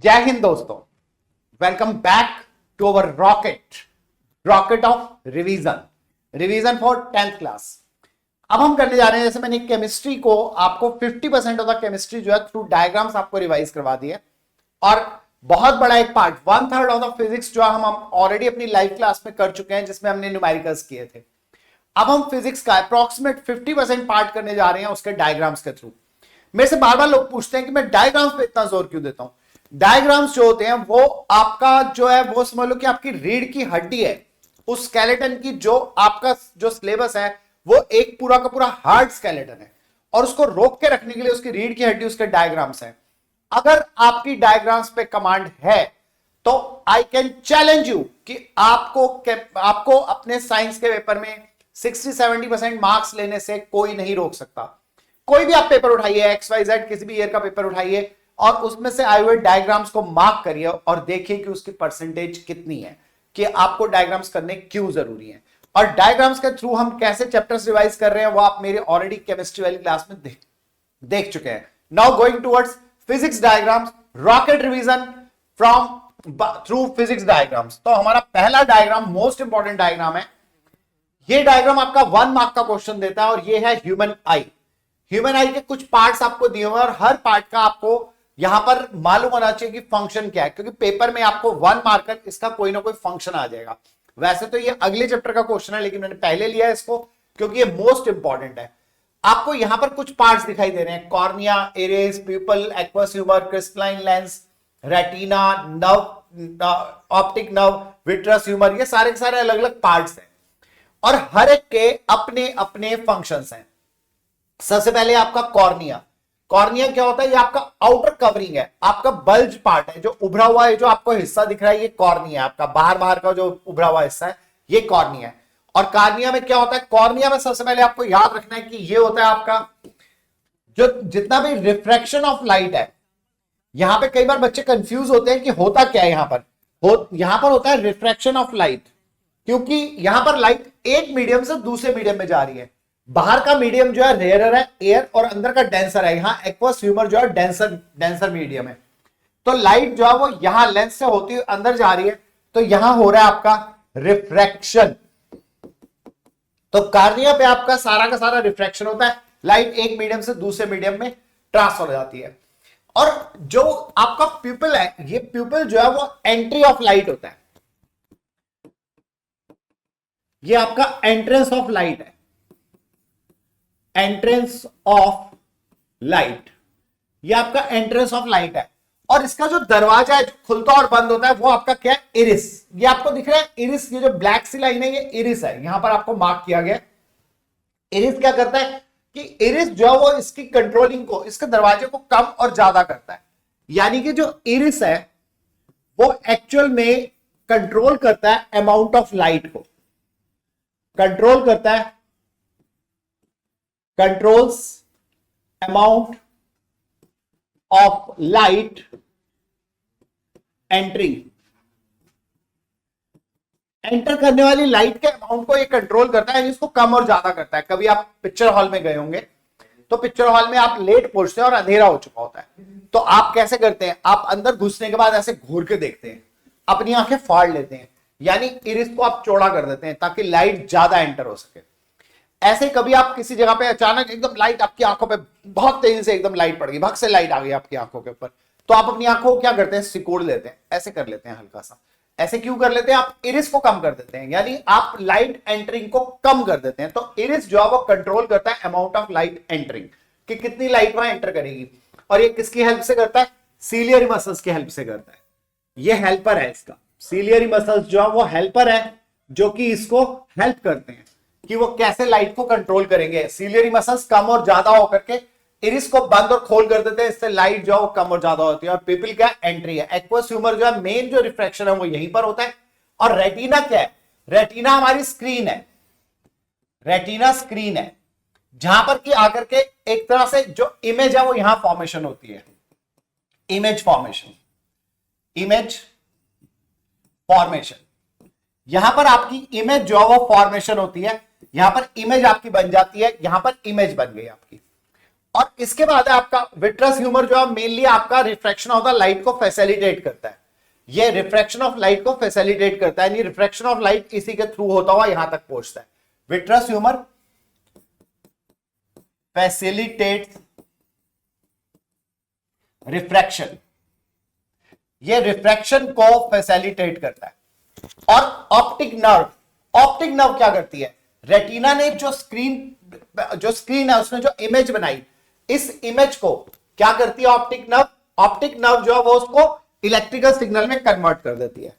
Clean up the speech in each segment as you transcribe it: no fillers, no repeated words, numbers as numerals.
जय हिंद दोस्तों, welcome back to our rocket of revision for 10th class. अब हम करने जा रहे हैं, जैसे मैंने केमिस्ट्री को आपको 50% ऑफ द केमिस्ट्री जो है थ्रू डायग्राम्स आपको रिवाइज करवा दिया और बहुत बड़ा एक पार्ट 1/3 ऑफ द फिजिक्स जो हम ऑलरेडी अपनी लाइव क्लास में कर चुके हैं, जिसमें हमने न्यूमेरिकल्स किए थे। अब हम फिजिक्स का अप्रोक्सीमेट 50% पार्ट करने जा रहे हैं उसके डायग्राम्स के थ्रू। मेरे से बार बार लोग पूछते हैं कि मैं डायग्राम्स पे इतना जोर क्यों देता हूं। डायग्राम्स जो होते हैं वो आपका जो है वो समझ लो कि आपकी रीढ़ की हड्डी है, उस स्केलेटन की। जो आपका जो सिलेबस है वो एक पूरा का पूरा हार्ड स्केलेटन है और उसको रोक के रखने के लिए उसकी रीढ़ की हड्डी उसके डायग्राम्स हैं। अगर आपकी डायग्राम्स पे कमांड है तो आई कैन चैलेंज यू कि आपको अपने साइंस के पेपर में 60-70% मार्क्स लेने से कोई नहीं रोक सकता। कोई भी आप पेपर उठाइए, XYZ किसी भी ईयर का पेपर उठाइए और उसमें से आए हुए डायग्राम्स को मार्क करिए और देखिए कि उसकी परसेंटेज कितनी है, कि आपको डायग्राम्स करने क्यों जरूरी है। और डायग्राम्स के थ्रू हम कैसे चैप्टर्स रिवाइज कर रहे हैं वो आप मेरे ऑलरेडी केमिस्ट्री वाली क्लास में देख चुके हैं। Now going towards physics diagrams, rocket revision from through physics diagrams. तो हमारा पहला डायग्राम मोस्ट इंपॉर्टेंट डायग्राम है। ये डायग्राम आपका 1 मार्क का क्वेश्चन देता है और ये है ह्यूमन आई। ह्यूमन आई के कुछ पार्ट्स आपको दिए हुए हैं और हर पार्ट का आपको यहां पर मालूम होना चाहिए कि फंक्शन क्या है, क्योंकि पेपर में आपको 1 मार्कर इसका कोई ना कोई फंक्शन आ जाएगा। वैसे तो ये अगले चैप्टर का क्वेश्चन है, लेकिन मैंने पहले लिया है इसको क्योंकि ये मोस्ट इंपॉर्टेंट है। आपको यहां पर कुछ पार्ट्स दिखाई दे रहे हैं, cornea, iris, pupil, aqueous humour, crystalline lens, retina, nerve, optic nerve, vitreous humour, ये सारे के सारे अलग अलग पार्ट्स हैं और हर एक के अपने अपने फंक्शंस हैं। सबसे पहले आपका कॉर्निया। कॉर्निया क्या होता है? ये आपका आउटर कवरिंग है, आपका बल्ज पार्ट है, जो उभरा हुआ है, जो आपको हिस्सा दिख रहा है, ये कॉर्निया है। आपका बाहर बाहर का जो उभरा हुआ हिस्सा है ये कॉर्निया है। और कॉर्निया में क्या होता है? कॉर्निया में सबसे पहले आपको याद रखना है कि ये होता है आपका जो जितना भी रिफ्रैक्शन ऑफ लाइट है। यहां पे कई बार बच्चे कंफ्यूज होते हैं कि होता क्या है यहां पर होता है रिफ्रैक्शन ऑफ लाइट, क्योंकि यहां पर लाइट एक मीडियम से दूसरे मीडियम में जा रही है। बाहर का मीडियम जो है रेयरर है एयर और अंदर का डेंसर है। यहां एक्वस ह्यूमर जो है डेंसर मीडियम है। तो लाइट जो है वो यहां लेंस से होती हुई अंदर जा रही है, तो यहां हो रहा है आपका रिफ्रैक्शन। तो कॉर्निया पे आपका सारा का सारा रिफ्रैक्शन होता है, लाइट एक मीडियम से दूसरे मीडियम में ट्रांसफर हो जाती है। और जो आपका प्यूपिल है, ये प्यूपिल जो है वो एंट्री ऑफ लाइट होता है। ये आपका एंट्रेंस ऑफ लाइट है, एंट्रेंस ऑफ लाइट, ये आपका एंट्रेंस ऑफ लाइट है। और इसका जो दरवाजा है जो खुलता और बंद होता है वो आपका क्या है? इरिस। ये आपको दिख रहा है इरिस, ये जो ब्लैक सी लाइन है ये इरिस है, यहां पर आपको मार्क किया गया। इरिस क्या करता है कि इरिस जो है वो इसकी कंट्रोलिंग को, इसके दरवाजे को कम और ज्यादा करता है। यानी कि जो इरिस है वो एक्चुअल में कंट्रोल करता है अमाउंट ऑफ लाइट को, कंट्रोल करता है, controls amount of light entering. Enter करने वाली लाइट के अमाउंट को ये कंट्रोल करता है, इसको कम और ज्यादा करता है। कभी आप पिक्चर हॉल में गए होंगे तो पिक्चर हॉल में आप लेट पहुंचते हैं और अंधेरा हो चुका होता है, तो आप कैसे करते हैं? आप अंदर घुसने के बाद ऐसे घूर के देखते हैं, अपनी आंखें फाड़ लेते हैं, यानी इरिस को आप चौड़ा कर देते हैं ताकि लाइट ज्यादा एंटर हो सके। ऐसे कभी आप किसी जगह पे अचानक एकदम लाइट आपकी आंखों पे बहुत तेजी से एकदम लाइट पड़ गई, भग से लाइट आ गई आपकी आंखों के ऊपर, तो आप अपनी आंखों को क्या करते हैं? सिकोड़ लेते हैं, ऐसे कर लेते हैं हल्का सा। ऐसे क्यों कर लेते हैं? आप इरिस को कम कर देते हैं, यानी आप लाइट एंटरिंग को कम कर देते हैं। तो इरिस जो है वो कंट्रोल करता है अमाउंट ऑफ लाइट एंटरिंग, कि कितनी लाइट वहां एंटर करेगी। और ये किसकी हेल्प से करता है? सीलियरी मसल्स की हेल्प से करता है। ये हेल्पर है इसका, सीलियरी मसल्स जो है वो हेल्पर है, जो कि इसको हेल्प करते हैं कि वो कैसे लाइट को कंट्रोल करेंगे। सीलियरी मसल्स कम और ज्यादा होकर के इरिस को बंद और खोल कर देते हैं, इससे लाइट जो है वो कम और ज्यादा होती है। और पिपिल क्या? एंट्री है। एक्वस ह्यूमर जो है मेन जो रिफ्रैक्शन है वो यहीं पर होता है। और रेटिना क्या है? रेटिना हमारी स्क्रीन है, रेटिना स्क्रीन है, जहां पर कि आकर के एक तरह से जो इमेज है वो यहां फॉर्मेशन होती है, इमेज फॉर्मेशन, इमेज फॉर्मेशन। यहां पर आपकी इमेज जो है वो फॉर्मेशन होती है, यहां पर इमेज आपकी बन जाती है, यहां पर इमेज बन गई आपकी। और इसके बाद है आपका विट्रस ह्यूमर, जो मेनली आपका रिफ्रैक्शन ऑफ द लाइट को फैसिलिटेट करता है। ये रिफ्रैक्शन ऑफ लाइट को फैसिलिटेट करता है, रिफ्रैक्शन ऑफ लाइट इसी के थ्रू होता हुआ यहां तक पहुंचता है। विट्रस ह्यूमर फैसिलिटेट रिफ्रैक्शन, ये रिफ्रैक्शन को फैसिलिटेट करता है। और ऑप्टिक नर्व, ऑप्टिक नर्व क्या करती है, रेटिना ने जो स्क्रीन है उसमें जो इमेज बनाई, इस इमेज को क्या करती है ऑप्टिक नर्व, ऑप्टिक नर्व जो है वो उसको इलेक्ट्रिकल सिग्नल में कन्वर्ट कर देती है।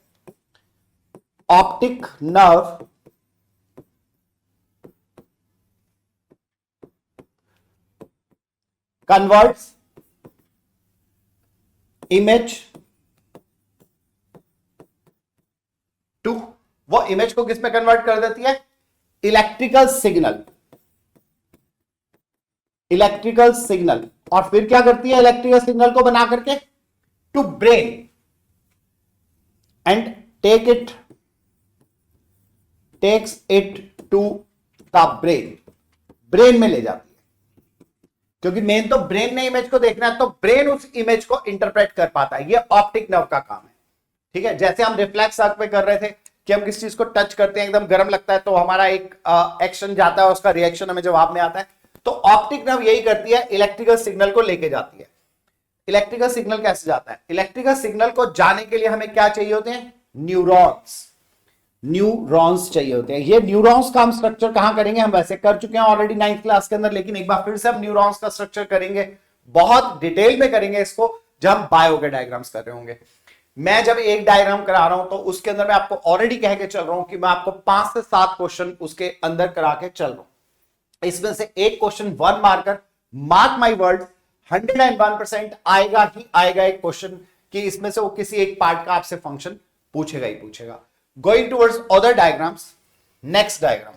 Optic nerve converts image to, वो इमेज को किस में कन्वर्ट कर देती है, इलेक्ट्रिकल सिग्नल, इलेक्ट्रिकल सिग्नल। और फिर क्या करती है इलेक्ट्रिकल सिग्नल को बना करके to brain and takes it to the brain, brain में ले जाती है, क्योंकि मेन तो ब्रेन ने इमेज को देखना है, तो ब्रेन उस इमेज को इंटरप्रेट कर पाता है। ये ऑप्टिक नर्व का काम है। ठीक है, जैसे हम रिफ्लेक्स आर्क पे कर रहे थे कि हम किसी चीज को टच करते हैं, एकदम गर्म लगता है तो हमारा एक एक्शन जाता है, उसका रिएक्शन हमें जवाब में आता है, तो ऑप्टिक नर्व यही करती है, इलेक्ट्रिकल सिग्नल को लेके जाती है। इलेक्ट्रिकल सिग्नल कैसे जाता है, इलेक्ट्रिकल सिग्नल को जाने के लिए हमें क्या चाहिए होते हैं, न्यूरॉन्स, न्यूरॉन्स चाहिए होते हैं। ये न्यूरॉन्स का हम स्ट्रक्चर कहां करेंगे, हम वैसे कर चुके हैं ऑलरेडी 9th क्लास के अंदर, लेकिन एक बार फिर से हम न्यूरॉन्स का स्ट्रक्चर करेंगे, बहुत डिटेल में करेंगे इसको जब हम बायो के डायग्राम्स कर रहे होंगे। मैं जब एक डायग्राम करा रहा हूं तो उसके अंदर मैं आपको ऑलरेडी कह के चल रहा हूं कि मैं आपको 5 से 7 क्वेश्चन उसके अंदर करा के चल रहा हूं। इसमें से एक question 1 marker, mark my word, 101% आएगा ही आएगा एक क्वेश्चन कि इसमें से वो किसी एक पार्ट का आपसे फंक्शन पूछेगा ही पूछेगा। Going towards other diagrams, next diagram,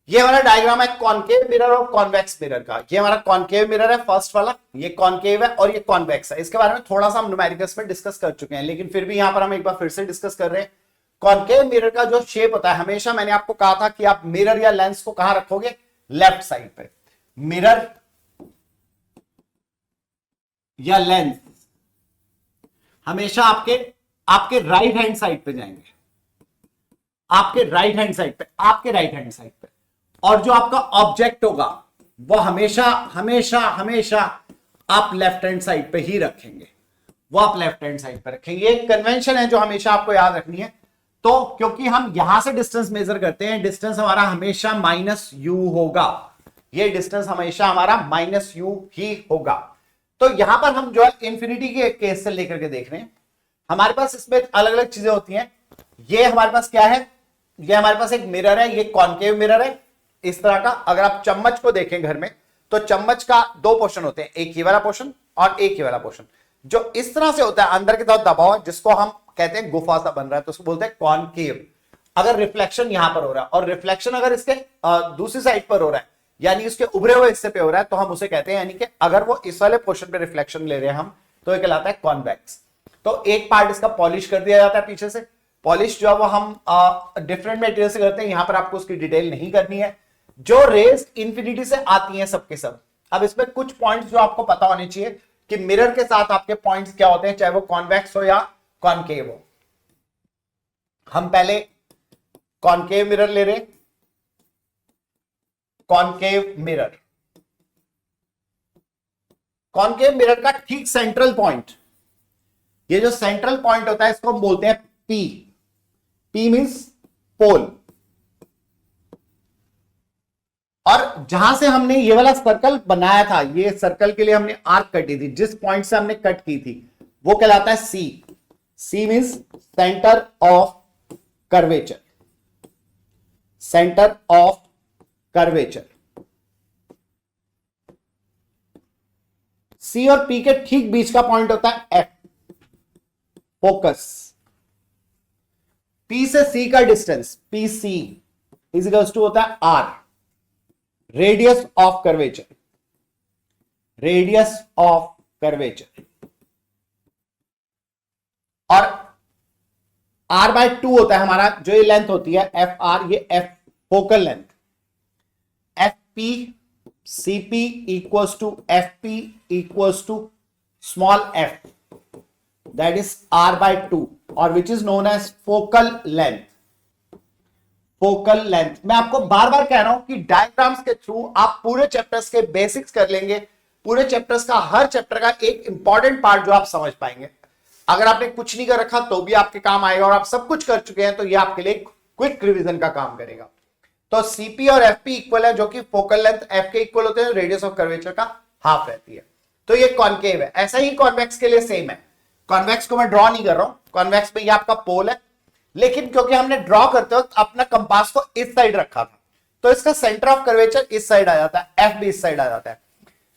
ये हमारा डायग्राम है कॉनकेव मिरर और कॉन्वेक्स मिरर का। ये हमारा कॉनकेव मिरर है फर्स्ट वाला, ये कॉनकेव है और ये कॉन्वेक्स है। इसके बारे में थोड़ा सा हम न्यूमेरिकल्स में डिस्कस कर चुके हैं, लेकिन फिर भी यहां पर हम एक बार फिर से डिस्कस कर रहे हैं। कॉनकेव मिरर का जो शेप होता है, हमेशा मैंने आपको कहा था कि आप मिरर या लेंस को कहां रखोगे, लेफ्ट साइड पे। मिरर या लेंस हमेशा आपके राइट हैंड साइड पे जाएंगे, आपके राइट हैंड साइड पे, आपके राइट हैंड साइड पे। और जो आपका ऑब्जेक्ट होगा वो हमेशा हमेशा हमेशा आप लेफ्ट हैंड साइड पे ही रखेंगे, वो आप लेफ्ट हैंड साइड पे रखेंगे। ये कन्वेंशन है जो हमेशा आपको याद रखनी है। तो क्योंकि हम यहां से डिस्टेंस मेजर करते हैं, डिस्टेंस हमारा हमेशा -u होगा, ये डिस्टेंस हमेशा हमारा -u ही होगा। तो यहां पर हम जो है इंफिनिटी के केस से लेकर के देख रहे हैं, हमारे पास इसमें अलग अलग चीजें होती हैं। ये हमारे पास क्या है, ये हमारे पास एक मिरर है, ये कॉनकेव मिरर है इस तरह का। अगर आप चम्मच को देखें घर में तो चम्मच का 2 पोर्शन होते हैं, एक ये वाला पोर्शन और एक ये वाला पोर्शन। जो इस तरह से होता है अंदर की तरफ दबाव है, जिसको हम कहते हैं गुफा सा बन रहा है, तो उसको बोलते हैं कॉनकेव। अगर रिफ्लेक्शन यहां पर हो रहा है और रिफ्लेक्शन अगर इसके दूसरी साइड पर हो रहा है, यानी इसके उभरे हुए हिस्से पे हो रहा है, तो हम उसे कहते हैं, यानी कि अगर वो इस वाले पोर्शन पे रिफ्लेक्शन ले रहे हैं हम, तो ये कहलाता है कॉन्वेक्स। तो एक पार्ट इसका पॉलिश कर दिया जाता है पीछे से। पॉलिश जो है वो हम डिफरेंट मटेरियल से करते हैं, यहां पर आपको उसकी डिटेल नहीं करनी है। जो रेज इंफिनिटी से आती हैं सबके सब। अब इसमें कुछ पॉइंट्स जो आपको पता होने चाहिए कि मिरर के साथ आपके पॉइंट्स क्या होते हैं, चाहे वो कॉन्वेक्स हो या कॉनकेव हो। हम पहले कॉनकेव मिरर ले रहे, कॉनकेव मिरर, कॉनकेव मिरर का ठीक सेंट्रल पॉइंट, ये जो सेंट्रल पॉइंट होता है इसको हम बोलते हैं पी। पी मींस पोल। और जहां से हमने ये वाला सर्कल बनाया था, ये सर्कल के लिए हमने आर्क कटी थी, जिस पॉइंट से हमने कट की थी वो कहलाता है C. C means centre of curvature, centre of curvature. C और पी के ठीक बीच का पॉइंट होता है एफ, फोकस। पी से सी का distance P C is equals to होता है R, radius of curvature, radius of curvature. और r/2 होता है हमारा, जो ये लेंथ होती है एफ आर, ये F focal length. F P CP equals to FP equals to small f, that is R by 2, और which is known as focal length. Focal length, मैं आपको बार बार कह रहा हूं कि डायग्राम्स के थ्रू आप पूरे चैप्टर्स के बेसिक्स कर लेंगे, पूरे चैप्टर्स का हर चैप्टर का एक इंपॉर्टेंट पार्ट जो आप समझ पाएंगे. अगर आपने कुछ नहीं कर रखा तो भी आपके काम आएगा, और आप सब कुछ कर चुके हैं तो ये आपके लिए क्विक रिवीजन का काम करेगा. तो सीपी और एफपी इक्वल है, जो कि फोकल लेंथ एफ के इक्वल होते हैं, रेडियस ऑफ कर्वेचर का हाफ रहती है. तो ये कॉनकेव है. ऐसा ही कॉन्वेक्स के लिए सेम है. कॉन्वेक्स को मैं ड्रॉ नहीं कर रहा हूं, कॉन्वेक्स में ये आपका पोल है, लेकिन क्योंकि हमने ड्रॉ करते वक्त अपना कंपास को इस साइड रखा था तो इसका सेंटर ऑफ कर्वेचर इस साइड आ जाता है, एफ भी इस साइड आ जाता है.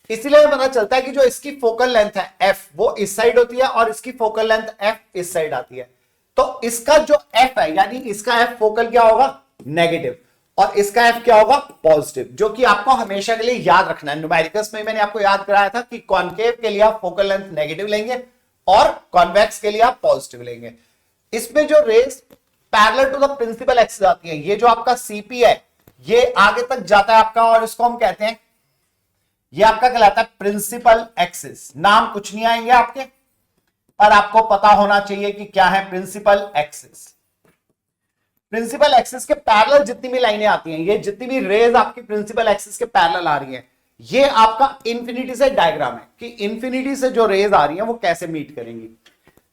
इसीलिए पता चलता है कि जो इसकी फोकल लेंथ है एफ वो इस साइड होती है और इसकी फोकल लेंथ एफ इस साइड आती है. तो इसका जो एफ है, यानी इसका एफ फोकल क्या होगा, नेगेटिव, और इसका एफ क्या होगा, पॉजिटिव, जो कि आपको हमेशा के लिए याद रखना है. न्यूमेरिकल्स में मैंने आपको याद कराया था कि कॉनकेव के लिए आप फोकल लेंथ नेगेटिव लेंगे और कॉन्वेक्स के लिए आप पॉजिटिव लेंगे. इसमें जो rays parallel to the principal axis आती है, ये जो आपका सीपी है ये आगे तक जाता है आपका, और इसको हम कहते हैं, ये आपका कहलाता है प्रिंसिपल एक्सिस. नाम कुछ नहीं आएंगे आपके, पर आपको पता होना चाहिए कि क्या है प्रिंसिपल एक्सिस. प्रिंसिपल एक्सिस के पैरेलल जितनी भी लाइनें आती हैं, ये जितनी भी रेज आपकी प्रिंसिपल एक्सिस के पैरेलल आ रही है, ये आपका इंफिनिटी से डायग्राम है कि इंफिनिटी से जो रेज आ रही है वो कैसे मीट करेंगी.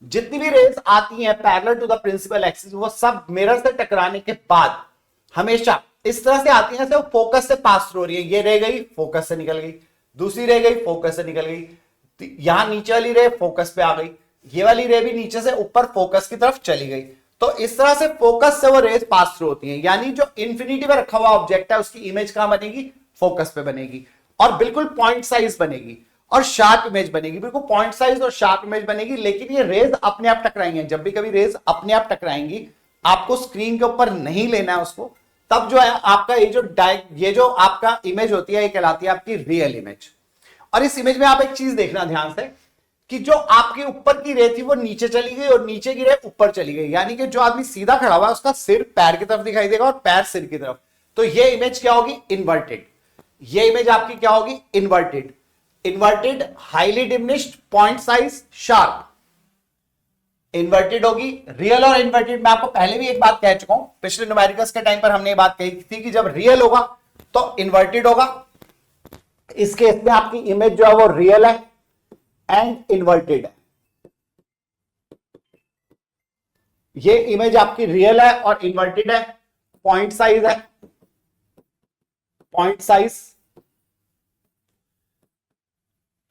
जितनी भी रेज आती हैं parallel to the principal axis, वो सब मिरर से टकराने के बाद हमेशा इस तरह से आती हैं जैसे वो फोकस से पास थ्रू हो रही है. ये रह गई, फोकस से निकल गई, दूसरी रह गई, फोकस से निकल गई, यहां नीचे वाली रे फोकस पे आ गई, ये वाली रे भी नीचे से ऊपर फोकस की तरफ चली गई. तो इस तरह से फोकस से वो रेज पास थ्रू होती हैं. यानी जो इंफिनिटी में रखा हुआ ऑब्जेक्ट है उसकी इमेज कहां बनेगी, फोकस पे बनेगी, और बिल्कुल पॉइंट साइज बनेगी और शार्प इमेज बनेगी. बिल्कुल पॉइंट साइज और शार्प इमेज बनेगी. लेकिन ये रेज अपने आप टकराएंगे. जब भी कभी रेज अपने आप टकराएंगी, आपको स्क्रीन के ऊपर नहीं लेना है उसको, तब जो है आपका ये जो आपका इमेज होती है ये कहलाती है आपकी रियल इमेज. और इस इमेज में आप एक चीज देखना ध्यान से कि जो आपके ऊपर की रे थी वो नीचे चली गई और नीचे की रे ऊपर चली गई. यानी कि जो आदमी सीधा खड़ा हुआ है उसका सिर पैर की तरफ दिखाई देगा और पैर सिर की तरफ. तो ये इमेज क्या होगी, इन्वर्टेड. ये इमेज आपकी क्या होगी, inverted. Inverted, highly diminished, point size, sharp. Inverted होगी. रियल और इन्वर्टेड मैं आपको पहले भी एक बात कह चुका हूं, पिछले न्यूमेरिकल्स के टाइम पर हमने ये बात कही थी कि जब रियल होगा तो इन्वर्टेड होगा. इस केस में आपकी इमेज जो है वो रियल है एंड इन्वर्टेड है. ये इमेज आपकी रियल है और इन्वर्टेड है. पॉइंट साइज है, point size,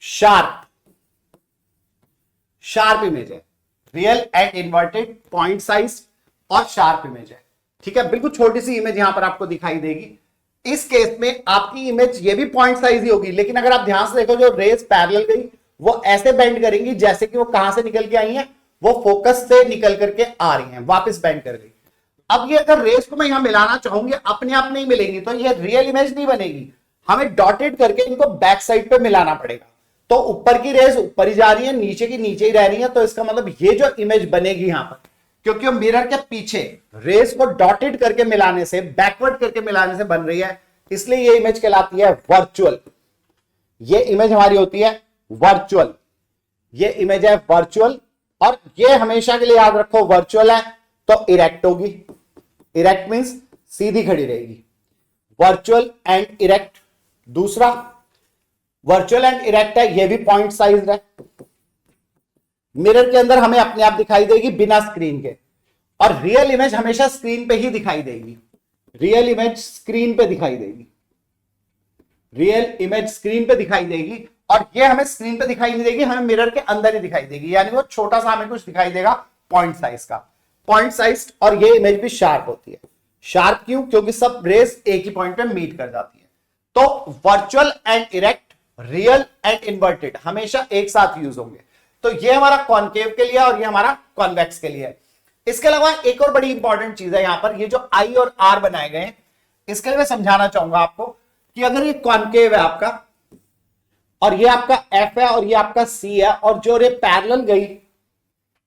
sharp, sharp image है. Real and inverted, point size और शार्प इमेज है. ठीक है, बिल्कुल छोटी सी इमेज यहां पर आपको दिखाई देगी. इस केस में आपकी इमेज ये भी पॉइंट साइज ही होगी, लेकिन अगर आप ध्यान से देखो जो रेज पैरेलल गई वो ऐसे बेंड करेंगी जैसे कि वो कहां से निकल के आई हैं, वो फोकस से निकल करके आ रही हैं, वापस बेंड कर गई. अब ये अगर रेज को मैं यहां मिलाना चाहूंगी अपने आप नहीं मिलेंगी, तो ये रियल इमेज नहीं बनेगी. हमें डॉटेड करके इनको बैक साइड पे मिलाना पड़ेगा. तो ऊपर की रेज ऊपर ही जा रही है, नीचे की नीचे ही रह रही है. तो इसका मतलब ये जो इमेज बनेगी यहां पर, क्योंकि वो मिरर के पीछे रेज को डॉटेड करके मिलाने से, बैकवर्ड करके मिलाने से बन रही है, इसलिए ये इमेज कहलाती है वर्चुअल. ये इमेज हमारी होती है वर्चुअल. ये इमेज है वर्चुअल. और ये हमेशा के लिए याद रखो, वर्चुअल है तो इरेक्ट होगी. इरेक्ट मींस सीधी खड़ी रहेगी. Virtual and erect. दूसरा वर्चुअल एंड इरेक्ट है, ये भी पॉइंट साइज है. मिरर के अंदर हमें अपने आप दिखाई देगी बिना स्क्रीन के. और रियल इमेज हमेशा स्क्रीन पे ही दिखाई देगी. रियल इमेज स्क्रीन पे दिखाई देगी. रियल इमेज स्क्रीन पे दिखाई देगी. और ये हमें स्क्रीन पे दिखाई नहीं देगी, हमें मिरर के अंदर ही दिखाई देगी. यानी वो छोटा सा हमें कुछ दिखाई देगा पॉइंट साइज का. Point size. और ये इमेज भी शार्प होती है. शार्प क्यों, क्योंकि सब रेज एक ही पॉइंट पे मीट कर जाती है. तो virtual and erect, real and inverted हमेशा एक साथ यूज होंगे. तो ये हमारा कॉनकेव के लिए और ये हमारा कॉन्वेक्स के लिए है. इसके अलावा एक और बड़ी इंपॉर्टेंट चीज है यहां पर, ये जो आई और आर बनाए गए हैं, इसके लिए मैं समझाना चाहूंगा आपको कि अगर ये कॉनकेव है आपका और ये आपका एफ है और ये आपका सी है, और जो रे पैरेलल गई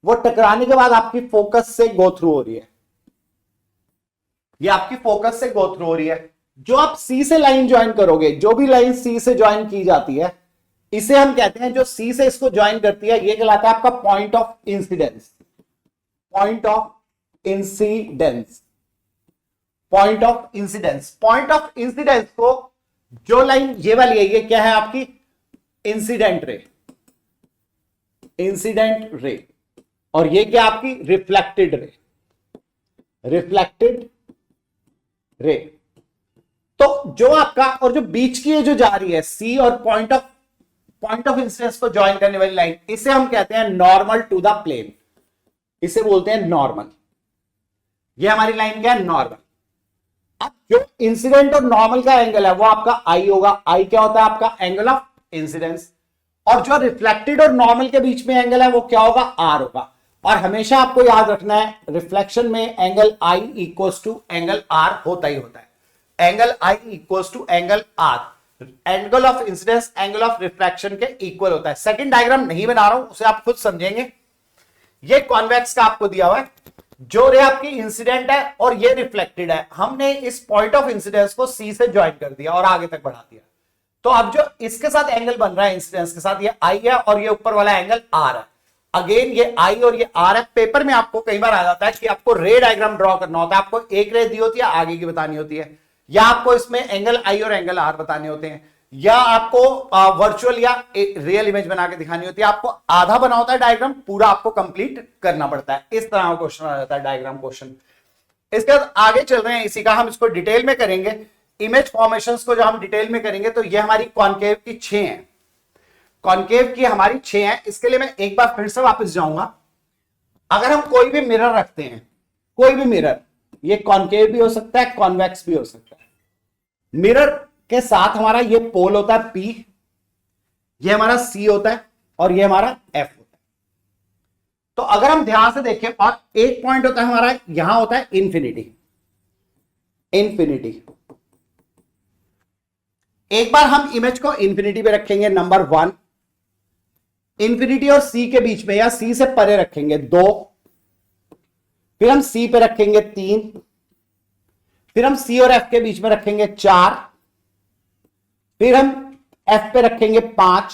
वो टकराने के बाद आपकी फोकस से गो थ्रू हो रही है. ये आपकी फोकस से गो थ्रू हो रही है. जो आप सी से लाइन ज्वाइन करोगे, जो भी लाइन सी से ज्वाइन की जाती है, इसे हम कहते हैं, जो सी से इसको ज्वाइन करती है, ये कहलाता है आपका point of incidence. Point of incidence, point of incidence, point of incidence को, जो लाइन ये वाली है, ये क्या है आपकी इंसिडेंट रे, इंसिडेंट रे, और ये क्या आपकी रिफ्लेक्टेड रे, रिफ्लेक्टेड रे। तो जो आपका, और जो बीच की जो जा रही है सी और पॉइंट ऑफ इंसिडेंस को ज्वाइन करने वाली लाइन, इसे हम कहते हैं नॉर्मल टू द प्लेन, इसे बोलते हैं नॉर्मल। ये हमारी लाइन क्या है, नॉर्मल। अब जो इंसिडेंट और नॉर्मल का एंगल है वो आपका आई होगा। आई क्या होता है आपका एंगल ऑफ इंसिडेंस। और जो रिफ्लेक्टेड और नॉर्मल के बीच में एंगल है वो क्या होगा, आर होगा। और हमेशा आपको याद रखना है, रिफ्लेक्शन में angle i equals to angle r होता ही होता है। Angle i equals to angle r, angle of incidence angle of reflection के इक्वल होता है। सेकंड डायग्राम नहीं बना रहा हूं, उसे आप खुद समझेंगे। ये कॉन्वेक्स का आपको दिया हुआ है, जो रे आपकी इंसिडेंट है और ये रिफ्लेक्टेड है। हमने इस पॉइंट ऑफ इंसिडेंस को सी से ज्वाइन कर दिया और आगे तक बढ़ा दिया। तो अब जो इसके साथ एंगल बन रहा है इंसिडेंस के साथ, ये आई है और ये ऊपर वाला एंगल आर है। अगेन ये आई और ये आर है। पेपर में आपको कई बार आ जाता है कि आपको रे डायग्राम ड्रॉ करना होता है, आपको एक रे दी होती है, आगे की बतानी होती है, या आपको इसमें एंगल आई और एंगल आर बताने होते हैं, या आपको वर्चुअल या रियल इमेज बना के दिखानी होती है। आपको आधा बना होता है डायग्राम, पूरा आपको कंप्लीट करना पड़ता है। इस तरह का क्वेश्चन आ जाता है डायग्राम क्वेश्चन। इसके बाद आगे चल रहे हैं, इसी का हम इसको डिटेल में करेंगे। इमेज फॉर्मेशंस को जब हम डिटेल में करेंगे तो ये हमारी कॉनकेव की 6 हैं, कॉनकेव की हमारी 6 हैं। इसके लिए मैं एक बार फिर से वापस जाऊंगा। अगर हम कोई भी मिरर रखते हैं, कोई भी मिरर, ये कॉनकेव भी हो सकता है, कॉन्वेक्स भी हो सकता है। मिरर के साथ हमारा ये पोल होता है P, ये हमारा C होता है और ये हमारा F होता है। तो अगर हम ध्यान से देखें, और एक पॉइंट होता है हमारा, यहां होता है इंफिनिटी, इंफिनिटी। एक बार हम इमेज को इंफिनिटी पे रखेंगे, नंबर 1। इंफिनिटी और C के बीच में या C से परे रखेंगे 2, फिर हम C पे रखेंगे 3, फिर हम C और F के बीच में रखेंगे 4, फिर हम F पे रखेंगे 5,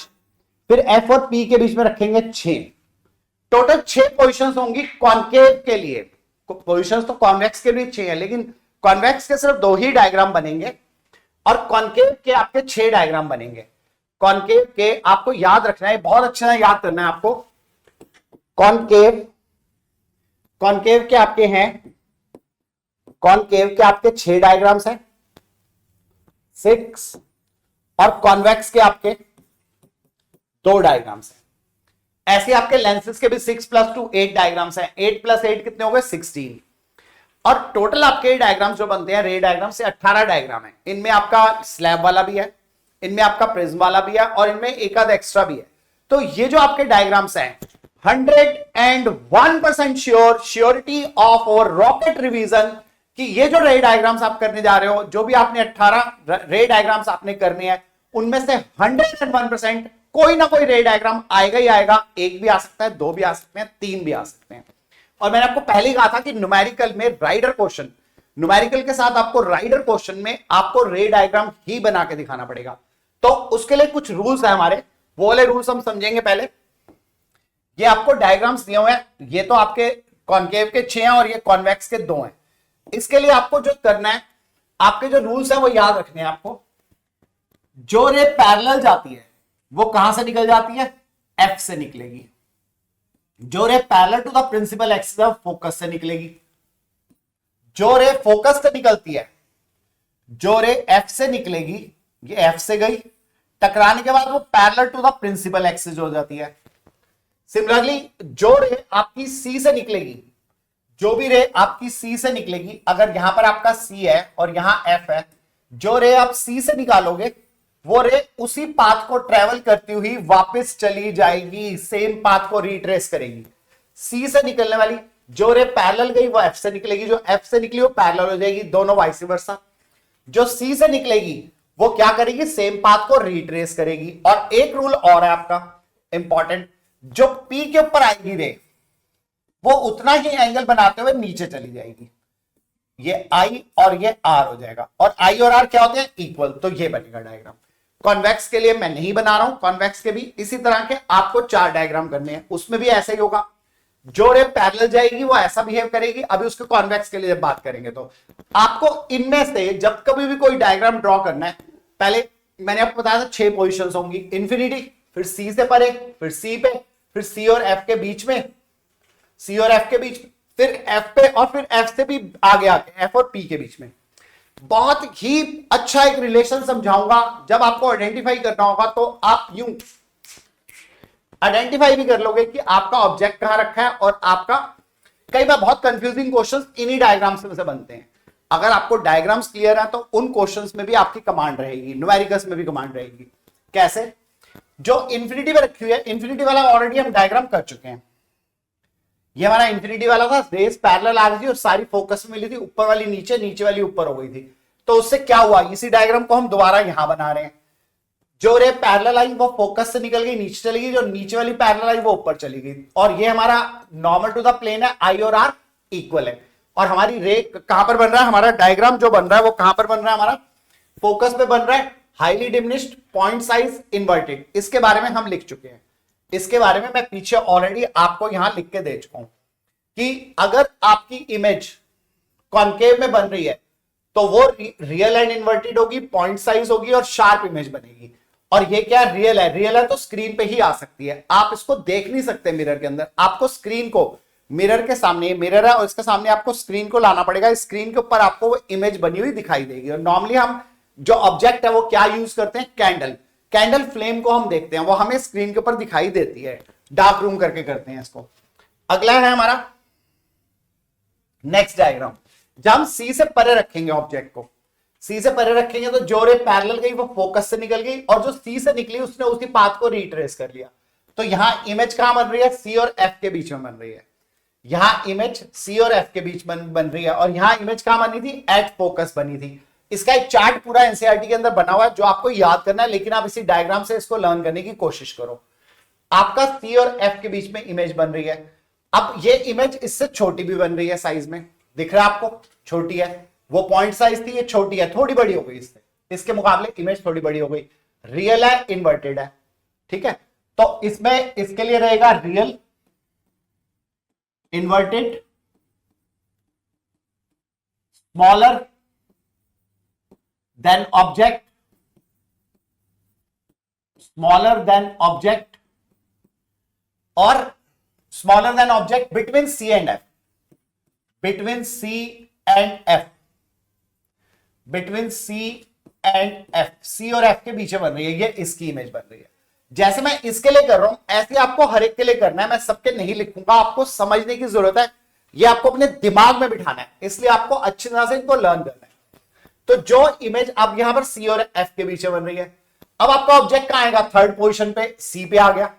फिर F और P के बीच में रखेंगे 6। टोटल 6 पोजीशंस होंगी कॉनकेव के लिए। पोजीशंस तो कॉन्वेक्स के लिए 6 है, लेकिन कॉन्वेक्स के सिर्फ 2 ही डायग्राम बनेंगे और कॉनकेव के आपके 6 डायग्राम बनेंगे। कॉनकेव के आपको याद रखना है, बहुत अच्छे से याद करना है आपको। कॉनकेव, कॉनकेव के आपके हैं, कॉनकेव के आपके 6 डायग्राम्स हैं, 6, और कॉन्वेक्स के आपके 2 डायग्राम्स हैं। ऐसे आपके लेंसेज के भी 6 + 2 8 डायग्राम्स हैं। 8 + 8 कितने हो गए, 16। और टोटल आपके डायग्राम्स जो बनते हैं, रे डायग्राम से 18 डायग्राम है। इनमें आपका स्लैब वाला भी है, इनमें आपका प्रिज्म वाला भी है, और इनमें एक आध एक्स्ट्रा भी है। तो ये जो आपके डायग्राम्स हैं, 101% श्योरिटी ऑफ और रॉकेट रिवीजन कि ये जो रे डायग्राम्स आप करने जा रहे हो, जो भी आपने 18 रे डायग्राम्स आपने करने हैं, उनमें से 101% कोई ना कोई रे डायग्राम आएगा ही आएगा। एक भी आ सकता है, 2 भी आ सकते हैं, 3 भी आ सकते हैं। और मैंने आपको पहले ही कहा था कि न्यूमेरिकल में राइडर क्वेश्चन, न्यूमेरिकल के साथ आपको राइडर क्वेश्चन में आपको रे डायग्राम ही बना के दिखाना पड़ेगा। तो उसके लिए कुछ रूल्स है हमारे, वो वाले रूल्स हम समझेंगे पहले। ये आपको डायग्राम्स दिए हुए हैं, ये तो आपके कॉनकेव के 6 हैं और ये कॉन्वेक्स के 2 हैं। इसके लिए आपको जो करना है, आपके जो रूल्स हैं वो याद रखने हैं आपको। जो रे पैरेलल जाती है वो कहां से निकल जाती है, F से निकलेगी। जो ray parallel to the principal axis of focus से निकलेगी। जो रे फोकस से निकलती है, जो रे F से निकलेगी, ये F से गई, टकराने के बाद वो parallel to the principal axis हो जाती है। सिमिलरली जो रे आपकी C से निकलेगी, जो भी रे आपकी C से निकलेगी, अगर यहां पर आपका C है और यहां F है, जो रे आप C से निकालोगे वो रे उसी पाथ को ट्रेवल करती हुई वापस चली जाएगी, सेम पाथ को रिट्रेस करेगी। C से निकलने वाली जो रे पैरेलल गई वो F से निकलेगी, जो F से निकली वो पैरेलल हो जाएगी, दोनों वाइस वर्सा। जो C से निकलेगी वो क्या करेगी, सेम पाथ को रिट्रेस करेगी। और एक रूल और है आपका इंपॉर्टेंट, जो P के ऊपर आएगी रे वो उतना ही एंगल बनाते हुए नीचे चली जाएगी। ये आई और ये आर हो जाएगा, और आई और आर क्या होते हैं, इक्वल, तो ये बनेगा डायग्राम। कॉन्वेक्स के लिए मैं नहीं बना रहा हूं, कॉन्वेक्स के भी इसी तरह के आपको 4 डायग्राम करने हैं, उसमें भी ऐसा ही होगा। जो रे पैरेलल जाएगी वो ऐसा बिहेव करेगी। अभी उसके कॉन्वेक्स के लिए जब बात करेंगे तो आपको इनमें से जब कभी भी कोई डायग्राम ड्रॉ करना है, पहले मैंने आपको बताया था 6 पोजीशंस होंगी, इंफिनिटी, फिर सी से परे, फिर सी पे, फिर सी और एफ के बीच में, सी और एफ के बीच में, फिर एफ पे, और फिर एफ से भी आगे आके एफ और पी के बीच में। बहुत ही अच्छा एक रिलेशन समझाऊंगा, जब आपको आइडेंटिफाई करना होगा तो आप यूं आइडेंटिफाई भी कर लोगे कि आपका ऑब्जेक्ट कहां रखा है, और आपका कई बार बहुत कंफ्यूजिंग क्वेश्चंस इन्हीं डायग्राम्स में से बनते हैं। अगर आपको डायग्राम्स क्लियर है तो उन क्वेश्चंस में भी आपकी कमांड रहेगी, न्यूमेरिकल्स में भी कमांड रहेगी। कैसे? जो इंफिनिटी में रखी हुई है, इंफिनिटी वाला ऑलरेडी हम डायग्राम कर चुके हैं। ये हमारा इंफिनिटी वाला था, रेस पैरेलल आ रही थी और सारी फोकस में मिली थी, ऊपर वाली नीचे, नीचे वाली ऊपर हो गई थी। तो उससे क्या हुआ, इसी डायग्राम को हम दोबारा यहां बना रहे हैं। जो रे पैरेलल आई वो फोकस से निकल गई, नीचे चली गई, जो नीचे वाली पैरेलल आई वो ऊपर चली गई, और ये हमारा नॉर्मल टू द प्लेन है, आई और आर इक्वल है। और हमारी रे कहां पर बन रहा है, हमारा डायग्राम जो बन रहा है वो कहां पर बन रहा है, हमारा फोकस पे बन रहा है, highly diminished point size inverted. इसके बारे में हम लिख चुके हैं, इसके बारे में मैं पीछे ऑलरेडी आपको यहां लिख के दे चुका हूं कि अगर आपकी इमेज कॉन्केव में बन रही है तो वो रियल एंड इन्वर्टेड होगी, पॉइंट साइज होगी और शार्प इमेज बनेगी। और ये क्या रियल है, रियल है तो स्क्रीन पे ही आ सकती है, आप इसको देख नहीं सकते मिरर के अंदर, आपको स्क्रीन को मिरर के सामने, मिरर है और इसके सामने आपको स्क्रीन को लाना पड़ेगा, स्क्रीन के ऊपर आपको वो इमेज बनी हुई दिखाई देगी। और नॉर्मली हम जो ऑब्जेक्ट है वो क्या यूज करते हैं, कैंडल, कैंडल फ्लेम को हम देखते हैं, वो हमें स्क्रीन के ऊपर दिखाई देती है, डार्क रूम करके करते हैं इसको। अगला है हमारा नेक्स्ट डायग्राम, जब हम सी से परे रखेंगे ऑब्जेक्ट को, सी से परे रखेंगे तो जो रे पैरेलल गई वो फोकस से निकल गई, और जो सी से निकली उसने उसी पाथ को रिट्रेस कर लिया। तो यहां इमेज कहां बन रही है, सी और एफ के बीच में बन रही है, यहां इमेज सी और एफ के बीच में बन रही है, और यहां इमेज कहां बनी थी, एट फोकस बनी थी। इसका एक चार्ट पूरा एनसीईआरटी के अंदर बना हुआ है जो आपको याद करना है, लेकिन आप इसी डायग्राम से इसको लर्न करने की कोशिश करो। आपका सी और एफ के बीच में इमेज बन रही है, अब ये इमेज इससे छोटी भी बन रही है, साइज में दिख रहा है आपको, छोटी है, वो पॉइंट साइज थी, ये छोटी है, थोड़ी बड़ी हो गई इससे, इसके मुकाबले इमेज थोड़ी बड़ी हो गई, रियल है इन्वर्टेड है, ठीक है। तो इसमें इसके लिए रहेगा real inverted smaller than object, smaller than object, और smaller than object between C and F, between C and F, between C and F, C और एफ के बीच बन रही है, ये इसकी इमेज बन रही है। जैसे मैं इसके लिए कर रहा हूं ऐसे आपको हर एक के लिए करना है, मैं सबके नहीं लिखूंगा, आपको समझने की जरूरत है, ये आपको अपने दिमाग में बिठाना है, इसलिए आपको अच्छी तरह से इनको लर्न करना है। तो जो इमेज अब यहां पर सी और एफ के बीच बन रही है, अब आपका ऑब्जेक्ट कहां आएगा, थर्ड पोजीशन पे सी पे आ गया,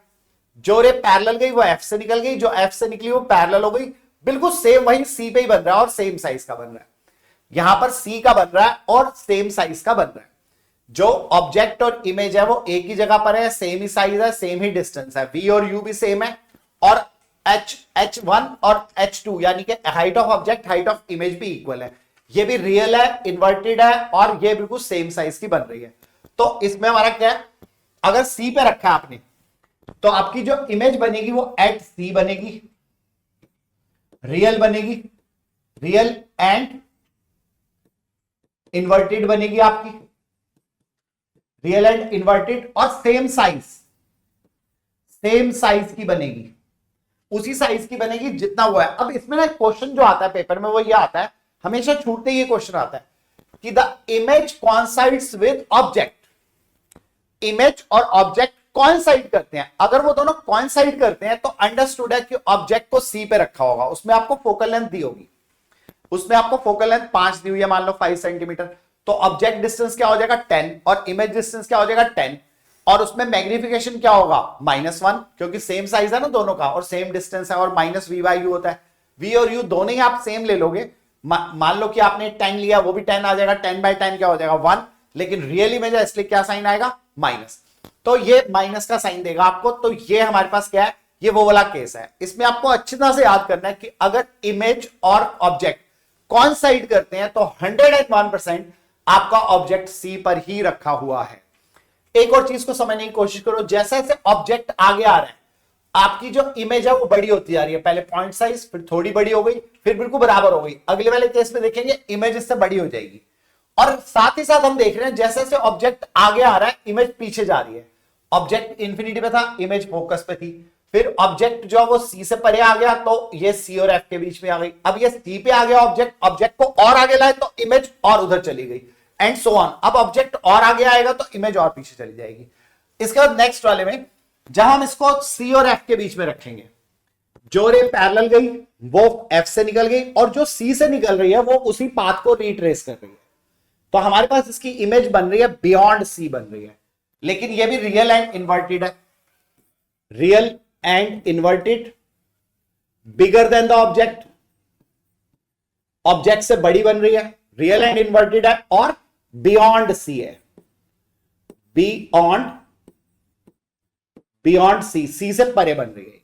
जो रे पैरेलल गई वो एफ से निकल गई, जो एफ से निकली वो पैरेलल हो गई, बिल्कुल सेम वही सी पे ही बन रहा है और सेम साइज का बन रहा है, यहां पर सी का बन रहा है और सेम साइज का बन रहा है। जो ऑब्जेक्ट और इमेज है वो एक ही जगह पर है, सेम ही साइज है, सेम ही डिस्टेंस है, वी और यू भी सेम है, और H1 और H2 यानी कि height of object height of image भी इक्वल है, ये भी रियल है, इन्वर्टेड है, और ये बिल्कुल सेम साइज की बन रही है। तो इसमें हमारा क्या है, अगर सी पे रखा है आपने तो आपकी जो इमेज बनेगी वो एट सी बनेगी, रियल बनेगी, रियल एंड इन्वर्टेड बनेगी आपकी, रियल एंड इन्वर्टेड, और सेम साइज की बनेगी, उसी साइज की बनेगी जितना हुआ है। अब इसमें ना क्वेश्चन जो आता है पेपर में वो ये आता है, हमेशा छूटते ये क्वेश्चन आता है कि the image coincides with object, image और ऑब्जेक्ट कोइंसाइड करते हैं, अगर वो दोनों कोइंसाइड करते हैं तो अंडरस्टूड है कि ऑब्जेक्ट को सी पे रखा होगा, उसमें आपको फोकल लेंथ दी होगी, उसमें आपको फोकल लेंथ 5 दी हुई है, मान लो 5 सेंटीमीटर, तो ऑब्जेक्ट डिस्टेंस क्या हो जाएगा 10 और इमेज डिस्टेंस क्या हो जाएगा 10, और उसमें मैग्निफिकेशन क्या होगा -1, क्योंकि सेम साइज है ना दोनों का और सेम डिस्टेंस है, और -v/u होता है, v और u दोनों ही आप सेम ले लोगे, मान लो कि आपने 10 लिया, वो भी 10 आ जाएगा, 10/10 क्या हो जाएगा 1, लेकिन रियल इमेज है इसलिए क्या साइन आएगा माइनस, तो ये माइनस का साइन देगा आपको। तो ये हमारे पास क्या है, ये वो वाला केस है। इसमें आपको अच्छी तरह से याद करना है कि अगर इमेज और ऑब्जेक्ट कॉइंसाइड करते हैं तो 101% आपका ऑब्जेक्ट सी पर ही रखा हुआ है। एक और चीज को समझने की कोशिश करो, जैसे जैसे ऑब्जेक्ट आगे आ रहा है आपकी जो इमेज है वो बड़ी होती जा रही है। पहले पॉइंट साइज, फिर थोड़ी बड़ी हो गई, फिर बिल्कुल बराबर हो गई। अगले वाले केस में देखेंगे इमेज इससे बड़ी हो जाएगी। और साथ ही साथ हम देख रहे हैं जैसे जैसे ऑब्जेक्ट आगे आ रहा है इमेज पीछे जा रही है। ऑब्जेक्ट इंफिनिटी पे था, इमेज फोकस पे थी। फिर ऑब्जेक्ट जो वो सी से परे आ गया तो ये सी और एफ के बीच में आ गई। अब ये सी पे आ गया ऑब्जेक्ट, ऑब्जेक्ट को और आगे लाए तो इमेज और उधर चली गई, एंड सो ऑन। अब ऑब्जेक्ट और आगे आएगा तो इमेज और पीछे चली जाएगी। इसके बाद नेक्स्ट वाले में जहां हम इसको सी और एफ के बीच में रखेंगे, जो रे पैरेलल गई वो एफ से निकल गई और जो सी से निकल रही है वो उसी पाथ को रिट्रेस कर रही है। तो हमारे पास इसकी इमेज बन रही है बियॉन्ड सी बन रही है, लेकिन ये भी रियल एंड इन्वर्टेड है। Real and inverted, bigger than the object, object से बड़ी बन रही है, रियल एंड इन्वर्टेड है और बियॉन्ड सी है। बियॉन्ड सी, सी से परे बन रही है।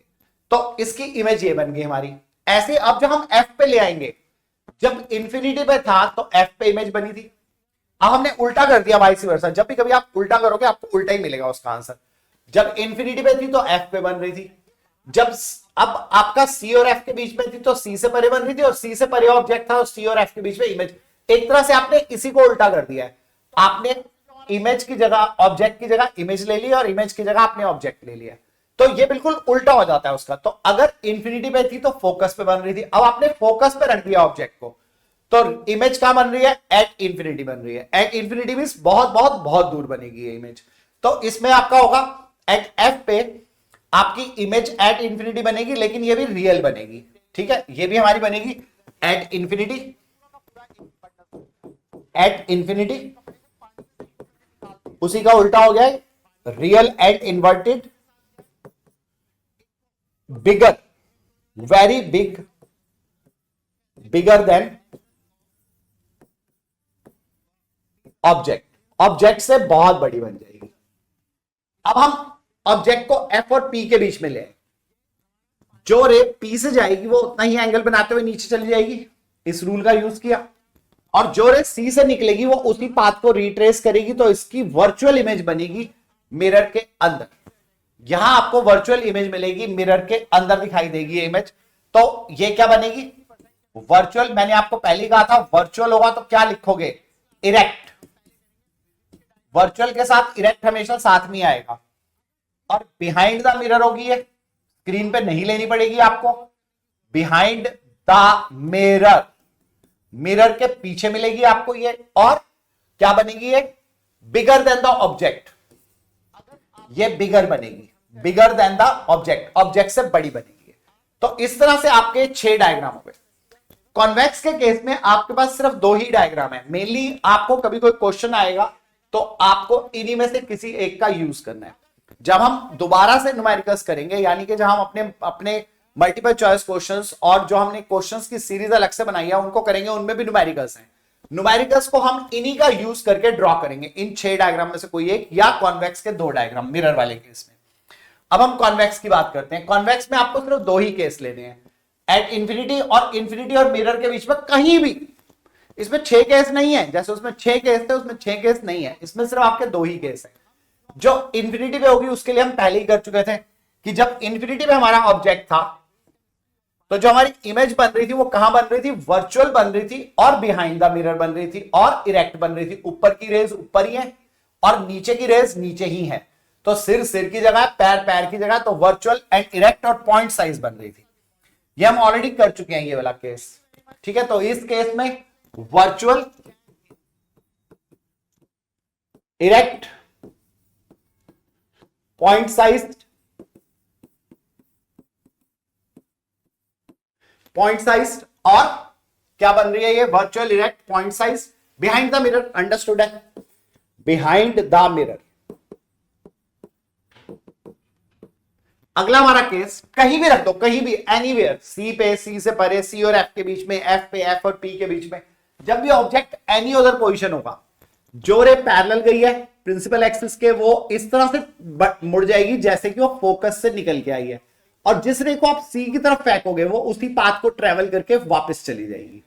तो इसकी इमेज ये बन गई हमारी। ऐसे अब जब हम एफ पे ले आएंगे, जब इंफिनिटी पे था तो एफ पे इमेज बनी थी, अब हमने उल्टा कर दिया वाइस वर्सा। जब भी कभी आप उल्टा करोगे आपको उल्टा ही मिलेगा उसका आंसर। जब इंफिनिटी पे थी तो एफ पे बन रही थी, जब अब आपका सी और एफ के बीच में थी तो सी से परे बन रही थी, और सी से परे ऑब्जेक्ट था और सी और एफ के बीच में इमेज। एक तरह से आपने इसी को उल्टा कर दिया है। आपने इमेज की जगह ऑब्जेक्ट की जगह इमेज ले ली और इमेज की जगह आपने ऑब्जेक्ट ले लिया, तो ये बिल्कुल उल्टा हो जाता है उसका। तो अगर इंफिनिटी पे थी तो फोकस पे बन रही थी, अब आपने फोकस पे रख दिया ऑब्जेक्ट को तो इमेज कहां बन रही है? एट इंफिनिटी बन रही है। एट इंफिनिटी मींस बहुत बहुत बहुत दूर बनेगी ये इमेज। तो इसमें आपका होगा एट एफ पे आपकी इमेज एट इंफिनिटी बनेगी, लेकिन ये भी रियल बनेगी। ठीक है, ये भी हमारी बनेगी एट इंफिनिटी, एट इंफिनिटी। उसी का उल्टा हो गया real and inverted, bigger, very big, bigger than object, object से बहुत बड़ी बन जाएगी। अब हम ऑब्जेक्ट को एफ और पी के बीच में ले, जो रे पी से जाएगी वो उतना ही एंगल बनाते हुए नीचे चली जाएगी, इस रूल का यूज किया। और जो रे सी से निकलेगी वो उसी पाथ को रिट्रेस करेगी, तो इसकी वर्चुअल इमेज बनेगी मिरर के अंदर। यहां आपको वर्चुअल इमेज मिलेगी, मिरर के अंदर दिखाई देगी ये इमेज। तो ये क्या बनेगी? वर्चुअल। मैंने आपको पहले ही कहा था वर्चुअल होगा तो क्या लिखोगे? इरेक्ट। वर्चुअल के साथ इरेक्ट हमेशा साथ में आएगा। और बिहाइंड द मिरर होगी, ये स्क्रीन पे नहीं लेनी पड़ेगी आपको। बिहाइंड द मिरर, मिरर के पीछे मिलेगी आपको ये। और क्या बनेगी ये? बिगर देन द ऑब्जेक्ट, ये बिगर बनेगी, bigger than the object, object से बड़ी बनेगी। तो इस तरह से आपके 6 डायग्राम हो गए। कॉन्वेक्स के केस में आपके पास सिर्फ 2 ही डायग्राम है। मेनली आपको कभी कोई क्वेश्चन आएगा तो आपको इन्हीं में से किसी एक का यूज करना है। जब हम दोबारा से न्यूमेरिकल्स करेंगे, यानी कि जब हम अपने मल्टीपल चॉइस क्वेश्चंस और जो हमने क्वेश्चंस की सीरीज अलग से बनाई है उनको करेंगे, उनमें भी न्यूमेरिकल्स हैं। न्यूमेरिकल्स को हम इन्हीं का यूज करके ड्रॉ करेंगे, इन 6 डायग्राम में से कोई एक, या कॉन्वेक्स के 2 डायग्राम मिरर वाले केस में। अब हम कॉन्वेक्स की बात करते हैं। कॉन्वेक्स में आपको सिर्फ 2 ही केस लेने हैं, एट इंफिनिटी और मिरर के बीच में कहीं भी। इसमें 6 केस नहीं है, जैसे उसमें 6 केस थे उसमें 6 केस नहीं है, इसमें सिर्फ आपके 2 ही केस है। जो इंफिनिटी पे होगी उसके लिए हम पहले ही कर चुके थे कि जब इंफिनिटी पे हमारा ऑब्जेक्ट था तो जो हमारी इमेज बन रही थी वो कहां बन रही थी? वर्चुअल बन रही थी, और बिहाइंड द मिरर बन रही थी, और इरेक्ट बन रही थी। ऊपर की रेज ऊपर ही है और नीचे की रेज नीचे ही है। तो सिर की जगह, पैर पैर की जगह, तो वर्चुअल एंड इरेक्ट और पॉइंट साइज बन रही थी। ये हम ऑलरेडी कर चुके हैं ये वाला केस। ठीक है, तो इस केस में वर्चुअल, इरेक्ट, पॉइंट साइज, और क्या बन रही है ये? Virtual, erect, point size, behind the mirror. Understood है? Behind the mirror. अगला हमारा केस, कहीं भी रख दो, कहीं भी, एनीवेयर, सी पे, सी से परे, सी और एफ के बीच में, एफ पे, एफ और पी के बीच में, जब भी ऑब्जेक्ट एनी अदर पोजीशन होगा, जो रे पैरेलल गई है प्रिंसिपल एक्सिस के, वो इस तरह से मुड़ जाएगी जैसे कि वो फोकस से निकल के आई है, और जिस रे को आप सी की तरफ फेंकोगे वो उसी पाथ को ट्रेवल करके वापस चली जाएगी।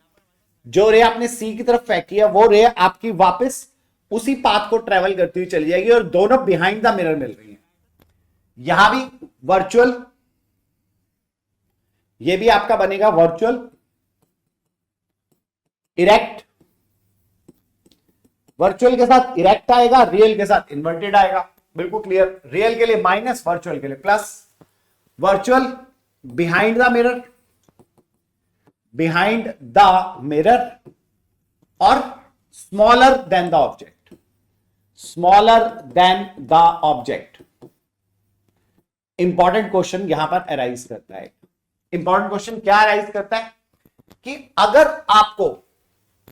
जो रे आपने सी की तरफ फेंकी है वो रे आपकी वापस उसी पाथ को ट्रेवल करती हुई चली जाएगी और दोनों बिहाइंड द मिरर मिल रही है। यहां भी वर्चुअल, ये भी आपका बनेगा वर्चुअल इरेक्ट, वर्चुअल के साथ इरेक्ट आएगा, रियल के साथ इन्वर्टेड आएगा। बिल्कुल क्लियर। रियल के लिए माइनस, वर्चुअल के लिए plus. Virtual behind the mirror, behind the mirror और smaller than the object, smaller than the object. Important question यहां पर अराइज करता है। इंपॉर्टेंट क्वेश्चन क्या अराइज करता है कि अगर आपको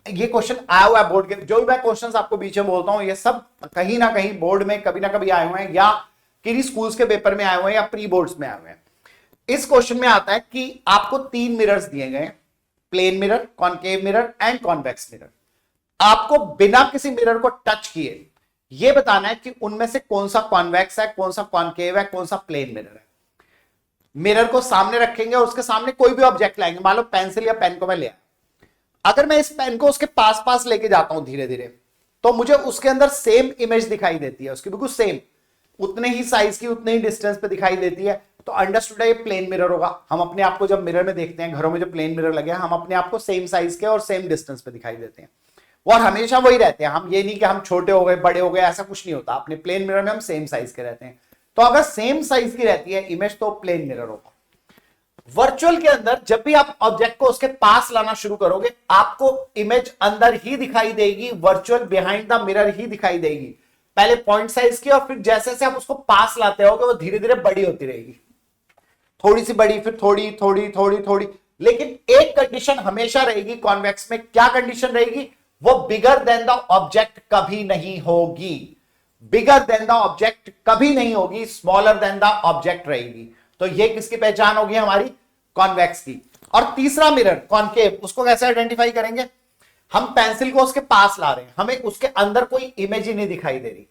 ये क्वेश्चन आया हुआ है बोर्ड के, जो भी मैं क्वेश्चंस आपको बीच में बोलता हूं ये सब कहीं ना कहीं बोर्ड में कभी ना कभी आए हुए हैं या किसी स्कूल्स के पेपर में आए हुए हैं या प्री बोर्ड्स में आए हुए हैं। इस क्वेश्चन में आता है कि आपको 3 मिरर्स दिए गए, plane mirror, concave mirror and convex mirror. आपको बिना किसी मिरर को टच किए यह बताना है कि उनमें से कौन सा कॉन्वेक्स है, कौन सा कॉनकेव है, कौन सा प्लेन मिरर है। मिरर को सामने रखेंगे और उसके सामने कोई भी ऑब्जेक्ट लाएंगे, मान लो पेंसिल या पेन को मैं ले आया। अगर मैं इस पेन को उसके पास पास लेके जाता हूं धीरे धीरे, तो मुझे उसके अंदर सेम इमेज दिखाई देती है, उसकी बिल्कुल सेम, उतने ही साइज की, उतने ही डिस्टेंस पे दिखाई देती है। तो अंडरस्टूड है ये प्लेन मिरर होगा। हम अपने आप को जब मिरर में देखते हैं, घरों में जो प्लेन मिरर लगे हैं, हम अपने आप को सेम साइज के और सेम डिस्टेंस पे दिखाई देते हैं और हमेशा वही रहते हैं। हम ये नहीं कि हम छोटे हो गए, बड़े हो गए, ऐसा कुछ नहीं होता। अपने प्लेन मिरर में हम सेम साइज के रहते हैं। तो अगर सेम साइज की रहती है इमेज तो प्लेन मिरर होगा। वर्चुअल के अंदर जब भी आप ऑब्जेक्ट को उसके पास लाना शुरू करोगे, आपको इमेज अंदर ही दिखाई देगी, वर्चुअल बिहाइंड द मिरर ही दिखाई देगी। पहले पॉइंट साइज की और फिर जैसे जैसे आप उसको पास लाते होगे वो धीरे धीरे बड़ी होती रहेगी, थोड़ी सी बड़ी, फिर थोड़ी थोड़ी थोड़ी थोड़ी। लेकिन एक कंडीशन हमेशा रहेगी कॉन्वेक्स में। क्या कंडीशन रहेगी? वो बिगर देन द ऑब्जेक्ट कभी नहीं होगी, बिगर देन द ऑब्जेक्ट कभी नहीं होगी, स्मॉलर देन द ऑब्जेक्ट रहेगी। तो ये किसकी पहचान होगी? हमारी कॉन्वेक्स की। और तीसरा मिरर कॉनकेव, उसको कैसे आइडेंटिफाई करेंगे? हम पेंसिल को उसके पास ला रहे हैं, हमें उसके अंदर कोई इमेज ही नहीं दिखाई दे रही,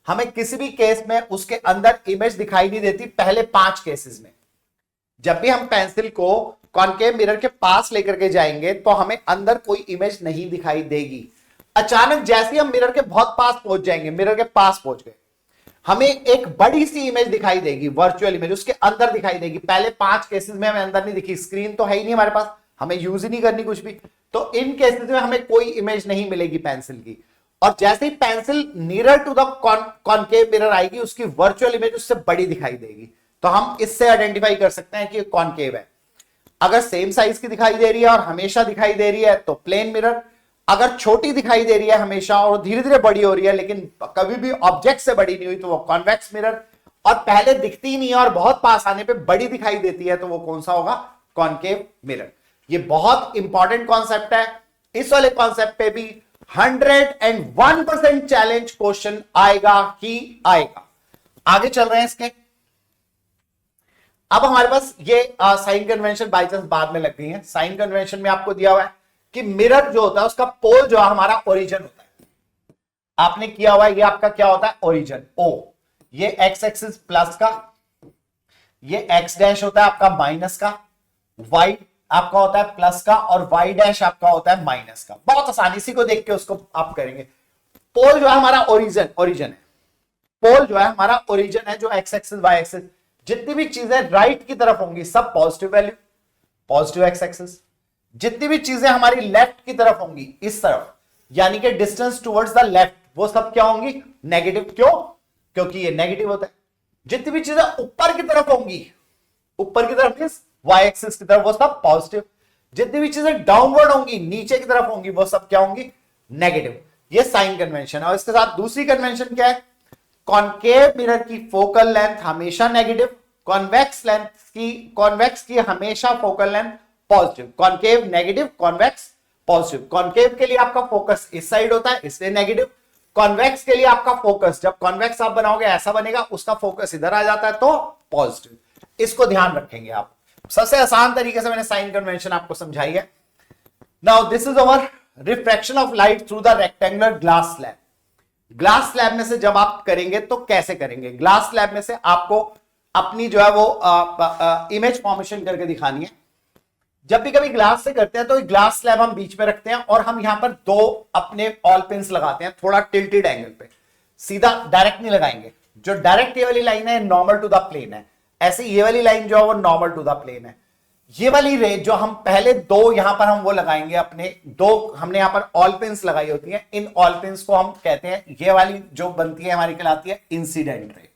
हमें किसी भी केस में उसके अंदर इमेज दिखाई नहीं देती। पहले 5 केसेस में जब भी हम पेंसिल को कॉनकेव मिरर के पास लेकर के जाएंगे तो हमें अंदर कोई इमेज नहीं दिखाई देगी। अचानक जैसे ही हम मिरर के बहुत पास पहुंच जाएंगे, मिरर के पास पहुंच गए, हमें एक बड़ी सी इमेज दिखाई देगी, वर्चुअल इमेज उसके अंदर दिखाई देगी। पहले 5 केसेस में हमें अंदर नहीं दिखी, स्क्रीन तो है ही नहीं हमारे पास, हमें यूज ही नहीं करनी कुछ भी, तो इन केसेस में हमें कोई इमेज नहीं मिलेगी पेंसिल की। और जैसे ही pencil near to the concave mirror आएगी, उसकी वर्चुअल इमेज उससे बड़ी दिखाई देगी। तो हम इससे आइडेंटिफाई कर सकते हैं कि कॉनकेव है। अगर सेम साइज की दिखाई दे रही है और हमेशा दिखाई दे रही है तो प्लेन मिरर। अगर छोटी दिखाई दे रही है हमेशा और धीरे धीरे बड़ी हो रही है लेकिन कभी भी ऑब्जेक्ट से बड़ी नहीं हुई तो वो कॉन्वेक्स मिरर। और पहले दिखती नहीं है और बहुत पास आने पे बड़ी दिखाई देती है तो वो कौन सा होगा? Concave mirror. ये बहुत इंपॉर्टेंट कॉन्सेप्ट है। इस वाले कॉन्सेप्ट पे भी 101% चैलेंज क्वेश्चन आएगा ही आएगा। आगे चल रहे हैं इसके। अब हमारे पास ये साइन कन्वेंशन बाई चांस बाद में लग गई है। साइन कन्वेंशन में आपको दिया हुआ है कि मिरर जो होता है उसका पोल जो है हमारा ओरिजिन होता है। आपने किया हुआ है, ये आपका क्या होता है? Origin O. ये एक्स एक्सिस प्लस का, ये एक्स डैश होता है आपका माइनस का, वाई आपका होता है प्लस का और वाई डैश आपका होता है माइनस का। बहुत आसानी, इसी को देख के उसको आप करेंगे। पोल जो है हमारा ओरिजिन है। पोल जो है हमारा ओरिजिन है, जो एक्स एक्सिस वाई एक्सिस, जितनी भी चीजें राइट की तरफ होंगी सब positive value, positive x axis. जितनी भी चीजें हमारी लेफ्ट की तरफ होंगी, इस तरफ, यानी कि डिस्टेंस टुवर्ड्स द लेफ्ट, वो सब क्या होंगी? नेगेटिव। क्यों? क्योंकि ये नेगेटिव होता है। जितनी भी चीजें ऊपर की तरफ होंगी, ऊपर की तरफ मींस वाई एक्सिस की तरफ, वो सब पॉजिटिव। जितनी भी चीजें डाउनवर्ड होंगी, नीचे की तरफ होंगी, वो सब क्या होंगी? नेगेटिव। ये साइन कन्वेंशन है। और इसके साथ दूसरी कन्वेंशन क्या है? कॉनकेव मिरर की फोकल लेंथ हमेशा नेगेटिव, कॉन्वेक्स की हमेशा focal length positive. Concave negative, convex positive. Concave के लिए आपका फोकस इस साइड होता है, इसलिए नेगेटिव। कॉन्वेक्स के लिए आपका फोकस, जब कॉन्वेक्स आप बनाओगे ऐसा बनेगा, उसका फोकस इधर आ जाता है तो पॉजिटिव। इसको ध्यान रखेंगे आप। सबसे आसान तरीके से मैंने साइन कन्वेंशन आपको समझाई है। Now this is our refraction of light through the rectangular glass slab. Glass slab में से जब आप करेंगे तो कैसे करेंगे? ग्लास स्लैब में से आपको अपनी जो है वो इमेज फॉर्मेशन करके दिखानी है। जब भी कभी ग्लास से करते हैं तो ग्लास स्लैब हम बीच में रखते हैं और हम यहां पर दो अपने ऑल पिन्स लगाते हैं थोड़ा टिल्टेड एंगल पे, सीधा डायरेक्ट नहीं लगाएंगे। जो डायरेक्ट ये वाली लाइन है नॉर्मल टू द प्लेन है, ऐसे ये वाली लाइन जो है वो नॉर्मल टू द प्लेन है। ये वाली रे जो हम पहले दो यहां पर हम वो लगाएंगे, अपने दो हमने यहां पर ऑल पिन्स लगाई होती हैं, इन ऑल पिन्स को हम कहते हैं, ये वाली जो बनती है हमारी कहलाती है इंसिडेंट रे,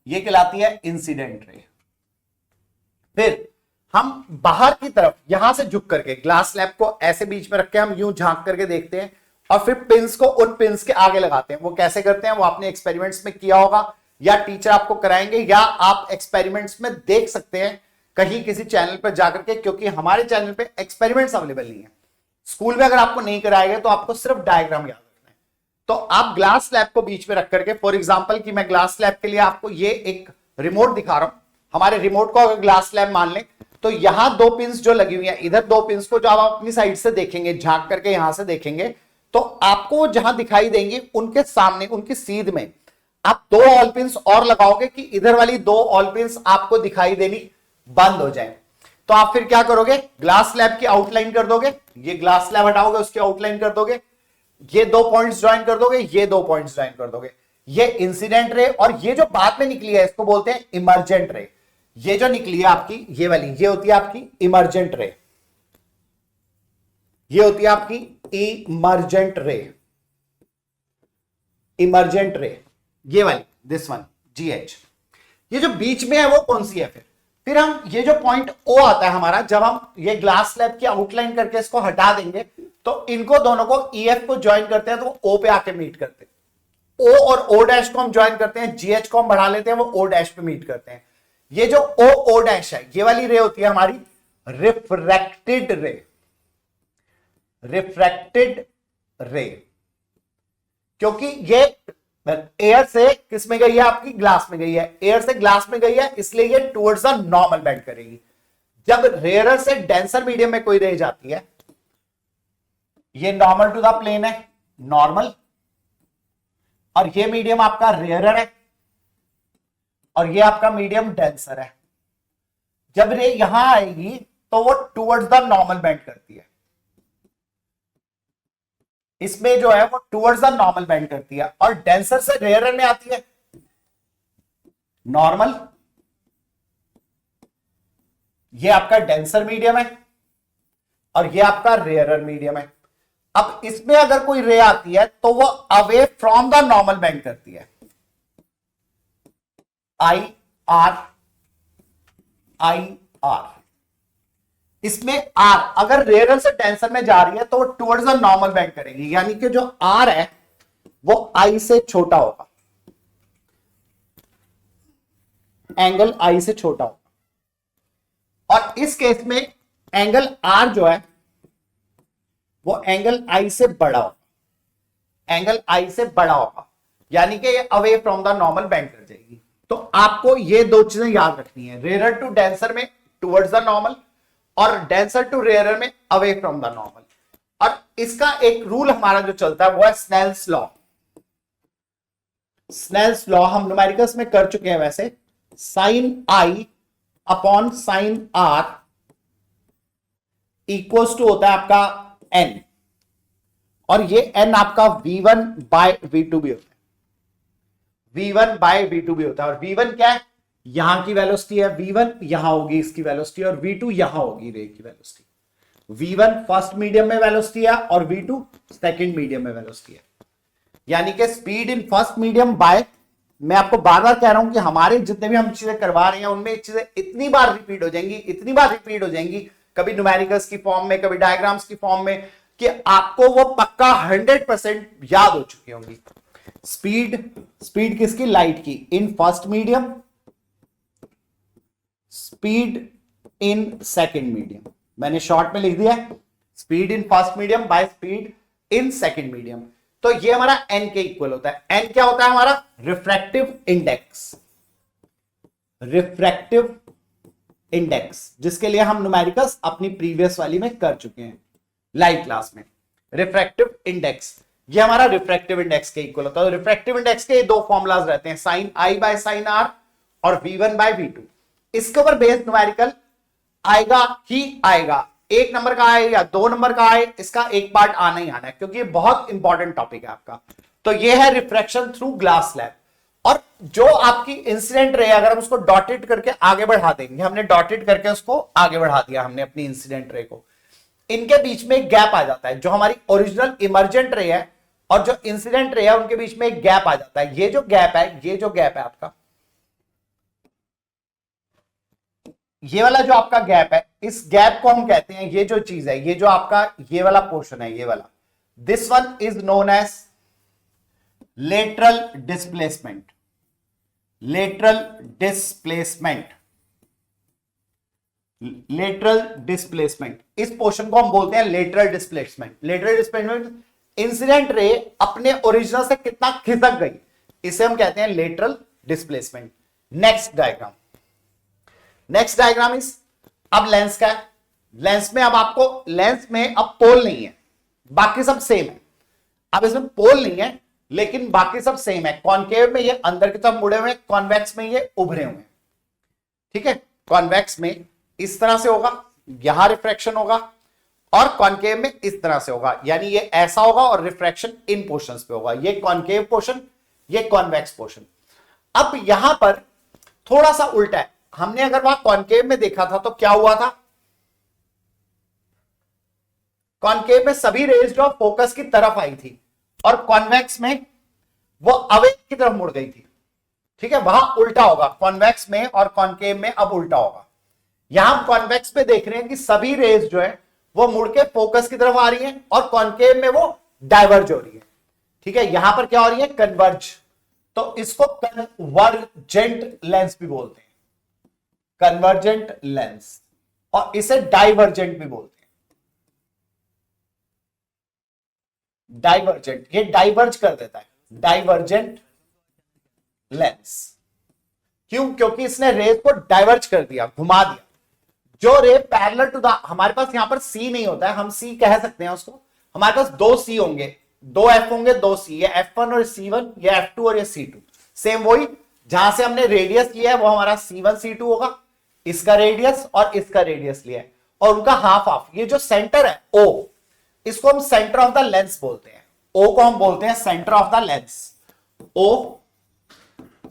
ये कहलाती है इंसिडेंट रे। फिर हम बाहर की तरफ यहां से झुक करके ग्लास स्लैब को ऐसे बीच में रख के हम यूं झांक करके देखते हैं और फिर पिंस को उन पिंस के आगे लगाते हैं। वो कैसे करते हैं वो आपने एक्सपेरिमेंट्स में किया होगा या टीचर आपको कराएंगे या आप एक्सपेरिमेंट्स में देख सकते हैं कहीं किसी चैनल पर जाकर के, क्योंकि हमारे चैनल पे एक्सपेरिमेंट्स अवेलेबल नहीं है। स्कूल में अगर आपको नहीं कराएगा तो आपको सिर्फ डायग्राम याद रखना है। तो आप ग्लास स्लैब को बीच में रख करके, फॉर एग्जाम्पल कि मैं ग्लास स्लैब के लिए आपको ये एक रिमोट दिखा रहा हूं, हमारे रिमोट को अगर ग्लास स्लैब मान लें तो यहां दो पिंस जो लगी हुई है, इधर दो पिंस को जब आप अपनी साइड से देखेंगे, झांक करके यहां से देखेंगे तो आपको जहां दिखाई देंगी उनके सामने, उनकी सीध में आप दो ऑल पिंस और लगाओगे कि इधर वाली दो ऑल पिंस आपको दिखाई देनी बंद हो जाए। तो आप फिर क्या करोगे, ग्लास स्लैब की आउटलाइन कर दोगे, ये ग्लास स्लैब हटाओगे उसकी आउटलाइन कर दोगे, ये दो पॉइंट्स ज्वाइन कर दोगे, ये दो पॉइंट्स ज्वाइन कर दोगे। ये इंसिडेंट रे और ये जो बाद में निकली है इसको बोलते हैं इमर्जेंट रे। ये जो निकली है आपकी ये वाली, ये होती है आपकी इमर्जेंट रे, ये होती है आपकी इमर्जेंट रे, इमर्जेंट रे ये वाली, दिस वन GH। ये जो बीच में है वो कौन सी है? फिर हम ये जो पॉइंट O आता है हमारा, जब हम ये ग्लास स्लैब की आउटलाइन करके इसको हटा देंगे तो इनको दोनों को EF को ज्वाइन करते हैं तो वो O पे आके मीट करते हैं। O और O डैश को हम ज्वाइन करते हैं, GH को हम बढ़ा लेते हैं, वो O डैश पे मीट करते हैं। ये जो O डैश है ये वाली रे होती है हमारी रिफ्रैक्टेड रे, रिफ्रैक्टेड रे, क्योंकि ये एयर से किस में गई है? आपकी ग्लास में गई है, एयर से ग्लास में गई है, इसलिए ये टुवर्ड्स द नॉर्मल बेंड करेगी। जब रेयरर से डेंसर मीडियम में कोई रे जाती है, ये नॉर्मल टू द प्लेन है, नॉर्मल, और ये मीडियम आपका रेयरर है और ये आपका मीडियम डेंसर है। जब रे यहां आएगी तो वो टुवर्ड्स द नॉर्मल बेंड करती है, इसमें जो है वो टुवर्ड्स द नॉर्मल बेंड करती है, और डेंसर से रेयरर में आती है नॉर्मल, ये आपका डेंसर मीडियम है और ये आपका रेयरर मीडियम है। अब इसमें अगर कोई रे आती है तो वो away from the normal bend करती है, IR, IR। इसमें R अगर रेयरर से डेंसर में जा रही है तो वो टुवर्ड्स द नॉर्मल बेंड करेगी, यानी कि जो R है वो I से छोटा होगा, एंगल I से छोटा होगा। और इस केस में एंगल R जो है वो एंगल I से बड़ा होगा, एंगल I से बड़ा होगा, यानी कि ये away from the normal bend कर जाएगी। तो आपको ये दो चीजें याद रखनी है, रेयरर टू डेंसर में टुवर्ड्स द नॉर्मल और डेंसर टू रेयरर में अवे फ्रॉम द नॉर्मल। और इसका एक रूल हमारा जो चलता है वो है स्नेल्स लॉ। स्नेल्स लॉ हम न्यूमेरिकल्स में कर चुके हैं वैसे, sine I upon sine R equals to होता है आपका N, और ये N आपका V1 बाय V2 भी होता है, V1 बाय V2 भी होता है। और V1 क्या है? यहां की वेलोसिटी है, V1 यहां होगी इसकी वेलोसिटी, और V2 यहां होगी रे की वेलोसिटी। V1 फर्स्ट मीडियम में वेलोसिटी है और V2 सेकंड मीडियम में वेलोसिटी है, यानी कि speed in first medium by, मैं आपको बार बार कह रहा हूं कि हमारे जितने भी हम चीजें करवा रहे हैं उनमें चीजें इतनी बार रिपीट हो जाएंगी, इतनी बार रिपीट हो जाएंगी, कभी न्यूमेरिकल्स की फॉर्म में, कभी डायग्राम्स की फॉर्म में, कि आपको वो पक्का 100% याद हो चुकी होंगी। स्पीड किसकी? लाइट की, इन first medium, speed in second medium, मैंने शॉर्ट में लिख दिया speed in first medium by speed in second medium. तो ये हमारा n के इक्वल होता है। n क्या होता है हमारा? रिफ्रैक्टिव इंडेक्स, रिफ्रैक्टिव इंडेक्स, जिसके लिए हम न्यूमेरिकल्स अपनी प्रीवियस वाली में कर चुके हैं लाइव क्लास में। रिफ्रैक्टिव इंडेक्स ये हमारा रिफ्रैक्टिव इंडेक्स के इक्वल होता है। रिफ्रैक्टिव इंडेक्स के दो फॉर्मूलाज रहते हैं, sine I by sine R और V1 बाय V2। इसके ऊपर बेस्ड न्यूमेरिकल आएगा ही आएगा। 1 नंबर का आए या 2 नंबर का आए, इसका एक पार्ट आना ही आना है, क्योंकि ये बहुत इंपॉर्टेंट टॉपिक है आपका। तो ये है रिफ्रैक्शन थ्रू ग्लास स्लैब। और जो आपकी इंसिडेंट रे, अगर हम उसको डॉटेड करके आगे बढ़ा देंगे, हमने डॉटेड करके उसको आगे बढ़ा दिया हमने अपनी इंसिडेंट रे को, इनके बीच में एक गैप आ जाता है। जो हमारी ओरिजिनल इमर्जेंट रे है और जो इंसिडेंट रे है, उनके बीच में एक गैप आ जाता है। ये जो गैप है आपका, ये वाला जो आपका गैप है, इस गैप को हम कहते हैं, ये जो चीज है, ये जो आपका ये वाला पोर्शन है, ये वाला, this one is known as lateral displacement. Lateral displacement, lateral displacement, इस पोर्शन को हम बोलते हैं lateral displacement. Lateral displacement, incident ray अपने ओरिजिनल से कितना खिसक गई, इसे हम कहते हैं lateral displacement. Next diagram, next diagram is, अब लेंस का है। लेंस में अब आपको, लेंस में अब पोल नहीं है, बाकी सब सेम है। अब इसमें पोल नहीं है, लेकिन बाकी सब सेम है। कॉनकेव में ये अंदर की तरफ मुड़े हुए, कॉन्वेक्स में ये उभरे हुए। ठीक है, कॉन्वेक्स में इस तरह से होगा, यहां रिफ्रैक्शन होगा, और कॉनकेव में इस तरह से होगा, यानी ये ऐसा होगा और रिफ्रैक्शन इन पोर्शंस पे होगा। ये कॉनकेव पोर्शन, ये कॉन्वेक्स पोर्शन। अब यहां पर थोड़ा सा उल्टा है। हमने अगर वहां कॉनकेव में देखा था तो क्या हुआ था, कॉनकेव में सभी रेज जो फोकस की तरफ आई थी, और कॉन्वेक्स में वो अवे की तरफ मुड़ गई थी। ठीक है, वहां उल्टा होगा, कॉन्वेक्स में और कॉनकेव में अब उल्टा होगा। यहां हम कॉन्वेक्स पे देख रहे हैं कि सभी रेज जो है वो मुड़ के फोकस की तरफ आ रही हैं, और कॉनकेव में वो डाइवर्ज हो रही है। ठीक है, यहां पर क्या हो रही है, कन्वर्ज। तो इसको कन्वर्जेंट लेंस भी बोलते हैं, कन्वर्जेंट लेंस, और इसे डाइवर्जेंट भी बोलते हैं। डाइवर्जेंट, ये डाइवर्ज कर देता है, डाइवर्जेंट लेंस। क्यों, क्योंकि इसने रेज को डाइवर्ज कर दिया, घुमा दिया। जो रे पैरेलल टू द, हमारे पास यहां पर सी नहीं होता है, हम सी कह सकते हैं उसको। हमारे पास 2 सी होंगे, 2 एफ होंगे, 2 सी, ये F1 और C1, ये F2 और ये C2। सेम वही, जहां से हमने रेडियस लिया है वो हमारा C1 C2 होगा, इसका रेडियस और इसका रेडियस लिया है, और उनका हाफ हाफ। ये जो सेंटर है O, इसको हम सेंटर ऑफ द लेंस बोलते हैं। O को हम बोलते हैं centre of the lens. O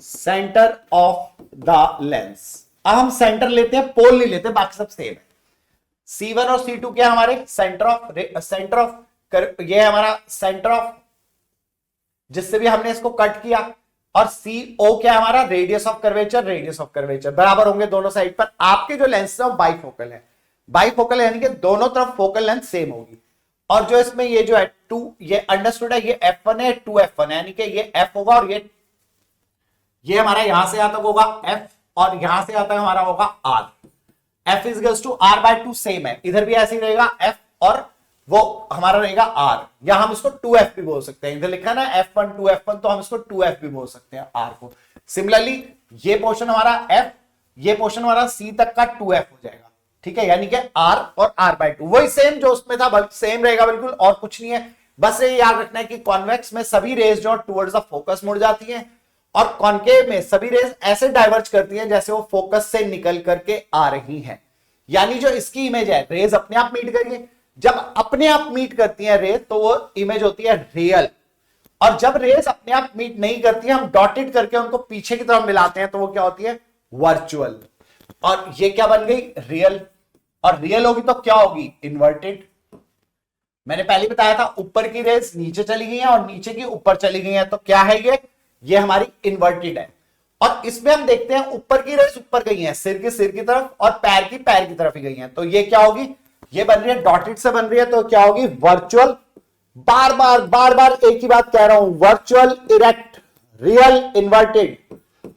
centre of the lens. अब हम सेंटर लेते हैं, पोल नहीं लेते, बाकी सब सेम है। C1 और C2 क्या हमारे सेंटर ऑफ, ये हमारा सेंटर ऑफ, जिससे भी हमने इसको कट किया, और CO क्या हमारा radius of curvature, radius of curvature बराबर होंगे दोनों साइड पर। आपके जो लेंस है बाइफोकल है, बाइफोकल यानी कि दोनों तरफ फोकल लेंथ सेम होगी। और जो इसमें ये जो है 2, ये अंडरस्टूड है, ये F1 है, 2F1 है, यानी कि ये F होगा, और ये हमारा यहां से यहां तक होगा F, और यहां से यहां तक हमारा होगा R। F is to R/2 same है, इधर भी ऐसे ही रहेगा F, और वो हमारा रहेगा R, या हम इसको 2F भी बोल सकते हैं। इधर लिखा ना F1 2F1, तो हम इसको 2F भी बोल सकते हैं R को। सिमिलरली ये पोर्शन हमारा F, ये पोर्शन हमारा C तक का 2F हो जाएगा। ठीक है, यानी कि R और R/2 वही सेम जो उसमें था, बल्कि सेम रहेगा बिल्कुल, और कुछ नहीं है। बस ये याद रखना है कि कॉन्वेक्स में सभी रेज जो टुवर्ड्स द फोकस मुड़ जाती हैं, और कॉनकेव में सभी रेज ऐसे डाइवर्ज करती हैं जैसे वो फोकस से निकल करके आ रही हैं। यानी जो इसकी इमेज है, रेज अपने आप मीट करिए, जब अपने आप मीट करती हैं रेज, तो वो इमेज होती है रियल। और जब रेज अपने आप मीट नहीं करती है, हम डॉटेड करके उनको पीछे की तरफ मिलाते हैं, तो वो क्या होती है, वर्चुअल। और ये क्या बन गई, रियल। और रियल होगी तो क्या होगी, इन्वर्टेड। मैंने पहले बताया था, ऊपर की रेज नीचे चली गई है और नीचे की ऊपर चली गई है, तो क्या है ये हमारी इन्वर्टेड है। और इसमें हम देखते हैं ऊपर की रेज ऊपर गई है, सिर की तरफ, और पैर की तरफ ही गई है, तो ये क्या होगी, ये बन रही है डॉटेड से बन रही है, तो क्या होगी, वर्चुअल। बार बार एक ही बात कह रहा हूं, virtual erect, real inverted.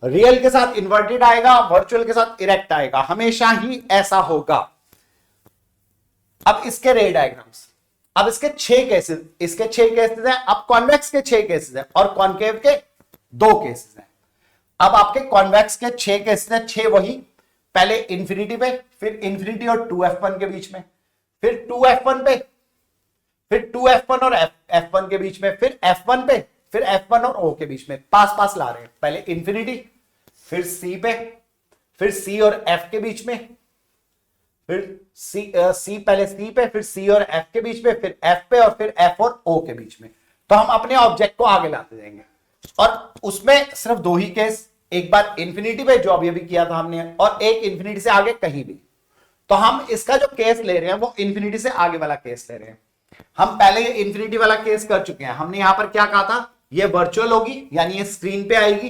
Real के साथ इन्वर्टेड आएगा, वर्चुअल के साथ इरेक्ट आएगा, हमेशा ही ऐसा होगा। अब इसके रे डायग्राम्स, अब इसके 6 केसेस, इसके 6 केसेस हैं। अब कॉन्वेक्स के 6 केसेस हैं और कॉनकेव के 2 केसेस हैं। अब आपके कॉन्वेक्स के 6 केसेस हैं, 6 वही, पहले इंफिनिटी पे, फिर इंफिनिटी और 2F1 के बीच में, फिर 2F1 पे, फिर 2F1 और F1 के बीच में, फिर F1 पे, फिर F1 और O के बीच में। पास ला रहे हैं, पहले इंफिनिटी, फिर C पे, फिर C और F के बीच में, फिर सी पहले सी पे, फिर सी और एफ के बीच में, फिर एफ पे, और फिर एफ और ओ के बीच में। तो हम अपने ऑब्जेक्ट को आगे लाते जाएंगे और उसमें सिर्फ दो ही केस, एक बार इंफिनिटी पे जो अभी अभी किया था हमने, और एक इंफिनिटी से आगे कहीं भी। तो हम इसका जो केस ले रहे हैं वो इंफिनिटी से आगे वाला केस ले रहे हैं। हम पहले ये इंफिनिटी वाला केस कर चुके हैं। हमने यहां पर क्या कहा था, ये वर्चुअल होगी, यानी ये स्क्रीन पे आएगी,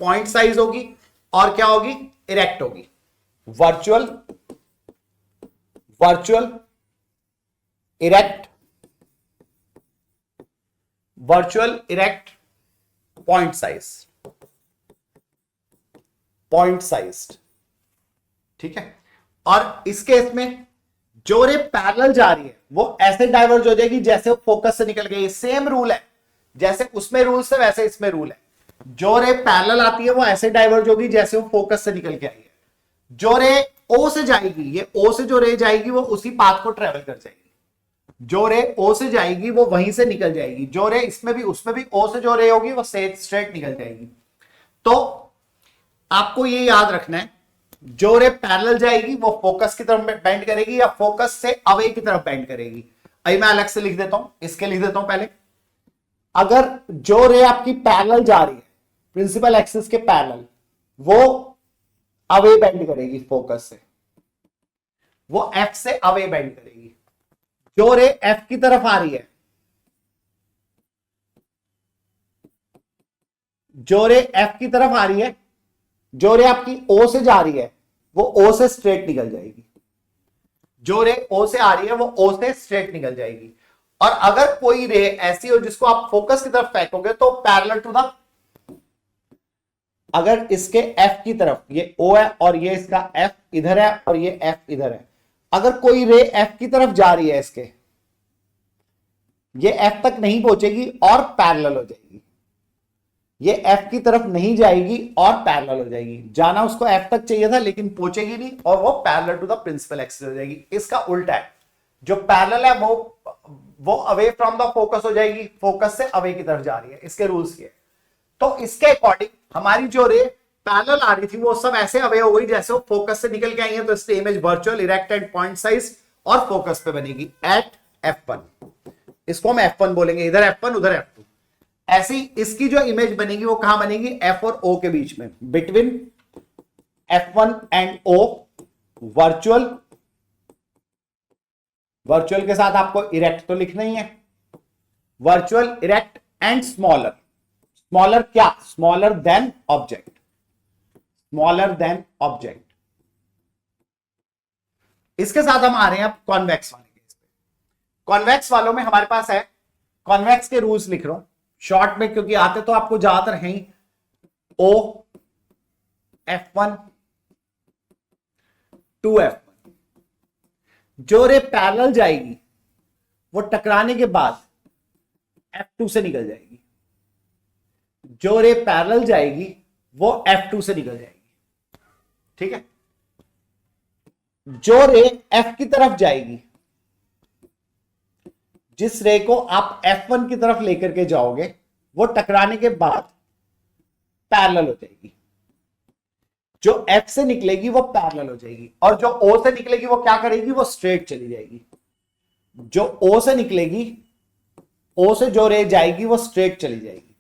पॉइंट साइज होगी, और क्या होगी, इरेक्ट होगी। Virtual, virtual erect, virtual erect, point size, point sized. ठीक है। और इस केस में जो रे पैरेलल जा रही है वो ऐसे डाइवर्ज हो जाएगी जैसे वो फोकस से निकल गई। सेम रूल है, जैसे उसमें रूल है वैसे इसमें रूल है। जो रे पैरेलल आती है वो ऐसे डाइवर्ज होगी जैसे वो फोकस से निकल के आई है। जो रे ओ से जाएगी, ये ओ से जो रे जाएगी वो उसी पाथ को ट्रेवल कर जाएगी। जो रे ओ से जाएगी वो वहीं से निकल जाएगी। जो रे इसमें भी उसमें भी ओ से जो रे होगी वो स्ट्रेट निकल जाएगी। तो आपको ये याद रखना है, जो रे पैरेलल जाएगी वो फोकस की तरफ बेंड करेगी या फोकस से अवे की तरफ बेंड करेगी। अभी मैं अलग से लिख देता हूं, इसके लिख देता हूं पहले। अगर जो रे आपकी पैरेलल जा रही है प्रिंसिपल एक्सिस के पैरेलल, वो अवे बेंड करेगी फोकस से, वो एफ से अवे बेंड करेगी। जो रे एफ की तरफ आ रही है, जो रे एफ की तरफ आ रही है, जो रे आपकी ओ से जा रही है वो ओ से स्ट्रेट निकल जाएगी। जो रे ओ से आ रही है वो ओ से स्ट्रेट निकल जाएगी। और अगर कोई रे ऐसी हो जिसको आप फोकस की तरफ फेंकोगे तो पैरेलल टू द, अगर इसके एफ की तरफ, ये ओ है और ये इसका एफ इधर है और ये एफ इधर है, अगर कोई रे एफ की तरफ जा रही है इसके, ये एफ तक नहीं पहुंचेगी और पैरेलल हो जाएगी। ये एफ की तरफ नहीं जाएगी और पैरेलल हो जाएगी। जाना उसको एफ तक चाहिए था लेकिन पहुंचेगी नहीं और वो parallel to the principal axis हो जाएगी। इसका उल्टा है, जो पैरेलल है वो अवे फ्रॉम द फोकस हो जाएगी, फोकस से अवे की तरफ जा रही है। इसके रूल्स ये। तो इसके अकॉर्डिंग हमारी जो रे पैरेलल आ रही थी वो सब ऐसे अवे हो गई जैसे वो फोकस से निकल के आई है। तो इसकी image virtual erect and point size और फोकस पे बनेगी एट F1। इसको हम F1 बोलेंगे, इधर F1 उधर F2। ऐसी इसकी जो इमेज बनेगी वो कहां बनेगी, F और O के बीच में, between F1 and O। Virtual, virtual के साथ आपको इरेक्ट तो लिखना ही है। Virtual erect and smaller. Smaller क्या, smaller than object, smaller than object. इसके साथ हम आ रहे हैं अब कॉन्वेक्स वाले केस पे। कॉन्वेक्स वालों में हमारे पास है, कॉन्वेक्स के रूल्स लिख रहा हूं शॉर्ट में क्योंकि आते तो आपको ज्यादातर हैं ही। O F1 2F1। जो रे पैरेलल जाएगी वो टकराने के बाद F2 से निकल जाएगी। जो रे पैरेलल जाएगी वो F2 से निकल जाएगी। ठीक है। जो रे F की तरफ जाएगी, जिस रे को आप F1 की तरफ लेकर के जाओगे वो टकराने के बाद पैरेलल हो जाएगी। जो F से निकलेगी वो पैरेलल हो जाएगी और जो O से निकलेगी वो क्या करेगी, वो स्ट्रेट चली जाएगी। जो O से निकलेगी, O से जो रे जाएगी वो स्ट्रेट चली जाएगी।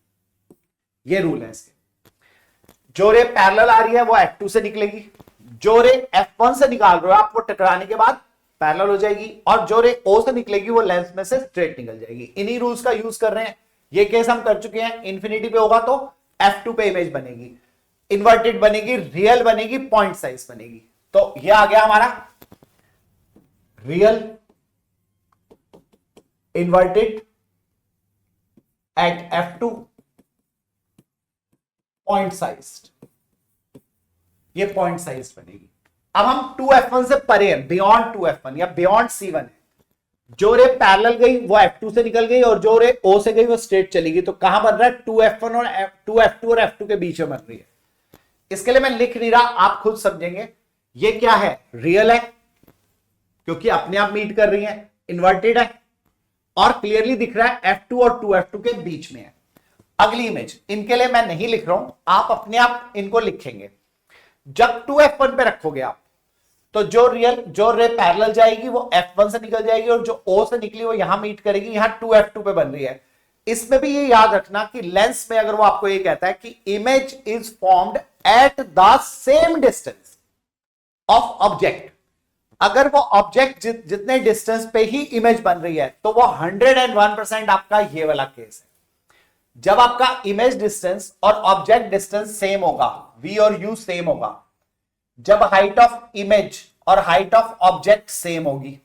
ये रूल है इसके। जो रे पैरेलल आ रही है वो F2 से निकलेगी, जो रे F1 से निकाल रहे हो आप वो टकराने के बाद पैरेलल हो जाएगी, और जो रे O से निकलेगी वो लेंस में से स्ट्रेट निकल जाएगी। इन्हीं रूल्स का यूज कर रहे हैं। ये केस हम कर चुके हैं। इंफिनिटी पे होगा तो F2 पे इमेज बनेगी, इन्वर्टेड बनेगी, रियल बनेगी, पॉइंट साइज बनेगी। तो ये आ गया हमारा real inverted at F2 point size. ये पॉइंट साइज बनेगी। अब हम 2F1 से परे हैं, बियॉन्ड 2F1 या बियॉन्ड C1 है। जो रे पैरेलल गई वो F2 से निकल गई और जो रे O से गई वो स्ट्रेट चली गई। तो कहां बन रहा है, 2F1 और 2F2 और F2 के बीच में बन रही है। इसके लिए मैं लिख नहीं रहा, आप खुद समझेंगे। ये क्या है, रियल है क्योंकि अपने आप मीट कर रही है, इन्वर्टेड है और क्लियरली दिख रहा है F2 और 2F2 के बीच में है। अगली इमेज, इनके लिए मैं नहीं लिख रहा हूं, आप अपने आप इनको लिखेंगे। जब 2F1 पे रखोगे आप तो जो रे पैरेलल जाएगी वो F1 से निकल जाएगी और जो O से निकली वो यहां मीट करेगी, यहां 2F2 पे बन रही है। इसमें भी ये याद रखना कि लेंस में अगर वो आपको ये कहता है कि image is formed at the same distance of object, अगर वो ऑब्जेक्ट जितने डिस्टेंस पे ही इमेज बन रही है तो वो 101% आपका ये वाला केस है। जब आपका इमेज डिस्टेंस और ऑब्जेक्ट डिस्टेंस सेम होगा, V और U सेम होगा, जब हाइट ऑफ इमेज और हाइट ऑफ ऑब्जेक्ट सेम होगी,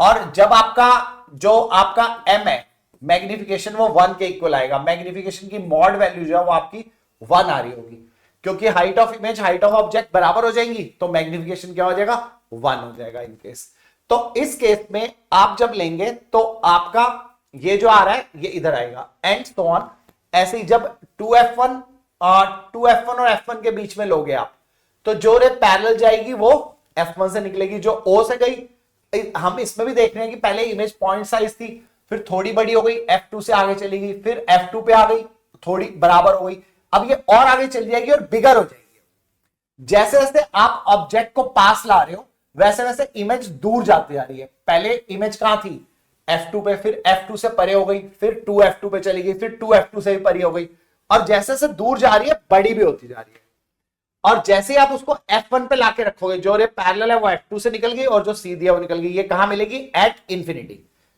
और जब आपका जो आपका M है मैग्निफिकेशन वो 1 के इक्वल आएगा, मैग्निफिकेशन की मॉड वैल्यू जो है वो आपकी 1 आ रही होगी, क्योंकि height of image height of object बराबर हो जाएंगी तो मैग्निफिकेशन क्या हो जाएगा, 1 हो जाएगा इन केस। तो इस केस में आप जब लेंगे तो आपका ये जो आ रहा है ये इधर आएगा एंड सो ऑन। ऐसे ही जब 2F1 और F1 के बीच में लोगे आप, तो जो रे पैरेलल जाएगी वो F1 से निकलेगी, जो O से गई, हम इसमें भी देख रहे हैं कि पहले इमेज पॉइंट साइज थी, फिर थोड़ी बड़ी हो गई, F2 से आगे चली गई, फिर F2 पे आ गई, थोड़ी बराबर हो गई, अब ये और आगे चली जाएगी और बिगर हो जाएगी। जैसे जैसे आप ऑब्जेक्ट को पास ला रहे हो वैसे वैसे इमेज दूर जाती जा रही है। पहले इमेज कहां थी, F2 पे, फिर F2 से परे हो गई, फिर 2F2 पे चली गई, फिर 2F2 से भी परे हो गई, और जैसे जैसे दूर जा रही है बड़ी भी होती जा रही है। और जैसे आप उसको F1 पे लाके रखोगे, जो रे पैरेलल है वो F2 से निकल गई और जो सीधी है वो निकल गई। ये कहां मिलेगी, एट इंफिनिटी,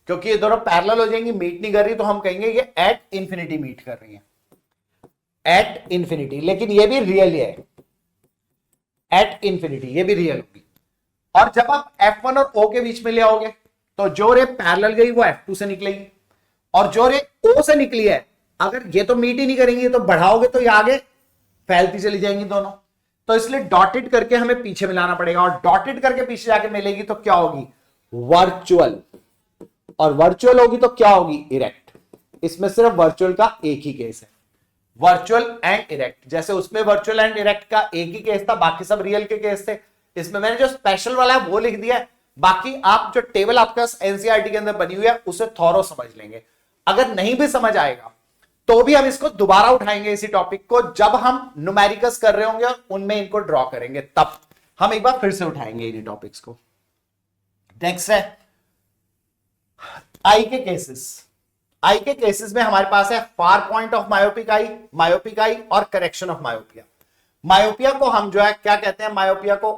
क्योंकि ये दोनों पैरेलल हो जाएंगी, मीट नहीं कर रही, तो हम कहेंगे ये एट इंफिनिटी मीट कर रही है, एट इंफिनिटी। लेकिन ये भी रियल है, एट इंफिनिटी ये भी रियल होगी। और जब आप F1 और O के बीच में ले आओगे तो जो रे पैरेलल गई वो F2 से निकलेगी, और जो रे O से निकली है, अगर ये तो मीट ही नहीं करेंगी तो बढ़ाओगे तो ये आगे फैलती चली जाएंगी दोनों, तो इसलिए डॉटेड करके हमें पीछे मिलाना पड़ेगा, और डॉटेड करके पीछे जाके मिलेगी तो क्या होगी, वर्चुअल, और वर्चुअल होगी तो क्या होगी, इरेक्ट। इसमें सिर्फ वर्चुअल का एक ही केस है, वर्चुअल एंड इरेक्ट। जैसे उसमें वर्चुअल एंड इरेक्ट का एक ही केस था, बाकी सब रियल के केस थे। इसमें मैंने जो स्पेशल वाला है वो लिख दिया है, बाकी आप जो टेबल आपका एनसीईआरटी के अंदर बनी हुई है उसे थोरो समझ लेंगे। अगर नहीं भी समझ आएगा तो भी हम इसको दोबारा उठाएंगे इसी टॉपिक को, जब हम न्यूमेरिकल्स कर रहे होंगे और उनमें इनको ड्रॉ करेंगे, तब हम एक बार फिर से उठाएंगे इन्हीं टॉपिक्स को। नेक्स्ट है आई के केसेस। आई के केसेस में हमारे पास है far point of myopic eye और करेक्शन ऑफ मायोपिया। मायोपिया को हम जो है क्या कहते हैं,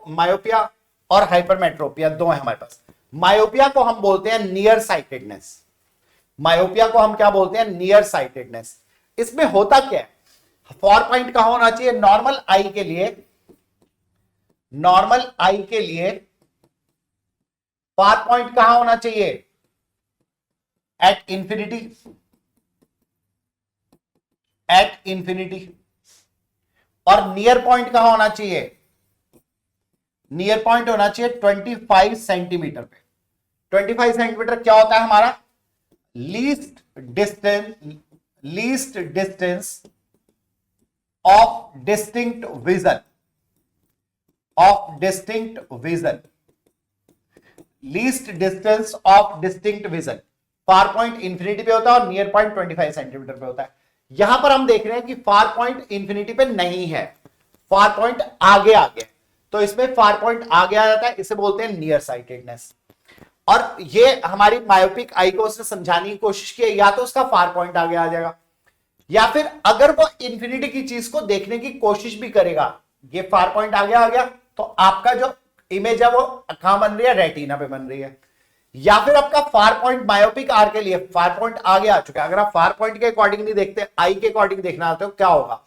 मायोपिया और हाइपरमेट्रोपिया दो है हमारे पास। मायोपिया को हम बोलते हैं नियर साइटेडनेस, मायोपिया को हम क्या बोलते हैं, नियर साइटेडनेस। इसमें होता क्या है, फार पॉइंट कहां होना चाहिए, नॉर्मल आई के लिए फार पॉइंट कहां होना चाहिए, एट इंफिनिटी, और नियर पॉइंट कहां होना चाहिए, नियर पॉइंट होना चाहिए 25 सेंटीमीटर पे। 25 सेंटीमीटर क्या होता है हमारा, least distance of distinct vision, least distance of distinct vision. Far point infinity पे होता है और नियर पॉइंट 25 सेंटीमीटर पे होता है। यहां पर हम देख रहे हैं कि फार पॉइंट इंफिनिटी पे नहीं है, फार पॉइंट आगे आ गया, तो इसमें फार पॉइंट आगे आ जाता है, इसे बोलते हैं नियर साइटेडनेस। और ये हमारी मायोपिक आई को उसने समझाने की कोशिश की है, या तो उसका फार पॉइंट आगे आ जाएगा, या फिर अगर वो इंफिनिटी की चीज को देखने की कोशिश भी करेगा, ये फार पॉइंट आगे आ गया तो आपका जो इमेज है वो कहां बन रही है, रेटिना पे बन रही है। या फिर आपका फार पॉइंट मायोपिक आर के लिए फार पॉइंट आगे आ चुका है, अगर आप फार पॉइंट के अकॉर्डिंग नहीं देखते, आई के अकॉर्डिंग देखना आते हो, क्या होगा,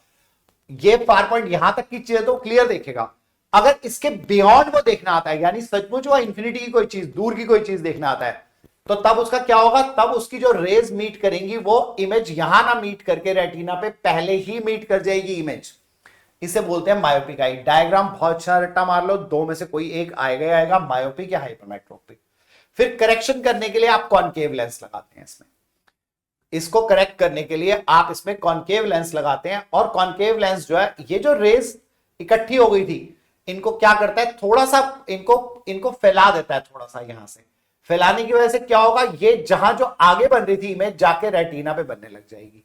ये फार पॉइंट यहां तक की चीज तो क्लियर देखेगा। अगर इसके बियॉन्ड वो देखना आता है, यानी सचमुच वो इंफिनिटी की कोई चीज, दूर की कोई चीज देखना आता है, तो तब उसका क्या होगा, तब उसकी जो रेज मीट करेंगी वो इमेज यहां ना मीट करके रेटिना पे पहले ही मीट कर जाएगी इमेज, इसे बोलते हैं मायोपिक आई। डायग्राम बहुत अच्छा रट्टा मार लो, दो में से कोई एक आएगा ही आएगा, मायोपिक या हाइपरमेट्रोपिक। फिर करेक्शन करने के लिए आप कॉनकेव लेंस लगाते हैं इसमें, इसको करेक्ट करने के लिए आप इसमें कॉनकेव लेंस लगाते हैं, और कॉनकेव लेंस जो है, ये जो रेज इकट्ठी हो गई थी इनको क्या करता है, थोड़ा सा इनको फैला देता है, थोड़ा सा यहां से फैलाने की वजह से क्या होगा, ये जहां जो आगे बन रही थी इमेज जाके रेटिना पे बनने लग जाएगी,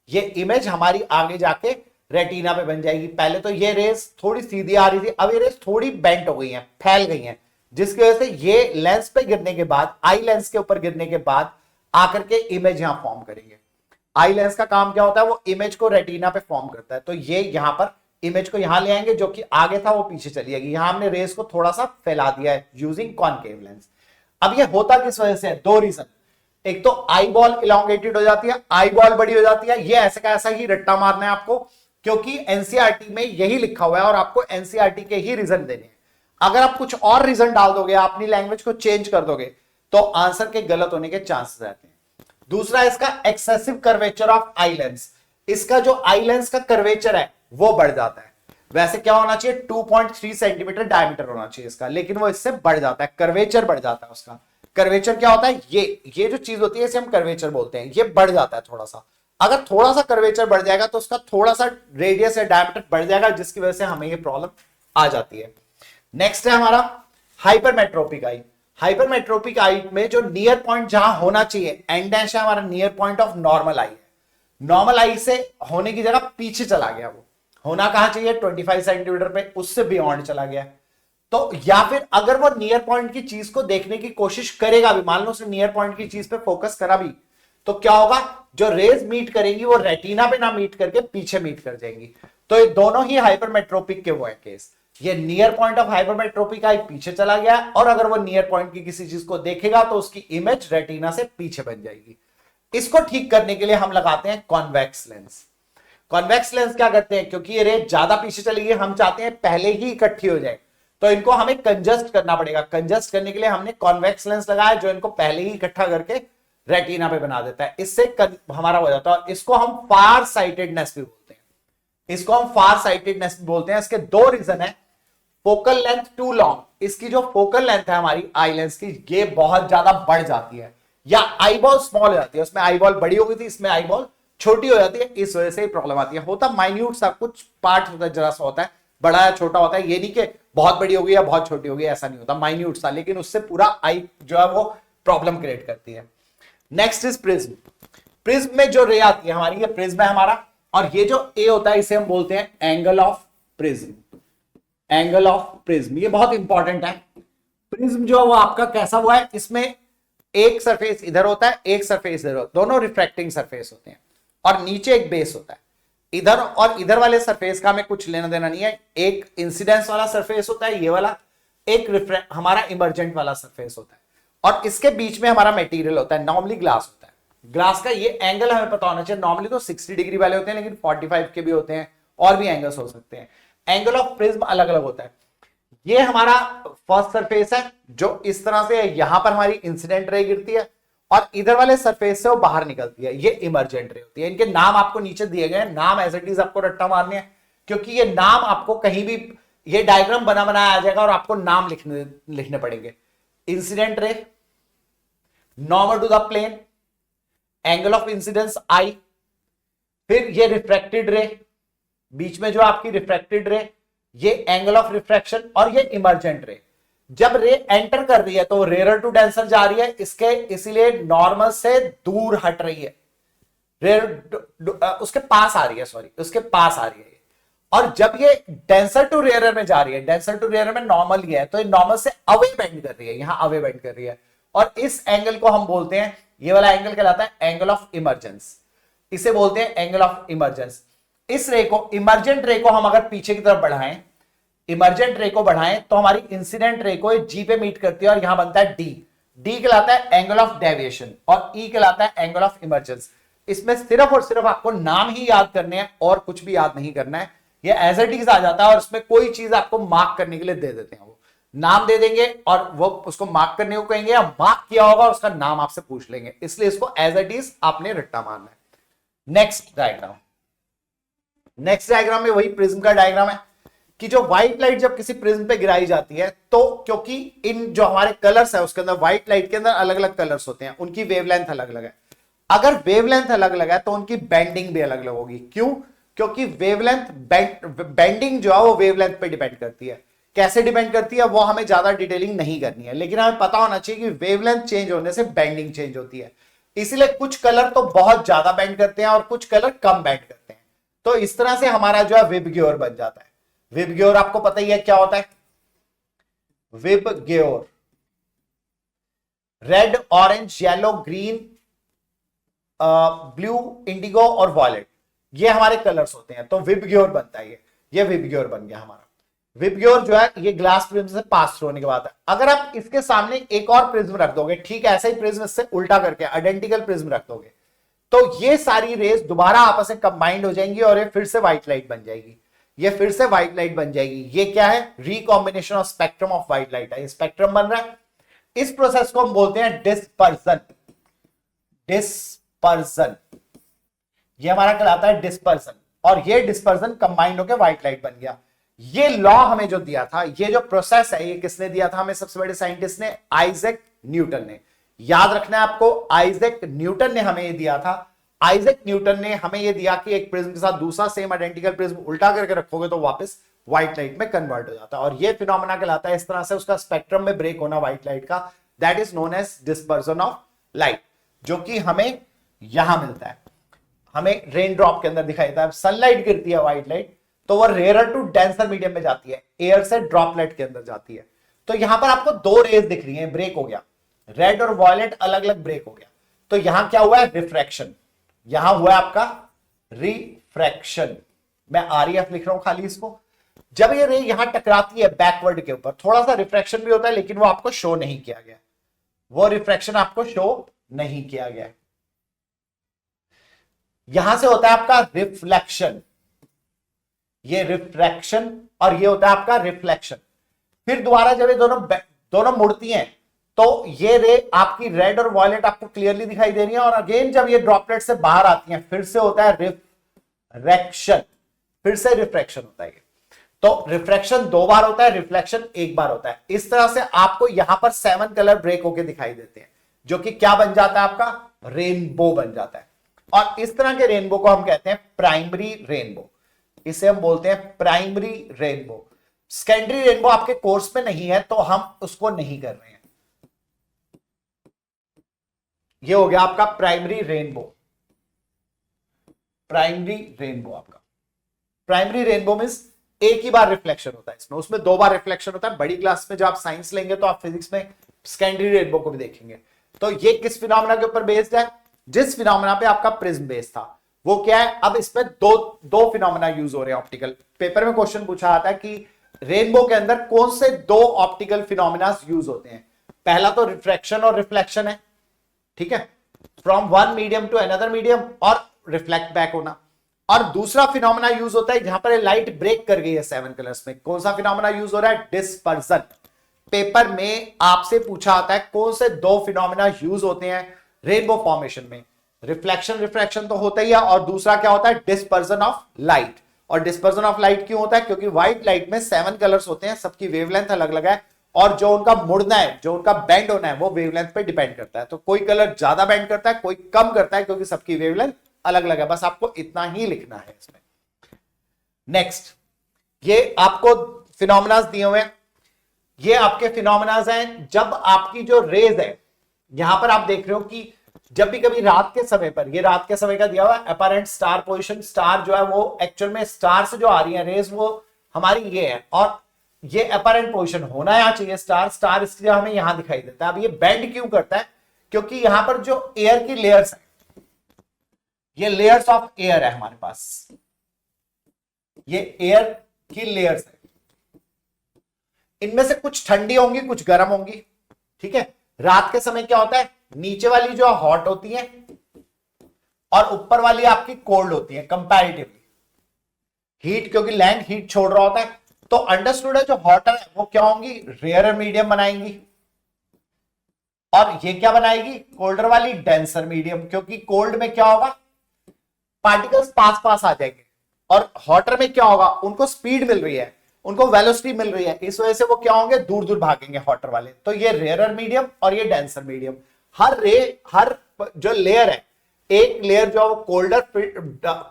ये इमेज हमारी आगे जाके रेटिना पे बन जाएगी। पहले तो ये रेस थोड़ी सीधी आ रही थी, अब ये रेस थोड़ी बेंट हो गई है, फैल गई है, जिसकी वजह से ये लेंस पे गिरने के बाद, आई लेंस के ऊपर गिरने के बाद आकर के इमेज यहां फॉर्म करेंगे। आई लेंस का काम क्या होता है, वो इमेज को रेटिना पे फॉर्म करता है। तो ये यहां पर इमेज को यहां ले आएंगे, जो कि आगे था वो पीछे चली जाएगी। यहां हमने रेस को थोड़ा सा फैला दिया है यूजिंग कॉनकेव लेंस। अब ये होता किस वजह से है, दो रीजन। एक तो आई बॉल इलांगेटेड हो जाती है, आई बॉल बड़ी हो जाती है। ये ऐसे का ऐसा ही रट्टा मारना है आपको, क्योंकि एनसीईआरटी में यही लिखा हुआ है और आपको एनसीईआरटी के ही रीजन देने हैं। अगर आप कुछ और रीजन डाल दोगे, अपनी लैंग्वेज को चेंज कर दोगे, तो आंसर के गलत होने के चांसेस रहते हैं। दूसरा इसका excessive curvature of eye lens. इसका जो आई लेंस का कर्वेचर है वो बढ़ जाता है। वैसे क्या होना चाहिए, 2.3 सेंटीमीटर डायमीटर होना चाहिए इसका, लेकिन वो इससे बढ़ जाता है, कर्वेचर बढ़ जाता है उसका। कर्वेचर क्या होता है, ये जो चीज होती है इसे हम कर्वेचर बोलते हैं, ये बढ़ जाता है थोड़ा सा। अगर थोड़ा सा कर्वेचर बढ़ जाएगा तो उसका थोड़ा सा रेडियस या डायमीटर बढ़ जाएगा, जिसकी वजह से हमें ये प्रॉब्लम आ जाती है। नेक्स्ट है हमारा हाइपरमेट्रोपिक आई। हाइपरमेट्रोपिक आई में जो नियर पॉइंट जहां होना चाहिए, एंड डैश है हमारा नियर पॉइंट ऑफ नॉर्मल आई है। नॉर्मल आई से होने की जगह पीछे चला गया, वो होना कहां चाहिए 25 सेंटीमीटर पे, उससे बियॉन्ड चला गया। तो या फिर अगर वो नियर पॉइंट की चीज को देखने की कोशिश करेगा भी, मान लो उसने नियर पॉइंट की चीज पे फोकस करा भी, तो क्या होगा, जो रेज मीट करेंगी वो रेटिना पे ना मीट करके पीछे मीट कर जाएंगी। तो ये दोनों ही हाइपरमेट्रोपिक के वो है केस। ये नियर पॉइंट ऑफ हाइपरमेट्रोपिक आई पीछे चला गया, और अगर वो नियर पॉइंट की किसी चीज को देखेगा तो उसकी इमेज रेटिना से पीछे बन जाएगी। इसको ठीक करने के लिए हम लगाते हैं कॉन्वेक्स लेंस। कॉन्वेक्स लेंस क्या करते हैं, क्योंकि ये रेज ज्यादा पीछे चली गई, हम चाहते हैं पहले ही इकट्ठी हो जाए, तो इनको हमें कंजस्ट करना पड़ेगा। कंजस्ट करने के लिए हमने कॉन्वेक्स लेंस लगाया, जो इनको पहले ही इकट्ठा करके रेटिना पे बना देता है। इससे हमारा हो जाता है। इसको हम फार साइटेडनेस भी बोलते हैं, इसको हम फार साइटेडनेस भी बोलते हैं। इसके दो रीजन है, फोकल लेंथ टू लॉन्ग। इसकी जो फोकल लेंथ है हमारी आई लेंस की, ये बहुत ज्यादा बढ़ जाती है, या आई बॉल स्मॉल हो जाती है। उसमें आई बॉल बड़ी हो गई थी, इसमें आई बॉल छोटी हो जाती है, इस वजह से प्रॉब्लम आती है। होता माइन्यूट सा कुछ पार्ट होता है, जरा सा होता है, बड़ा या छोटा होता है। ये नहीं कि बहुत बड़ी हो गई या बहुत छोटी हो गई, ऐसा नहीं होता, माइन्यूट सा, लेकिन उससे पूरा आई जो है वो प्रॉब्लम क्रिएट करती है। Next is prism. प्रिज्म में जो रे आती है हमारी, ये प्रिज्म है हमारा, और ये जो ए होता है इसे हम बोलते हैं angle of prism. Angle of prism ये बहुत इंपॉर्टेंट है। प्रिज्म जो है वो आपका कैसा हुआ है, इसमें एक सरफेस इधर होता है, एक सरफेस इधर होता है, दोनों रिफ्रैक्टिंग सरफेस होते हैं, और नीचे एक बेस होता है। इधर और इधर वाले सरफेस का हमें कुछ लेना देना नहीं है। एक इंसिडेंस वाला सरफेस होता है ये वाला, एक हमारा इमर्जेंट वाला सरफेस होता है, और इसके बीच में हमारा मटेरियल होता है, नॉर्मली ग्लास होता है। ग्लास का ये एंगल हमें पता होना चाहिए। नॉर्मली तो 60 डिग्री वाले होते हैं, लेकिन 45 के भी होते हैं, और भी एंगल्स हो सकते हैं। एंगल ऑफ प्रिज्म अलग अलग होता है। ये हमारा फर्स्ट सरफेस है, जो इस तरह से यहां पर हमारी इंसिडेंट रे गिरती है, और इधर वाले सरफेस से वो बाहर निकलती है, ये इमर्जेंट रे होती है। इनके नाम आपको नीचे दिए गए हैं, नाम एज इट इज आपको रट्टा मारने हैं, क्योंकि ये नाम आपको कहीं भी, ये डायग्राम बना बनाया आ जाएगा और आपको नाम लिखने पड़ेंगे। Incident ray, normal to the plane, angle of incidence I, फिर ये रिफ्रैक्टेड रे, बीच में जो आपकी रिफ्रैक्टेड रे, ये एंगल ऑफ रिफ्रैक्शन, और ये इमर्जेंट रे। जब रे एंटर कर रही है तो रेयर टू डेंसर जा रही है, इसके इसीलिए नॉर्मल से दूर हट रही है, उसके पास आ रही है, सॉरी उसके पास आ रही है। और जब ये डेंसर टू रेयर में जा रही है, डेंसर टू रेयर में नॉर्मल ही है, तो ये नॉर्मल से अवे बेंड कर रही है, यहां अवे बेंड कर रही है, और इस एंगल को हम बोलते हैं, ये वाला एंगल कहलाता है एंगल ऑफ इमरजेंस। इसे बोलते हैं एंगल ऑफ इमरजेंस। इस रे को, इमर्जेंट रे को हम अगर पीछे की तरफ बढ़ाएं, इमर्जेंट रे को बढ़ाएं, तो हमारी इंसिडेंट रे को जी पे मीट करती है, और यहां बनता है डी। डी कहलाता है एंगल ऑफ डेविएशन, और ई कहलाता है एंगल ऑफ इमरजेंस। इसमें सिर्फ और सिर्फ आपको नाम ही याद करने हैं, और कुछ भी याद नहीं करना है। ये एज इट इज आ जाता है, और उसमें कोई चीज आपको मार्क करने के लिए दे देते हैं, वो नाम दे देंगे और वो उसको मार्क करने को कहेंगे, या मार्क किया होगा उसका नाम आपसे पूछ लेंगे, इसलिए इसको एज इट इज आपने रट्टा मारना है। नेक्स्ट डायग्राम, नेक्स्ट डायग्राम में वही प्रिज्म का डायग्राम है, कि जो व्हाइट लाइट जब किसी प्रिज्म पे गिराई जाती है, तो क्योंकि इन जो हमारे कलर्स है उसके अंदर, व्हाइट लाइट के अंदर अलग अलग कलर्स होते हैं, उनकी वेवलेंथ अलग अलग है। अगर वेवलेंथ अलग अलग है तो उनकी बेंडिंग भी अलग अलग होगी। क्यों? क्योंकि वेवलेंथ, बेंडिंग जो है वो वेवलेंथ पे डिपेंड करती है। कैसे डिपेंड करती है वो हमें ज्यादा डिटेलिंग नहीं करनी है, लेकिन हमें पता होना चाहिए कि वेवलेंथ चेंज होने से बेंडिंग चेंज होती है। इसलिए कुछ कलर तो बहुत ज्यादा बेंड करते हैं और कुछ कलर कम बेंड करते हैं। तो इस तरह से हमारा जो है विबग्योर बन जाता है। विबग्योर आपको पता ही है क्या होता है। VIBGYOR red, orange, yellow, green, blue, Indigo और वॉयलेट, ये हमारे कलर्स होते हैं। तो विबग्योर बनता है ये विबग्योर बन गया हमारा। विबग्योर जो है ये ग्लास प्रिज्म से पास थ्रू होने के बाद है। अगर आप इसके सामने एक और प्रिज्म रख दोगे, ठीक है, ऐसा ही प्रिज्म इससे उल्टा करके आइडेंटिकल प्रिज्म रख दोगे, तो ये सारी रेस दोबारा आपस में कंबाइंड हो जाएंगी और ये फिर से व्हाइट लाइट बन जाएगी। ये फिर से व्हाइट लाइट बन जाएगी। ये क्या है? Recombination of spectrum of white light है। ये स्पेक्ट्रम बन रहा है। इस प्रोसेस को हम बोलते हैं डिस्पर्जन। डिस्पर्जन, ये हमारा कहलाता है डिस्पर्जन। और ये डिस्पर्जन कंबाइंड होकर व्हाइट लाइट बन गया। ये लॉ हमें जो दिया था, ये जो प्रोसेस है, ये किसने दिया था हमें? सबसे बड़े साइंटिस्ट ने, आइजैक न्यूटन ने। याद रखना है आपको, आइजैक न्यूटन ने हमें ये दिया था। आइजैक न्यूटन ने हमें ये दिया कि एक प्रिज्म के साथ दूसरा सेम आइडेंटिकल प्रिज्म उल्टा करके रखोगे तो वापस व्हाइट लाइट में कन्वर्ट हो जाता है। और ये फिनोमेना कहलाता है इस तरह से उसका स्पेक्ट्रम में ब्रेक होना व्हाइट लाइट का, that is known as dispersion of light, जो कि हमें यहां मिलता है। हमें रेन ड्रॉप के अंदर दिखाई देता है। सनलाइट गिरती है व्हाइट लाइट, तो वो रेयर टू डेंसर मीडियम में जाती है, एयर से ड्रॉपलेट के अंदर जाती है। तो यहां पर आपको दो रेज दिख रही हैं, ब्रेक हो गया, रेड और वॉयलेट अलग अलग ब्रेक हो गया। तो यहां क्या हुआ है? रिफ्रैक्शन। यहां हुआ आपका रिफ्रैक्शन। मैं आरईएफ लिख रहा हूं खाली इसको। जब ये रे यहां टकराती है बैकवर्ड के ऊपर, थोड़ा सा रिफ्रैक्शन भी होता है, लेकिन वो आपको शो नहीं किया गया। वो रिफ्रैक्शन आपको शो नहीं किया गया। यहां से होता है आपका रिफ्लेक्शन, ये रिफ्रैक्शन, और ये होता है आपका रिफ्लेक्शन। फिर दोबारा जब ये दोनों मुड़ती हैं, तो ये रे आपकी रेड और वॉयलेट आपको क्लियरली दिखाई दे रही है। और अगेन जब ये ड्रॉपलेट से बाहर आती हैं, फिर से होता है रिफ्रैक्शन, फिर से रिफ्रैक्शन होता है। तो रिफ्रैक्शन दो बार होता है, रिफ्लेक्शन एक बार होता है। इस तरह से आपको यहां पर 7 कलर ब्रेक होके दिखाई देते हैं, जो कि क्या बन जाता है? आपका रेनबो बन जाता है। और इस तरह के रेनबो को हम कहते हैं प्राइमरी रेनबो। इसे हम बोलते हैं प्राइमरी रेनबो। सेकेंडरी रेनबो आपके कोर्स में नहीं है, तो हम उसको नहीं कर रहे हैं। ये हो गया आपका प्राइमरी रेनबो। प्राइमरी रेनबो आपका, प्राइमरी रेनबो मींस एक ही बार रिफ्लेक्शन होता है इसमें, उसमें 2 बार रिफ्लेक्शन होता है। बड़ी क्लास में जब आप साइंस लेंगे तो आप फिजिक्स में सेकेंडरी रेनबो को भी देखेंगे। तो ये किस फिनोमेना के ऊपर बेस्ड है? जिस फिनोमेना पे आपका प्रिज्म बेस्ड था, वो क्या है? अब इसमें दो फिनोमेना यूज हो रहे हैं ऑप्टिकल। पेपर में क्वेश्चन पूछा आता है कि रेनबो के अंदर कौन से 2 ऑप्टिकल फिनोमेना यूज होते हैं? पहला तो रिफ्रैक्शन और रिफ्लेक्शन है, ठीक है, from one medium to another medium, और रिफ्लेक्ट बैक होना। और दूसरा फिनोमेना यूज होता है जहां पर लाइट ब्रेक कर गई है 7 कलर्स में। कौन सा फिनोमेना यूज हो रहा है? डिस्पर्जन। पेपर में आपसे पूछा आता है कौन से 2 फिनोमेना यूज होते हैं रेनबो फॉर्मेशन में? रिफ्लेक्शन रिफ्रैक्शन तो होता ही है, और दूसरा क्या होता है? Dispersion of light. और डिस्पर्जन ऑफ लाइट क्यों होता है? क्योंकि व्हाइट लाइट में 7 कलर्स होते हैं, सबकी वेवलेंथ अलग अलग है, और जो उनका मुड़ना है, जो उनका बेंड होना है, वो वेवलेंथ पे डिपेंड करता है। तो कोई कलर ज्यादा बेंड करता है, कोई कम करता है, क्योंकि सबकी वेवलेंथ अलग अलग है। बस आपको इतना ही लिखना है इसमें। नेक्स्ट, ये आपको फिनोमेनास दिए हुए हैं। ये आपके फिनोमेनास हैं जब आपकी जो रेज है, यहां पर आप देख रहे हो कि जब भी कभी रात के समय पर, ये रात के समय का दिया हुआ है, अपरेंट स्टार पोजीशन, स्टार जो है वो एक्चुअल में स्टार से जो आ रही है रेज, वो हमारी ये है, और ये अपरेंट पोजीशन होना यहां चाहिए स्टार इसलिए हमें यहां दिखाई देता है। अब ये बेंड क्यों करता है? क्योंकि यहां पर जो एयर की लेयर्स है, ये लेयर्स ऑफ एयर है हमारे पास, ये एयर की लेयर्स है। इनमें से कुछ ठंडी होंगी, कुछ गर्म होंगी, ठीक है। रात के समय क्या होता है? नीचे वाली जो हॉट होती है और ऊपर वाली आपकी कोल्ड होती है कंपैरेटिवली। हीट, क्योंकि लैंड हीट छोड़ रहा होता है, तो अंडरस्टूड है जो हॉटर है वो क्या होंगी? रेयर मीडियम बनाएंगी। और ये क्या बनाएगी? कोल्डर वाली डेंसर मीडियम, क्योंकि कोल्ड में क्या होगा? पार्टिकल्स पास पास आ जाएंगे, और हॉटर में क्या होगा? उनको स्पीड मिल रही है, उनको वेलोसिटी मिल रही है, इस वजह से वो क्या होंगे? दूर दूर भागेंगे हॉटर वाले। तो ये रेयर मीडियम और ये डेंसर मीडियम। हर जो लेयर है, एक लेयर जो कोल्डर,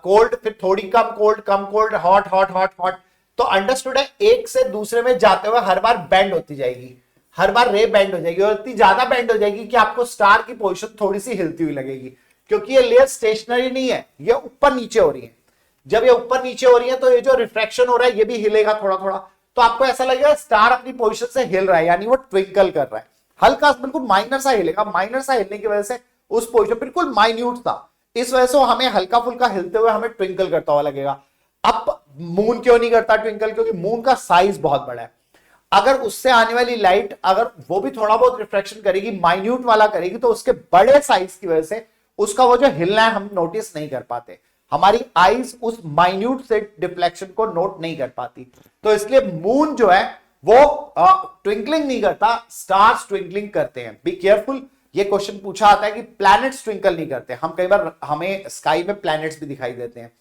कोल्ड, फिर थोड़ी कम cold, hot hot hot hot. तो अंडरस्टूड है, एक से दूसरे में जाते हुए हर बार बेंड होती जाएगी, हर बार रे बेंड हो जाएगी, और इतनी ज्यादा बेंड हो जाएगी कि आपको स्टार की पोजीशन थोड़ी सी हिलती हुई लगेगी, क्योंकि ये लेयर स्टेशनरी नहीं है, ये ऊपर नीचे हो रही है। जब ये ऊपर नीचे हो रही है तो ये जो रिफ्रैक्शन हो रहा है ये भी हिलेगा थोड़ा थोड़ा, तो आपको ऐसा लगेगा स्टार अपनी पोजीशन से हिल रहा है, यानी वो ट्विंकल कर रहा है, हल्का बिल्कुल माइनर सा हिलेगा। माइनर सा हिलने की वजह से उस पोजीशन बिल्कुल माइन्यूट था, इस वजह से वो हमें हल्का फुल्का हिलते हुए हमें ट्विंकल करता हुआ लगेगा। अब मून क्यों नहीं करता ट्विंकल? क्योंकि मून का साइज बहुत बड़ा है। अगर उससे आने वाली लाइट अगर वो भी थोड़ा बहुत रिफ्लेक्शन करेगी, माइन्यूट वाला करेगी, तो उसके बड़े साइज की वजह से उसका वो जो हिलना है हम नोटिस नहीं कर पाते, हमारी आईज उस माइन्यूट से डिफ्लेक्शन को नोट नहीं कर पाती। तो इसलिए मून जो है वो ट्विंकलिंग नहीं करता, स्टार्स ट्विंकलिंग करते हैं। बी केयरफुल, ये क्वेश्चन पूछा आता है कि प्लैनेट्स ट्विंकल नहीं करते। हम कई बार हमें स्काई में प्लैनेट्स भी दिखाई देते हैं,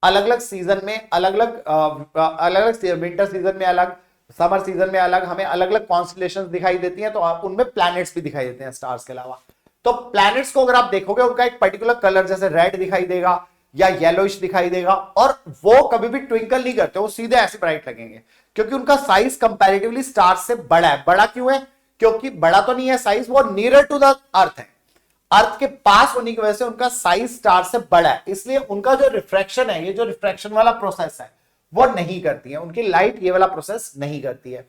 अलग अलग सीजन में अलग अलग विंटर सीजन में अलग, समर सीजन में अलग, हमें अलग अलग कॉन्स्टलेशंस दिखाई देती हैं, तो उनमें प्लैनेट्स भी दिखाई देते हैं स्टार्स के अलावा। तो प्लैनेट्स को अगर आप देखोगे उनका एक पर्टिकुलर कलर जैसे रेड दिखाई देगा या येलोइश दिखाई देगा, और वो कभी भी ट्विंकल नहीं करते, वो सीधे ऐसे ब्राइट लगेंगे, क्योंकि उनका साइज कंपैरेटिवली स्टार्स से बड़ा है। बड़ा क्यों है? क्योंकि बड़ा तो नहीं है साइज, वो नियर टू द अर्थ है, अर्थ के पास होने की वजह से उनका साइज स्टार से बड़ा है, इसलिए उनका जो रिफ्रैक्शन है, ये जो रिफ्रैक्शन वाला प्रोसेस है वो नहीं करती है, उनकी लाइट ये वाला प्रोसेस नहीं करती है।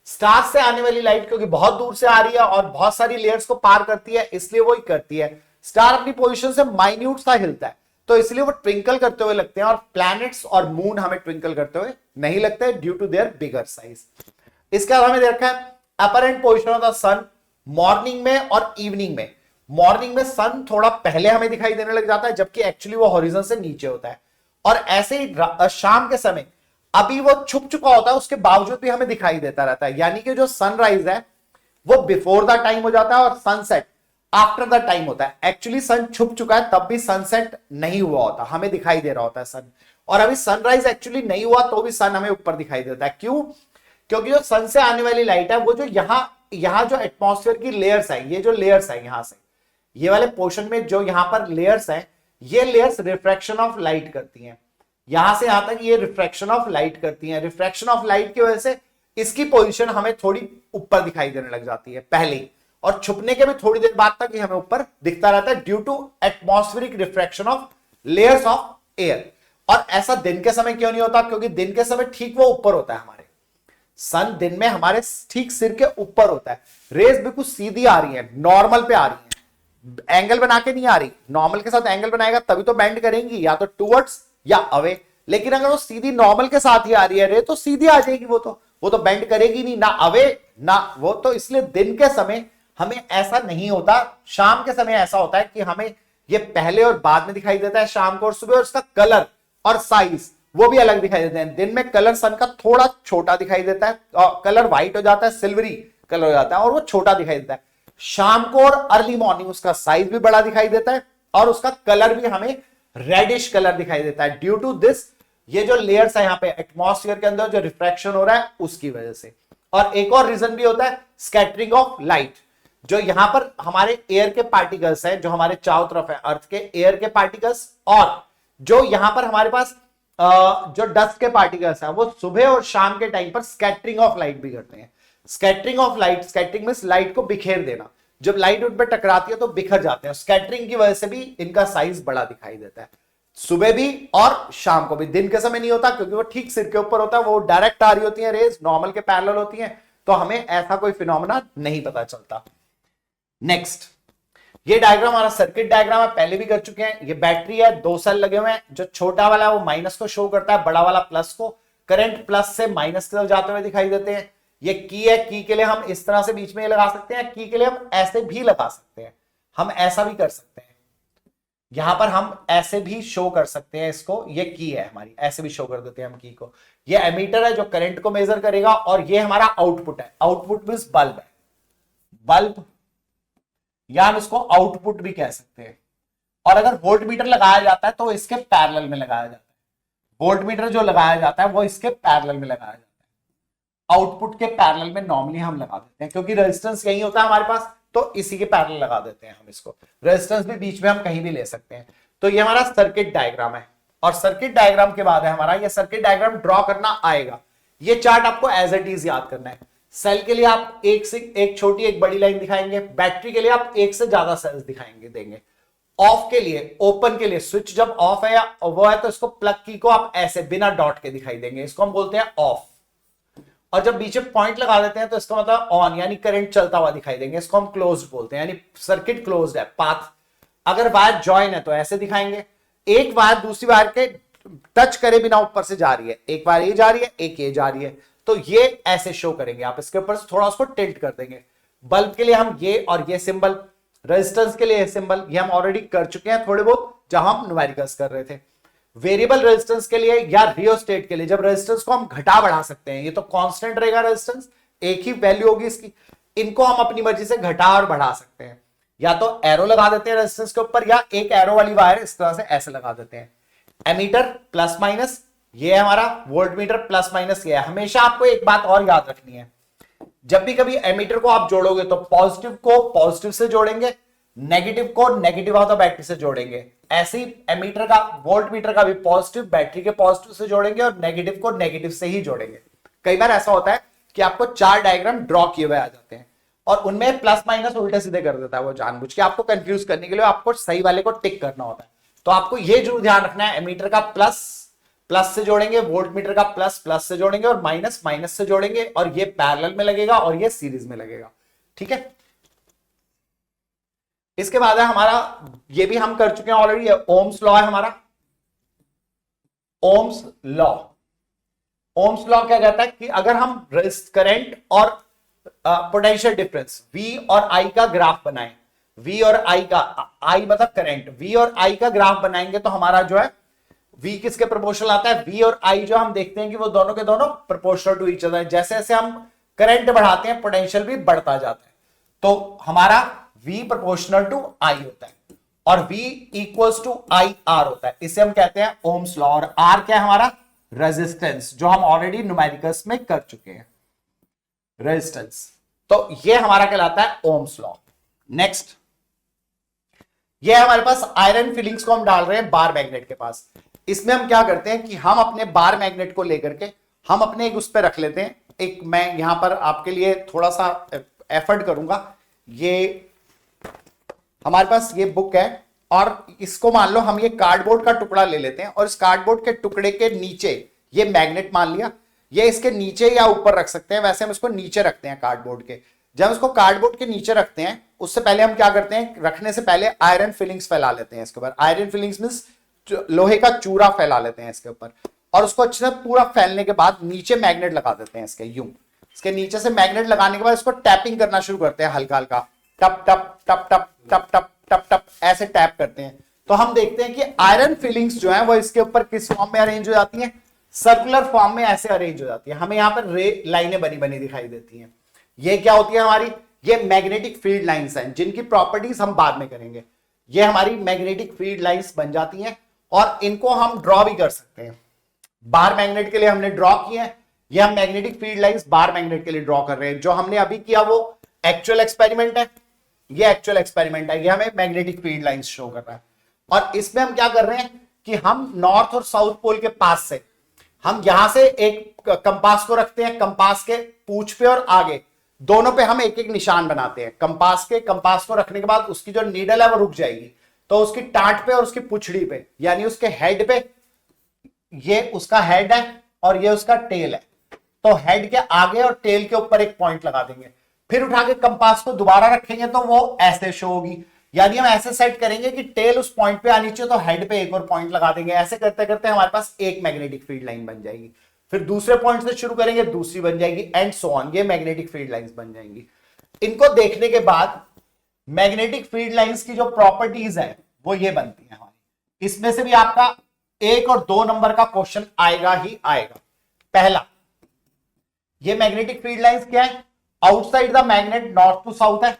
स्टार से आने वाली लाइट क्योंकि बहुत दूर से आ रही है और बहुत सारी लेयर्स को पार करती है, इसलिए वो ही करती है। स्टार अपनी पोजीशन से माइन्यूट सा हिलता है, तो इसलिए वो ट्विंकल करते हुए लगते हैं, और प्लैनेट्स और मून हमें ट्विंकल करते हुए नहीं लगते due to their bigger size. इसके बाद हमें देखा है apparent position of the sun morning में और इवनिंग में। मॉर्निंग में सन थोड़ा पहले हमें दिखाई देने लग जाता है, जबकि एक्चुअली वो हॉरिजॉन से नीचे होता है, और ऐसे ही शाम के समय अभी वो छुप चुका होता है, उसके बावजूद भी हमें दिखाई देता रहता है। यानी कि जो सनराइज है वो बिफोर द टाइम हो जाता है और सनसेट आफ्टर द टाइम होता है। एक्चुअली सन छुप चुका है, तब भी सनसेट नहीं हुआ होता, हमें दिखाई दे रहा होता है सन, और अभी सनराइज एक्चुअली नहीं हुआ तो भी सन हमें ऊपर दिखाई देता है। क्यों? क्योंकि जो सन से आने वाली लाइट है वो जो यहां जो एटमॉस्फेयर की लेयर्स है, ये जो लेयर्स है यहां से ये वाले पोर्शन में जो यहां पर लेयर्स हैं, ये लेयर्स रिफ्रैक्शन ऑफ लाइट करती हैं, यहां से यहां तक ये रिफ्रैक्शन ऑफ लाइट करती हैं। रिफ्रैक्शन ऑफ लाइट की वजह से इसकी पोजीशन हमें थोड़ी ऊपर दिखाई देने लग जाती है पहले ही, और छुपने के भी थोड़ी देर बाद तक ये हमें ऊपर दिखता रहता है due to atmospheric refraction of layers of air. और ऐसा दिन के समय क्यों नहीं होता? क्योंकि दिन के समय ठीक वो ऊपर होता है, हमारे सन दिन में हमारे ठीक सिर के ऊपर होता है, रेज बिल्कुल सीधी आ रही है, नॉर्मल पे आ रही है, एंगल बना के नहीं आ रही। नॉर्मल के साथ एंगल बनाएगा तभी तो बेंड करेंगी, या तो टुवर्ड्स या अवे, लेकिन अगर वो सीधी नॉर्मल के साथ ही आ रही है रे, तो सीधी आ जाएगी, वो तो बेंड करेगी नहीं, ना अवे ना वो। तो इसलिए दिन के समय हमें ऐसा नहीं होता, शाम के समय ऐसा होता है कि हमें ये पहले और बाद में दिखाई देता है शाम को और सुबह, और उसका कलर और साइज वो भी अलग दिखाई देते हैं। दिन में कलर सन का थोड़ा छोटा दिखाई देता है, और कलर व्हाइट हो जाता है, सिल्वरी कलर हो जाता है और वो छोटा दिखाई देता है। शाम को और अर्ली मॉर्निंग उसका साइज भी बड़ा दिखाई देता है, और उसका कलर भी हमें रेडिश कलर दिखाई देता है ड्यू टू दिस, ये जो लेयर्स है यहाँ पे एटमॉस्फेयर के अंदर जो रिफ्रैक्शन हो रहा है उसकी वजह से। और एक और रीजन भी होता है स्कैटरिंग ऑफ लाइट, जो यहां पर हमारे एयर के पार्टिकल्स हैं, जो हमारे चारों तरफ है अर्थ के एयर के पार्टिकल्स, और जो यहां पर हमारे पास जो डस्ट के पार्टिकल्स हैं, वो सुबह और शाम के टाइम पर स्कैटरिंग ऑफ लाइट भी करते हैं। Scattering of light, scattering means light को बिखेर देना, जब लाइट उन पर टकराती है तो बिखर जाते हैं। स्कैटरिंग की वजह से भी इनका साइज बड़ा दिखाई देता है, सुबह भी और शाम को भी। दिन के समय नहीं होता क्योंकि वो ठीक सिर के ऊपर होता है, वो डायरेक्ट आ रही होती है रेज, नॉर्मल के पैरेलल होती हैं, तो हमें ऐसा कोई फिनोमेना नहीं पता चलता। नेक्स्ट, ये डायग्राम हमारा सर्किट डायग्राम है, पहले भी कर चुके हैं। ये बैटरी है, 2 सेल लगे हुए हैं, जो छोटा वाला वो माइनस को शो करता है, बड़ा वाला प्लस को। करंट प्लस से माइनस की तरफ जाते हुए दिखाई देते हैं। ये की है, की के लिए हम इस तरह से बीच में लगा सकते हैं, की के लिए हम ऐसे भी लगा सकते हैं, हम ऐसा भी कर सकते हैं, यहां पर हम ऐसे भी शो कर सकते हैं इसको। ये की है हमारी, ऐसे भी शो कर देते हैं हम की को। ये एमीटर है जो करंट को मेजर करेगा, और ये हमारा आउटपुट है। आउटपुट मींस बल्ब है, बल्ब, या हम इसको आउटपुट भी कह सकते हैं। और अगर वोल्ट मीटर लगाया जाता है तो इसके पैरेलल में लगाया जाता है। वोल्ट मीटर जो लगाया जाता है वो इसके पैरेलल में लगाया जाता है, आउटपुट के पैरेलल में नॉर्मली हम लगा देते हैं, क्योंकि रेजिस्टेंस यही होता है हमारे पास, तो इसी के पैरेलल लगा देते हैं हम इसको। रेजिस्टेंस भी बीच में हम कहीं भी ले सकते हैं। तो ये हमारा सर्किट डायग्राम है, और सर्किट डायग्राम के बाद है हमारा ये सर्किट डायग्राम ड्रॉ करना आएगा। ये चार्ट आपको एज इट इज याद करना है। सेल के लिए आप एक से एक छोटी एक बड़ी लाइन दिखाएंगे, बैटरी के लिए आप एक से ज्यादा सेल्स दिखाएंगे देंगे। ऑफ के लिए, ओपन के लिए, स्विच जब ऑफ है या वो है तो इसको प्लग की को आप ऐसे बिना डॉट के दिखाई देंगे, इसको हम बोलते हैं ऑफ। और जब बीच में पॉइंट लगा देते हैं तो इसका मतलब ऑन, यानी करंट चलता हुआ दिखाई देंगे, इसको हम क्लोज्ड बोलते हैं, यानी सर्किट क्लोज्ड है, पाथ। अगर वायर जॉइन है तो ऐसे दिखाएंगे, एक वायर दूसरी वायर के टच करे बिना ऊपर से जा रही है, एक वायर ये जा रही है, एक ये जा रही है, तो ये ऐसे शो करेंगे। आप इसके ऊपर से थोड़ा उसको टिल्ट कर देंगे। बल्ब के लिए हम ये और ये सिंबल, रेजिस्टेंस के लिए सिंबल, ये हम ऑलरेडी कर चुके हैं थोड़े बहुत जहां हम न्यूमेरिकल्स कर रहे थे। वेरिएबल रेजिस्टेंस के लिए या रियोस्टेट के लिए, जब रेजिस्टेंस को हम घटा बढ़ा सकते हैं, ये तो कांस्टेंट रहेगा रेजिस्टेंस, एक ही वैल्यू होगी इसकी, इनको हम अपनी मर्जी से घटा और बढ़ा सकते हैं। या तो एरो लगा देते हैं रेजिस्टेंस के ऊपर, या एक एरो वाली वायर इस तरह से ऐसे लगा देते हैं। एमीटर प्लस माइनस, ये है हमारा वोल्टमीटर, प्लस माइनस ये है। हमेशा आपको एक बात और याद रखनी है, जब भी कभी एमीटर को आप जोड़ोगे तो पॉजिटिव को पॉजिटिव से जोड़ेंगे, नेगेटिव को नेगेटिव ऑफ द बैटरी से जोड़ेंगे। ऐसे ही एमीटर का, वोल्टमीटर का भी पॉजिटिव बैटरी के पॉजिटिव से जोड़ेंगे और नेगेटिव को नेगेटिव से ही जोड़ेंगे। कई बार ऐसा होता है कि आपको 4 डायग्राम ड्रॉ किए हुए आ जाते हैं और उनमें प्लस माइनस उल्टे सीधे कर देता है वो, जानबूझ के आपको कंफ्यूज करने के लिए आपको सही वाले को टिक करना होता है। तो आपको ये जरूर ध्यान रखना है, एमीटर का प्लस प्लस से जोड़ेंगे, वोल्टमीटर का प्लस प्लस से जोड़ेंगे और माइनस माइनस से जोड़ेंगे, और ये पैरेलल में लगेगा और ये सीरीज में लगेगा। ठीक है, इसके बाद है हमारा, ये भी हम कर चुके हैं ऑलरेडी, ओम्स लॉ है हमारा। ओम्स लॉ, ओम्स लॉ क्या कहता है कि अगर हम करंट और पोटेंशियल डिफरेंस V और I का ग्राफ बनाएं, V और I का, I मतलब करंट, V और I का ग्राफ बनाएंगे तो हमारा जो है V किसके प्रोपोर्शनल आता है, V और I जो हम देखते हैं कि वो दोनों के दोनों प्रोपोर्शनल टू ईच अदर। जैसे जैसे हम करंट बढ़ाते हैं पोटेंशियल भी बढ़ता जाता है, तो हमारा V प्रोपोर्शनल टू I होता है और V इक्वल्स टू IR होता है। इसे हम कहते हैं ओम्स लॉ। और R क्या है हमारा, रेजिस्टेंस, जो हम ऑलरेडी न्यूमेरिकल्स में कर चुके हैं, रेजिस्टेंस। तो ये हमारा कहलाता है ओम्स लॉ। नेक्स्ट, ये हमारे पास आयरन फिलिंग्स को हम डाल रहे हैं बार मैग्नेट के पास। इसमें हम क्या करते हैं कि हम अपने बार मैग्नेट को लेकर के हम अपने एक उस पर रख लेते हैं, एक मैं यहां पर आपके लिए थोड़ा सा एफर्ट करूंगा। ये हमारे पास ये बुक है और इसको मान लो हम ये कार्डबोर्ड का टुकड़ा ले लेते हैं और इस कार्डबोर्ड के टुकड़े के नीचे ये मैग्नेट मान लिया, ये इसके नीचे या ऊपर रख सकते हैं, वैसे हम इसको नीचे रखते हैं कार्डबोर्ड के। जब इसको कार्डबोर्ड के नीचे रखते हैं उससे पहले हम क्या करते हैं, रखने से पहले आयरन फिलिंग्स फैला लेते हैं इसके ऊपर। आयरन फिलिंग्स मींस लोहे का चूरा फैला लेते हैं इसके ऊपर और उसको अच्छे से पूरा फैलने के बाद नीचे मैग्नेट लगा देते हैं इसके, यूं इसके नीचे से मैग्नेट लगाने के बाद इसको टैपिंग करना शुरू करते हैं, हल्का हल्का टप टप टप टप टप टप टप टप ऐसे टैप करते हैं। तो हम देखते हैं कि आयरन फिलिंग्स जो है वो इसके ऊपर किस फॉर्म में अरेंज हो जाती हैं, सर्कुलर फॉर्म में ऐसे अरेंज हो जाती है। हमें यहाँ पर रे लाइनें बनी बनी दिखाई देती हैं। ये क्या होती है हमारी, ये मैग्नेटिक फील्ड लाइंस हैं जिनकी प्रॉपर्टीज हम बाद में करेंगे। ये हमारी मैग्नेटिक फील्ड लाइंस बन जाती हैं और इनको हम ड्रॉ भी कर सकते हैं। बार मैग्नेट के लिए हमने ड्रॉ किए हैं, ये हम magnetic field lines bar magnet के लिए ड्रॉ कर रहे हैं। जो हमने अभी किया वो एक्चुअल एक्सपेरिमेंट है, ये एक्चुअल एक्सपेरिमेंट है, ये हमें मैग्नेटिक फील्ड लाइंस शो कर रहा है। और इसमें हम क्या कर रहे हैं कि हम नॉर्थ और साउथ पोल के पास से हम यहां से एक कंपास को रखते हैं, कंपास के पूंछ पे और आगे दोनों पे हम एक एक निशान बनाते हैं। कंपास को रखने के बाद उसकी जो नीडल है वो रुक जाएगी, तो उसकी टाट पे और उसकी पुछड़ी पे यानी उसके हेड पे, ये उसका हेड है और ये उसका टेल है, तो हेड के आगे और टेल के ऊपर एक पॉइंट लगा देंगे। फिर उठा के कंपास को दोबारा रखेंगे तो वो ऐसे शो होगी, यानी हम ऐसे सेट करेंगे कि टेल उस पॉइंट पे आनी चाहिए तो हेड पे एक और पॉइंट लगा देंगे। ऐसे करते करते हमारे पास एक मैग्नेटिक फील्ड लाइन बन जाएगी। फिर दूसरे पॉइंट से शुरू करेंगे, दूसरी बन जाएगी एंड सो ऑन, ये मैग्नेटिक फील्ड लाइंस बन जाएंगी। इनको देखने के बाद मैग्नेटिक फील्ड लाइंस की जो प्रॉपर्टीज है वो ये बनती है हमारी। इसमें से भी आपका 1 और 2 नंबर का क्वेश्चन आएगा ही आएगा। पहला, ये मैग्नेटिक फील्ड लाइंस क्या है, outside the magnet north to south है,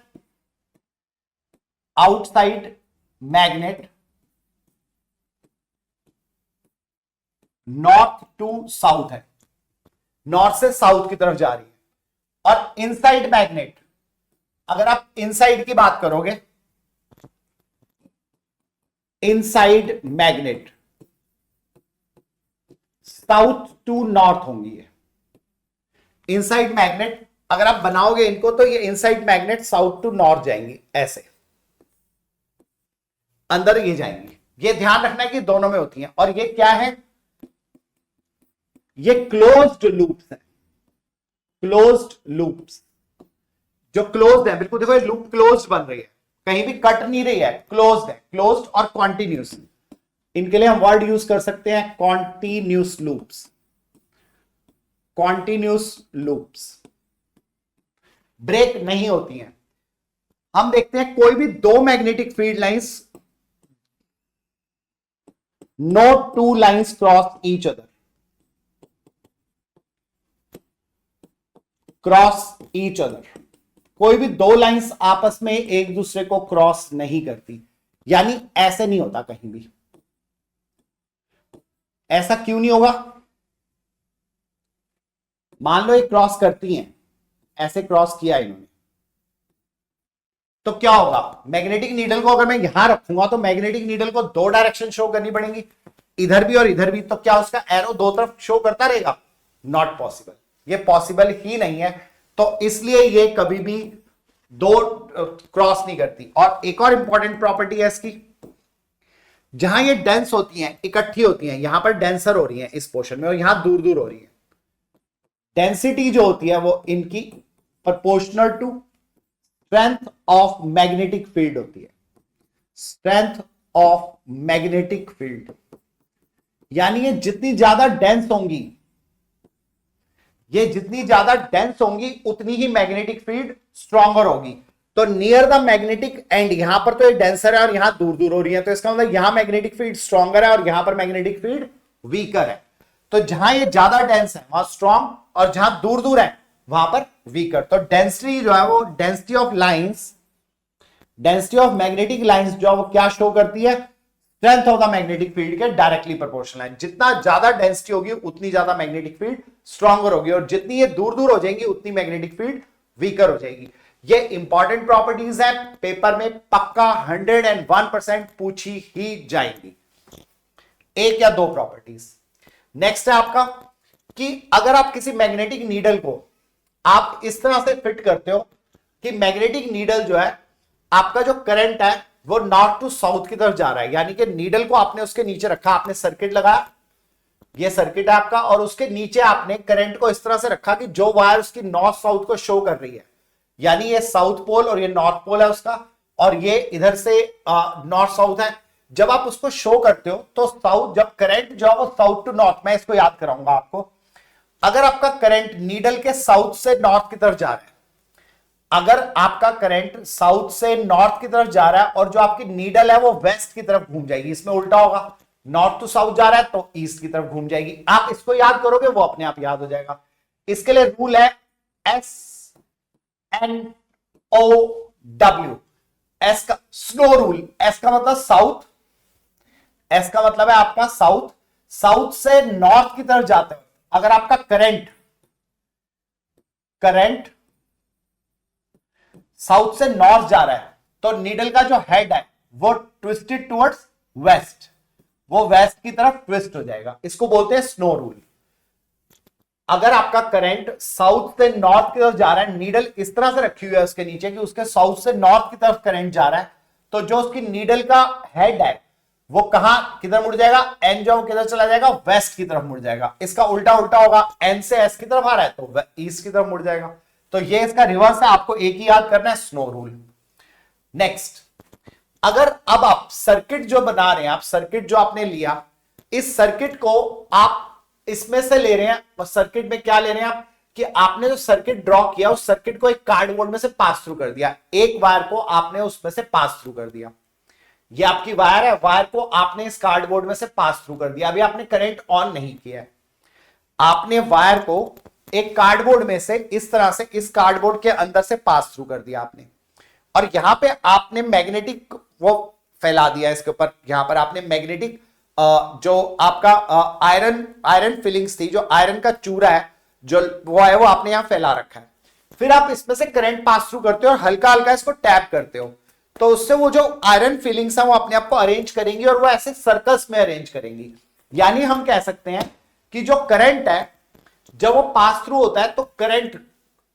outside magnet north to south है, नॉर्थ से साउथ की तरफ जा रही है। और इनसाइड मैग्नेट, अगर आप इनसाइड की बात करोगे, inside magnet south to north होंगी। ये इनसाइड मैग्नेट अगर आप बनाओगे इनको तो ये inside magnet south to north जाएंगी ऐसे। अंदर ये जाएंगी। ये ध्यान रखना है कि दोनों में होती हैं। और ये क्या है, ये क्लोज्ड लूप्स है, क्लोज्ड लूप्स। जो क्लोज्ड है, बिल्कुल देखो ये लूप क्लोज्ड बन रही है, कहीं भी कट नहीं रही है, क्लोज्ड है, क्लोज्ड और कॉन्टिन्यूस। इनके लिए हम वर्ड यूज कर सकते हैं continuous loops, continuous loops, break नहीं होती हैं। हम देखते हैं कोई भी दो magnetic field lines, no two lines cross each other, cross each other. कोई भी दो लाइंस आपस में एक दूसरे को क्रॉस नहीं करती, यानी ऐसे नहीं होता कहीं भी। ऐसा क्यों नहीं होगा? मान लो ये क्रॉस करती हैं, ऐसे क्रॉस किया इन्होंने, तो क्या होगा, मैग्नेटिक नीडल को अगर मैं यहां रखूंगा तो मैग्नेटिक नीडल को दो डायरेक्शन शो करनी पड़ेंगी, इधर भी और इधर भी। तो क्या उसका एरो दो तरफ शो करता रहेगा? नॉट पॉसिबल, ये पॉसिबल ही नहीं है। तो इसलिए ये कभी भी दो क्रॉस नहीं करती। और एक और इंपॉर्टेंट प्रॉपर्टी है इसकी, जहां ये डेंस होती हैं, इकट्ठी होती हैं, यहां पर डेंसर हो रही हैं इस पोर्शन में और यहां दूर दूर हो रही है, डेंसिटी जो होती है वो इनकी proportional to strength of magnetic field होती है, स्ट्रेंथ ऑफ मैग्नेटिक फील्ड। यानी ये जितनी ज्यादा डेंस होंगी, ये जितनी ज्यादा डेंस होंगी उतनी ही मैग्नेटिक फील्ड स्ट्रॉन्गर होगी। तो नियर द मैग्नेटिक एंड, यहां पर तो ये डेंसर है और यहां दूर दूर हो रही है, तो इसका मतलब यहां मैग्नेटिक फील्ड स्ट्रॉन्गर है और यहां पर मैग्नेटिक फील्ड वीकर है। तो जहां ये ज्यादा डेंस है वहां स्ट्रॉन्ग, और जहां दूर दूर है वहां पर वीकर। तो डेंसिटी जो है वो, density of lines, density of magnetic lines जो है वो क्या शो करती है? Strength of the magnetic field के डायरेक्टली प्रोपोर्शनल है। जितना ज्यादा डेंसिटी होगी उतनी ज्यादा मैग्नेटिक फील्ड स्ट्रॉन्गर होगी, और जितनी ये दूर दूर हो जाएंगी उतनी मैग्नेटिक फील्ड वीकर हो जाएगी। ये इंपॉर्टेंट प्रॉपर्टीज है, पेपर में पक्का 101% पूछी ही जाएंगी, एक या दो प्रॉपर्टीज। नेक्स्ट है आपका कि अगर आप किसी मैग्नेटिक नीडल को आप इस तरह से फिट करते हो कि मैग्नेटिक नीडल जो है, आपका जो करंट है वो नॉर्थ टू साउथ की तरफ जा रहा है, यानी कि नीडल को आपने उसके नीचे रखा, आपने सर्किट लगाया, ये सर्किट है आपका, और उसके नीचे आपने करंट को इस तरह से रखा कि जो वायर उसकी नॉर्थ साउथ को शो कर रही है, यानी ये साउथ पोल और ये नॉर्थ पोल है उसका, और ये इधर से नॉर्थ साउथ है। जब आप उसको शो करते हो तो साउथ, जब करंट जो है वो साउथ टू नॉर्थ, मैं इसको याद कराऊंगा आपको। अगर आपका करंट नीडल के साउथ से नॉर्थ की तरफ जा रहा है, अगर आपका करंट साउथ से नॉर्थ की तरफ जा रहा है और जो आपकी नीडल है वो वेस्ट की तरफ घूम जाएगी, इसमें उल्टा होगा, नॉर्थ टू साउथ जा रहा है तो ईस्ट की तरफ घूम जाएगी। आप इसको याद करोगे वो अपने आप याद हो जाएगा। इसके लिए रूल है SNOW, एस का स्नो रूल, एस का मतलब साउथ, एस का मतलब है आपका साउथ, साउथ से नॉर्थ की तरफ जाते हो अगर आपका करंट साउथ से नॉर्थ जा रहा है तो नीडल का जो हेड है वो ट्विस्टेड टुवर्ड्स वेस्ट, वो वेस्ट की तरफ ट्विस्ट हो जाएगा, इसको बोलते हैं स्नो रूल। अगर आपका करंट साउथ से नॉर्थ की तरफ जा रहा है, नीडल इस तरह से रखी हुई है उसके नीचे कि उसके साउथ से नॉर्थ की तरफ करंट जा रहा है, तो जो उसकी नीडल का हेड है वो कहां किधर मुड़ जाएगा? एन जो किधर चला जाएगा? वेस्ट की तरफ मुड़ जाएगा। इसका उल्टा उल्टा होगा, एन से एस की तरफ आ रहा है तो ईस्ट की तरफ मुड़ जाएगा। तो ये इसका रिवर्स है, आपको एक ही याद करना है, स्नो रूल। नेक्स्ट, अगर अब आप सर्किट जो बना रहे हैं, आप सर्किट जो आपने लिया, इस सर्किट को आप इसमें से ले रहे हैं, और सर्किट में क्या ले रहे हैं आप कि आपने जो सर्किट ड्रॉ किया उस सर्किट को एक कार्डबोर्ड में से पास थ्रू कर दिया, एक वायर को आपने उसमें से पास थ्रू कर दिया। ये आपकी वायर है, वायर को आपने इस कार्डबोर्ड में से पास थ्रू कर दिया। अभी आपने करंट ऑन नहीं किया है, आपने वायर को एक कार्डबोर्ड में से इस तरह से इस कार्डबोर्ड के अंदर से पास थ्रू कर दिया आपने, और यहां पे आपने मैग्नेटिक वो फैला दिया इसके ऊपर। यहां पर आपने मैग्नेटिक जो आपका आयरन फिलिंग्स थी, जो आयरन का चूरा है जो वो है, वो आपने यहां फैला रखा है। फिर आप इसमें से करंट पास थ्रू करते हो और हल्का हल्का इसको टैप करते हो, तो उससे वो जो आयरन फिलिंग्स है वो अपने आप को अरेंज करेंगी और वो ऐसे सर्कल्स में अरेंज करेंगी। यानी हम कह सकते हैं कि जो करंट है जब वो पास थ्रू होता है तो करंट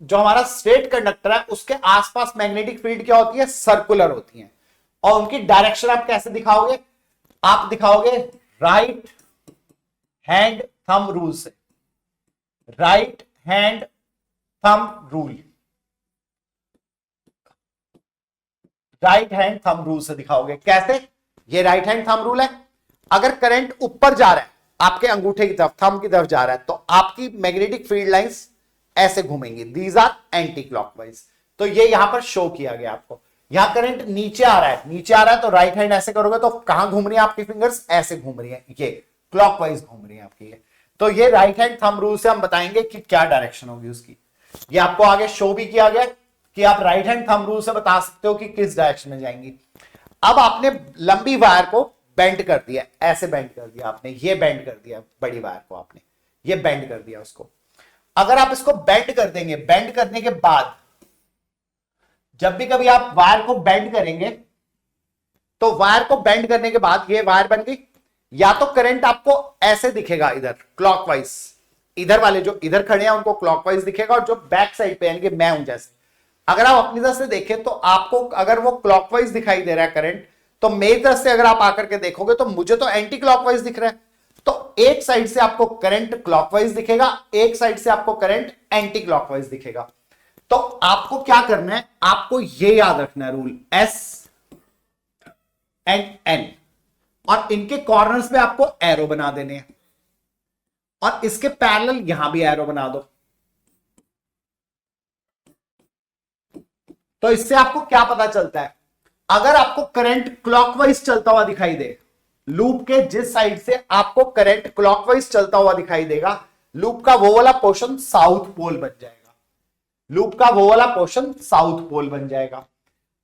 जो हमारा स्ट्रेट कंडक्टर है उसके आसपास मैग्नेटिक फील्ड क्या होती है? सर्कुलर होती है। और उनकी डायरेक्शन आप कैसे दिखाओगे? आप दिखाओगे राइट हैंड थंब रूल से, right hand thumb rule, right hand thumb rule से दिखाओगे। कैसे? ये राइट हैंड थंब रूल है। अगर करंट ऊपर जा रहा है आपके अंगूठे की तरफ, थंब की तरफ जा रहा है, तो आपकी मैग्नेटिक फील्ड लाइंस ऐसे घूमेंगी, दीज आर एंटी क्लॉकवाइज। तो ये यहां पर शो किया गया आपको। यहां करंट नीचे आ रहा है, नीचे आ रहा है तो राइट हैंड ऐसे करोगे तो कहां घूम रही है आपकी फिंगर्स? ऐसे घूम रही है, ये क्लॉकवाइज घूम रही है आपकी ये। तो ये राइट हैंड थंब रूल से हम बताएंगे कि क्या डायरेक्शन होगी उसकी। ये आपको आगे शो भी किया गया कि आप राइट हैंड थंब रूल से बता सकते हो कि किस डायरेक्शन में जाएंगी। अब आपने लंबी वायर को बेंड कर दिया, ऐसे बेंड कर दिया आपने, ये बेंड कर दिया बड़ी वायर को आपने, ये बेंड कर दिया उसको। अगर आप इसको बेंड कर देंगे, बेंड करने के बाद जब भी कभी आप वायर को बेंड करेंगे तो वायर को बेंड करने के बाद ये वायर बन गई, या तो करंट आपको ऐसे दिखेगा इधर क्लॉकवाइज, इधर वाले जो इधर खड़े हैं उनको क्लॉकवाइज दिखेगा, और जो बैक साइड पे यानी कि मैं हूं जैसे, अगर आप अपनी तरफ से देखें तो आपको अगर वो क्लॉकवाइज दिखाई दे रहा है करंट, तो मेरी तरफ से अगर आप आकर के देखोगे तो मुझे तो एंटी क्लॉकवाइज दिख रहा है। तो एक साइड से आपको करंट क्लॉकवाइज दिखेगा, एक साइड से आपको करंट एंटी क्लॉकवाइज दिखेगा। तो आपको क्या करना है? आपको ये याद रखना है रूल एस एंड एन, और इनके कॉर्नर्स पे आपको एरो बना देने हैं, और इसके पैरेलल यहां भी एरो बना दो। तो इससे आपको क्या पता चलता है? अगर आपको करंट क्लॉकवाइज चलता हुआ दिखाई दे, लूप के जिस साइड से आपको करंट क्लॉकवाइज चलता हुआ दिखाई देगा, लूप का वो वाला पोर्शन साउथ पोल बन जाएगा, लूप का वो वाला पोर्शन साउथ पोल बन जाएगा।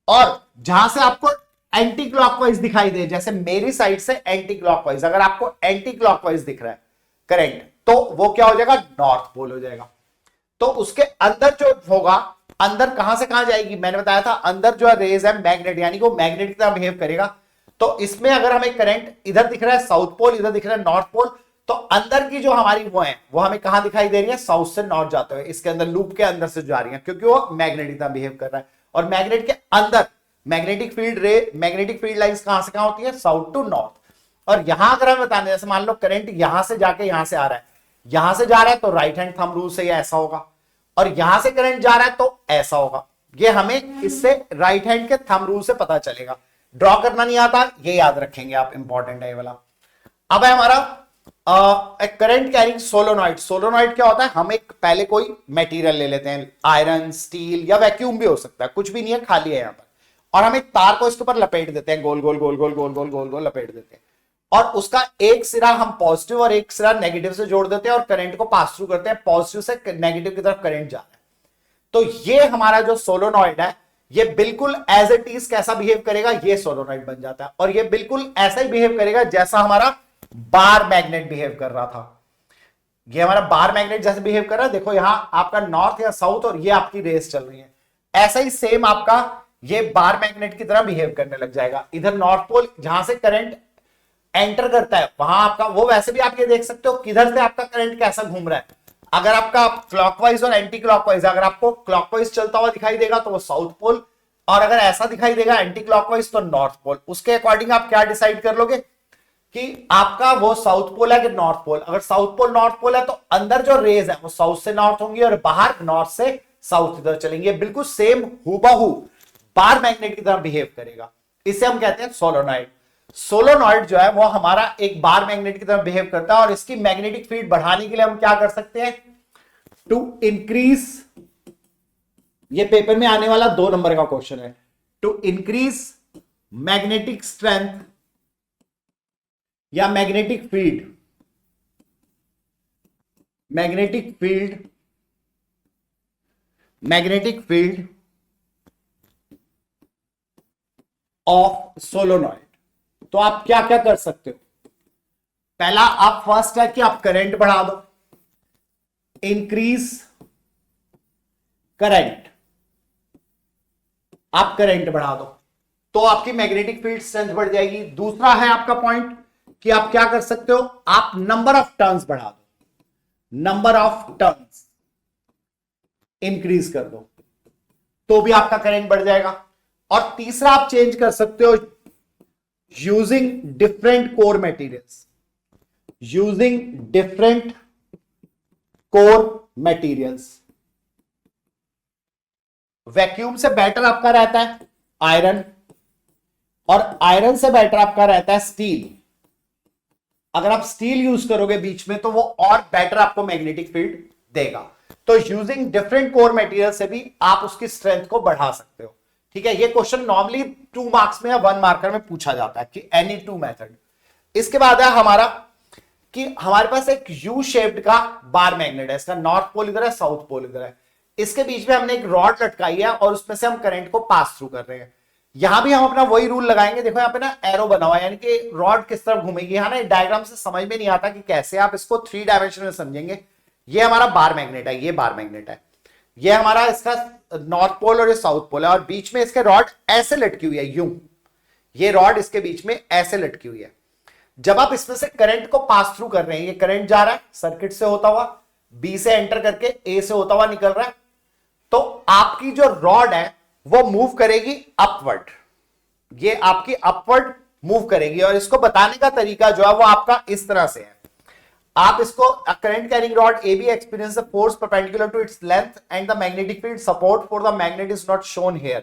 और जहां से आपको एंटी क्लॉकवाइज दिखाई दे, जैसे मेरी साइड से एंटी क्लॉकवाइज, अगर आपको एंटी क्लॉकवाइज दिख रहा है करंट, तो वो क्या हो जाएगा? नॉर्थ पोल हो जाएगा। तो उसके अंदर जो होगा, अंदर कहां से कहां जाएगी? मैंने बताया था अंदर जो रेज है मैग्नेट, यानी कि वो मैग्नेट की तरह बिहेव करेगा। तो इसमें अगर हमें करंट इधर दिख रहा है साउथ पोल, इधर दिख रहा है नॉर्थ पोल, तो अंदर की जो हमारी वो है वो हमें कहां दिखाई दे रही है? साउथ से नॉर्थ जाते हुए, इसके अंदर लूप के अंदर से जा रही है, क्योंकि वो मैग्नेट की तरह बिहेव कर रहा है। और मैग्नेट के अंदर मैग्नेटिक फील्ड लाइंस कहां से कहां होती है? South to north. और यहां अगर हमें बताने, जैसे मान लो करंट यहां से जाके यहां से आ रहा है, यहां से जा रहा है तो राइट हैंड थंब रूल से ये ऐसा होगा, और यहां से करंट जा रहा है तो ऐसा होगा। ये हमें इससे राइट हैंड के थंब रूल से पता चलेगा। ड्रॉ करना नहीं आता, ये याद रखेंगे आप, इंपॉर्टेंट है ये वाला। अब है हमारा करंट कैरिंग सोलोनॉइड। सोलोनॉइड क्या होता है? हम एक पहले कोई मटेरियल ले लेते हैं, आयरन, स्टील या वैक्यूम भी हो सकता है, कुछ भी नहीं है, खाली है यहां पर, और हम एक तार को इसके ऊपर लपेट देते हैं, गोल गोल गोल गोल गोल गोल गोल गोल लपेट देते हैं, और उसका एक सिरा हम पॉजिटिव और एक सिरा नेगेटिव से जोड़ देते हैं, और करंट को पास थ्रू करते हैं, पॉजिटिव से नेगेटिव की तरफ करंट जा रहा है। तो ये हमारा जो सोलोनॉइड है, ये बिल्कुल एज इट इज कैसा बिहेव करेगा? ये सोलोनॉइड बन जाता है, और ये बिल्कुल ऐसा ही बिहेव करेगा जैसा हमारा बार मैग्नेट बिहेव कर रहा था। ये हमारा बार मैग्नेट जैसे बिहेव कर रहा है, देखो यहां आपका नॉर्थ या साउथ, और ये आपकी रेस चल रही है, ऐसा ही सेम आपका ये बार मैग्नेट की तरह बिहेव करने लग जाएगा। इधर नॉर्थ पोल जहां से करंट एंटर करता है वहां आपका वो, वैसे भी आप ये देख सकते हो किधर से आपका करंट कैसा घूम रहा है। अगर आपका क्लॉकवाइज और एंटी क्लॉकवाइज, अगर आपको क्लॉकवाइज चलता हुआ दिखाई देगा तो वो साउथ पोल, और अगर ऐसा दिखाई देगा एंटी क्लॉकवाइज तो नॉर्थ पोल। उसके अकॉर्डिंग आप क्या डिसाइड कर लोगे कि आपका वो साउथ पोल है कि नॉर्थ पोल। अगर साउथ पोल नॉर्थ पोल है तो अंदर जो रेज है वो साउथ से नॉर्थ होंगी, और बाहर नॉर्थ से साउथ इधर चलेंगे। बिल्कुल सेम हूबहू बार मैग्नेट की तरह बिहेव करेगा। इसे हम कहते हैं सोलोनॉइड। सोलोनॉइड जो है वो हमारा एक बार मैग्नेट की तरह बिहेव करता है, और इसकी मैग्नेटिक फील्ड बढ़ाने के लिए हम क्या कर सकते हैं? टू इंक्रीज, ये पेपर में आने वाला 2 नंबर का क्वेश्चन है, टू इंक्रीज मैग्नेटिक स्ट्रेंथ या magnetic field, magnetic field of solenoid. तो आप क्या क्या कर सकते हो? पहला आप फर्स्ट है कि आप करंट बढ़ा दो, इंक्रीज करंट, आप करंट बढ़ा दो तो आपकी मैग्नेटिक फील्ड स्ट्रेंथ बढ़ जाएगी। दूसरा है आपका पॉइंट कि आप क्या कर सकते हो? आप नंबर ऑफ टर्न्स बढ़ा दो, नंबर ऑफ टर्न्स इंक्रीज कर दो तो भी आपका करंट बढ़ जाएगा। और तीसरा आप चेंज कर सकते हो using different core materials, using different core materials. Vacuum से बेटर आपका रहता है आयरन, और आयरन से बेटर आपका रहता है स्टील। अगर आप स्टील यूज करोगे बीच में तो वो और बेटर आपको मैग्नेटिक फील्ड देगा। तो यूजिंग डिफरेंट कोर मटेरियल से भी आप उसकी स्ट्रेंथ को बढ़ा सकते हो। ठीक है, ये क्वेश्चन नॉर्मली 2 मार्क्स में या 1 मार्कर में पूछा जाता है कि एनी 2 मेथड। इसके बाद है हमारा कि हमारे पास एक यू शेप्ड का बार मैग्नेट है, इसका नॉर्थ पोल इधर है, साउथ पोल इधर है, इसके बीच में हमने एक रॉड लटकाई है और उसमें से हम करंट को पास थ्रू कर रहे हैं। यहां भी हम अपना वही रूल लगाएंगे। देखो यहाँ पे ना एरो बना हुआ है, यानी कि रॉड किस तरफ घूमेगी। यहां ना डायग्राम से समझ में नहीं आता कि कैसे आप इसको 3 डायमेंशन में समझेंगे। ये हमारा बार मैग्नेट है, ये बार मैग्नेट है, ये हमारा इसका नॉर्थ पोल और ये साउथ पोल है, और बीच में इसके रॉड ऐसे लटकी हुई है यूं, ये रॉड इसके बीच में ऐसे लटकी हुई है। जब आप इसमें से करंट को पास थ्रू कर रहे हैं, ये करंट जा रहा है सर्किट से होता हुआ, बी से एंटर करके ए से होता हुआ निकल रहा है, तो आपकी जो रॉड है वो मूव करेगी अपवर्ड, ये आपकी अपवर्ड मूव करेगी। और इसको बताने का तरीका जो है वो आपका इस तरह से है। आप इसको current carrying rod AB experience a force perpendicular to its length and the magnetic field support for the magnet is not shown here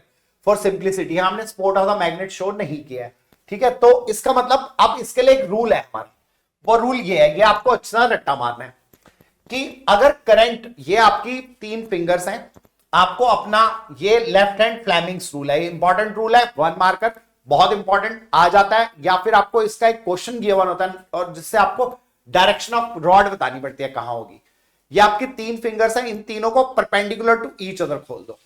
for simplicity। हमने support of the magnet show नहीं किया है, ठीक है। तो इसका मतलब अब इसके लिए एक रूल है हमारा, वो रूल ये है, ये आपको अच्छा रट्टा मारना है कि अगर करंट, ये आपकी 3 फिंगर्स हैं, आपको अपना ये लेफ्ट हैंड फ्लेमिंग्स रूल है, इंपॉर्टेंट रूल है, 1 मार्कर, बहुत इंपॉर्टेंट आ जाता है, या फिर आपको इसका एक क्वेश्चन गिवन होता है और जिससे आपको डायरेक्शन ऑफ रॉड बतानी पड़ती है कहां होगी। ये आपकी 3 फिंगर्स हैं, इन तीनों को परपेंडिकुलर टू ईच अदर खोल दो,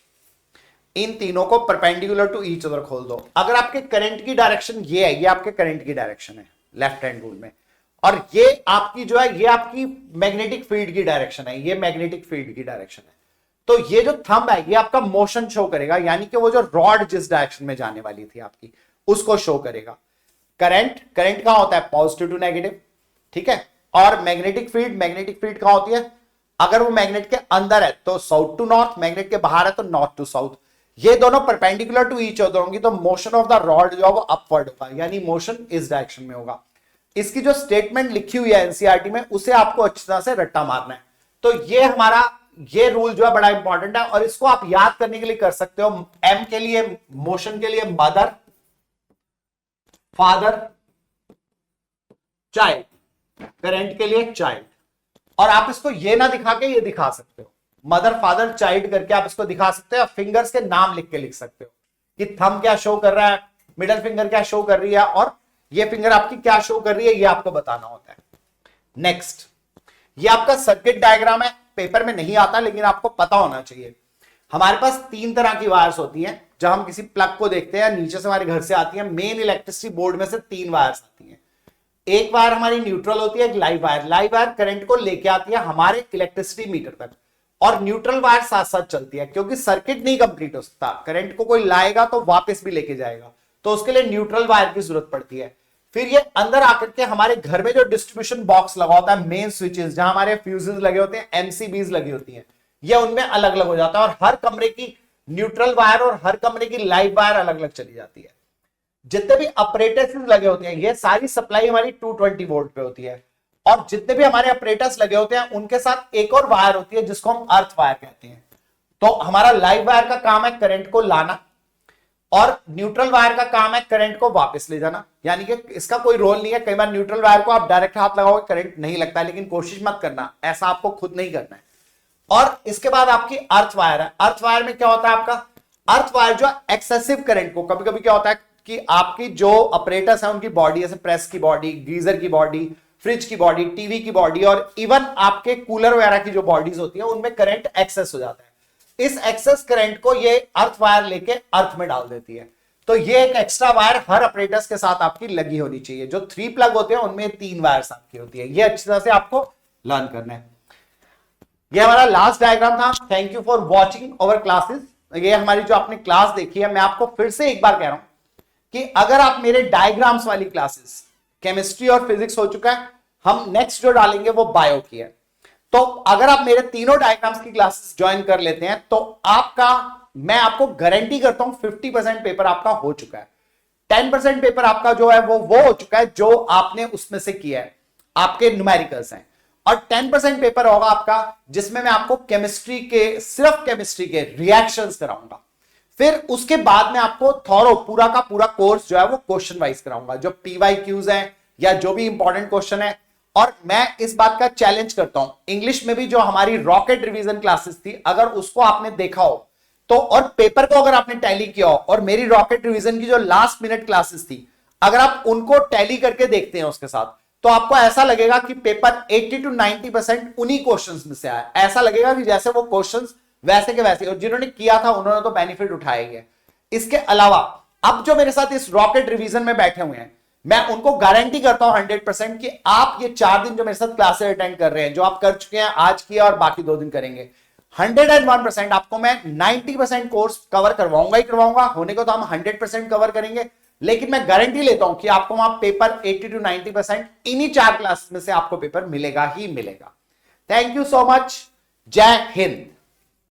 इन तीनों को परपेंडिकुलर टू ईच अदर खोल दो। अगर आपके करंट की डायरेक्शन ये है, ये आपके करंट की डायरेक्शन है लेफ्ट हैंड रूल में, और ये आपकी जो है ये आपकी मैग्नेटिक फील्ड की डायरेक्शन है, ये मैग्नेटिक फील्ड की डायरेक्शन है, तो ये जो थंब है ये आपका मोशन शो करेगा, यानी कि वो जो रॉड जिस डायरेक्शन में जाने वाली थी आपकी उसको शो करेगा। करंट कहां होता है, पॉजिटिव टू नेगेटिव, ठीक है। और मैग्नेटिक फील्ड कहां होती है, अगर वो मैग्नेट के अंदर है तो साउथ टू नॉर्थ, मैग्नेट के बाहर है तो नॉर्थ टू साउथ। ये दोनों परपेंडिकुलर टू ईच अदर होंगी तो मोशन ऑफ द रॉड जो है वो अपवर्ड होगा, यानी मोशन इस डायरेक्शन में होगा। इसकी जो स्टेटमेंट लिखी हुई है एनसीईआरटी में उसे आपको अच्छी तरह से रट्टा मारना है। तो ये हमारा ये रूल जो है बड़ा इंपॉर्टेंट है, और इसको आप याद करने के लिए कर सकते हो। एम के लिए मोशन के लिए मदर, फादर, चाइल्ड, करंट के लिए चाइल्ड, और आप इसको ये ना दिखा के ये दिखा सकते हो, मदर फादर चाइल्ड करके आप इसको दिखा सकते हो। फिंगर्स के नाम लिख के लिख सकते हो कि थंब क्या शो कर रहा है, मिडल फिंगर क्या शो कर रही है, और ये फिंगर आपकी क्या शो कर रही है, ये आपको बताना होता है। नेक्स्ट, ये आपका सर्किट डायग्राम है, पेपर में नहीं आता लेकिन आपको पता होना चाहिए। हमारे पास 3 तरह की वायर्स होती हैं जब हम किसी प्लग को देखते हैं, नीचे से हमारे घर से आती है, मेन इलेक्ट्रिसिटी बोर्ड में से 3 वायर्स आती हैं। एक वायर हमारी न्यूट्रल होती है, एक live wire. Live wire current को लेके आती है हमारे इलेक्ट्रिसिटी मीटर तक, और न्यूट्रल वायर साथ साथ चलती है, क्योंकि सर्किट नहीं कंप्लीट हो सकता, करंट को कोई लाएगा तो वापस भी लेके जाएगा, तो उसके लिए न्यूट्रल वायर की जरूरत पड़ती है। फिर ये अंदर आकर के हमारे घर में जो डिस्ट्रीब्यूशन बॉक्स लगा होता है, मेन स्विचेस जहां हमारे फ्यूजेस लगे होते हैं, एमसीबीज लगी होती हैं, ये उनमें अलग अलग हो जाता है, और हर कमरे की न्यूट्रल वायर और हर कमरे की लाइव वायर अलग अलग चली जाती है। जितने भी ऑपरेटर्स लगे होते हैं, ये सारी सप्लाई हमारी 220 वोल्ट पे होती है, और जितने भी हमारे ऑपरेटर्स लगे होते हैं उनके साथ एक और वायर होती है जिसको हम अर्थ वायर कहते हैं। तो हमारा लाइव वायर का काम है करंट को लाना, और न्यूट्रल वायर का काम है करंट को वापस ले जाना, यानी कि इसका कोई रोल नहीं है। कई बार न्यूट्रल वायर को आप डायरेक्ट हाथ लगाओगे करंट नहीं लगता है, लेकिन कोशिश मत करना, ऐसा आपको खुद नहीं करना है। और इसके बाद आपकी अर्थ वायर है। अर्थ वायर में क्या होता है आपका, अर्थ वायर जो एक्सेसिव करंट को, कभी कभी क्या होता है कि आपकी जो ऑपरेटर्स हैं उनकी बॉडी, जैसे प्रेस की बॉडी, गीजर की बॉडी, फ्रिज की बॉडी, टीवी की बॉडी, और इवन आपके कूलर वगैरह की जो बॉडीज होती है उनमें करंट एक्सेस हो जाता है। इस एक्सेस करंट को ये अर्थ वायर लेके अर्थ में डाल देती है। तो ये एक एक्स्ट्रा वायर हर ऑपरेटर्स के साथ आपकी लगी होनी चाहिए। जो 3 प्लग होते हैं उनमें 3 वायर्स आपकी होती है। ये अच्छी तरह से आपको लर्न करना है। ये हमारा लास्ट डायग्राम था। Thank you for watching our classes. ये हमारी जो आपने क्लास देखी है, मैं आपको फिर से एक बार कह रहा हूं कि अगर आप मेरे डायग्राम्स वाली क्लासेस, केमिस्ट्री और फिजिक्स हो चुका है, हम नेक्स्ट जो डालेंगे वो बायो की है। तो अगर आप मेरे तीनों डायग्राम्स की क्लासेस ज्वाइन कर लेते हैं तो आपका मैं आपको गारंटी करता हूं 50% पेपर आपका हो चुका है। 10% पेपर आपका जो है वो हो चुका है जो आपने उसमें से किया है, आपके न्यूमेरिकल्स हैं। और 10% पेपर होगा आपका जिसमें मैं आपको केमिस्ट्री के, सिर्फ केमिस्ट्री के रिएक्शंस कराऊंगा। फिर उसके बाद में आपको थॉरो पूरा का पूरा कोर्स जो है वो क्वेश्चन वाइज कराऊंगा, जो पीवाईक्यूज हैं या जो भी इंपॉर्टेंट क्वेश्चन है। और मैं इस बात का चैलेंज करता हूं, इंग्लिश में भी जो हमारी रॉकेट रिवीजन क्लासेस थी, अगर उसको आपने देखा हो तो, और पेपर को अगर आपने टैली किया हो, और मेरी रॉकेट रिवीजन की जो लास्ट मिनट क्लासेस थी अगर आप उनको टैली करके देखते हैं उसके साथ, तो आपको ऐसा लगेगा कि पेपर 80 to 90% उन्हीं क्वेश्चंस में से आया। ऐसा लगेगा कि जैसे वो क्वेश्चंस वैसे के वैसे, और जिन्होंने किया था उन्होंने तो बेनिफिट उठाया ही है। इसके अलावा अब जो मेरे साथ इस रॉकेट रिवीजन में बैठे हुए हैं, मैं उनको गारंटी करता हूं 100% कि आप ये 4 दिन जो मेरे साथ क्लासेस अटेंड कर रहे हैं, जो आप कर चुके हैं, आज किया और बाकी 2 दिन करेंगे, 101% आपको मैं 90% कोर्स कवर करवाऊंगा ही करवाऊंगा। होने को तो हम 100% कवर करेंगे, लेकिन मैं गारंटी लेता हूं कि आपको वहां पेपर 80 to 90% इन्हीं 4 क्लास में से आपको पेपर मिलेगा ही मिलेगा। Thank you so much. जय हिंद।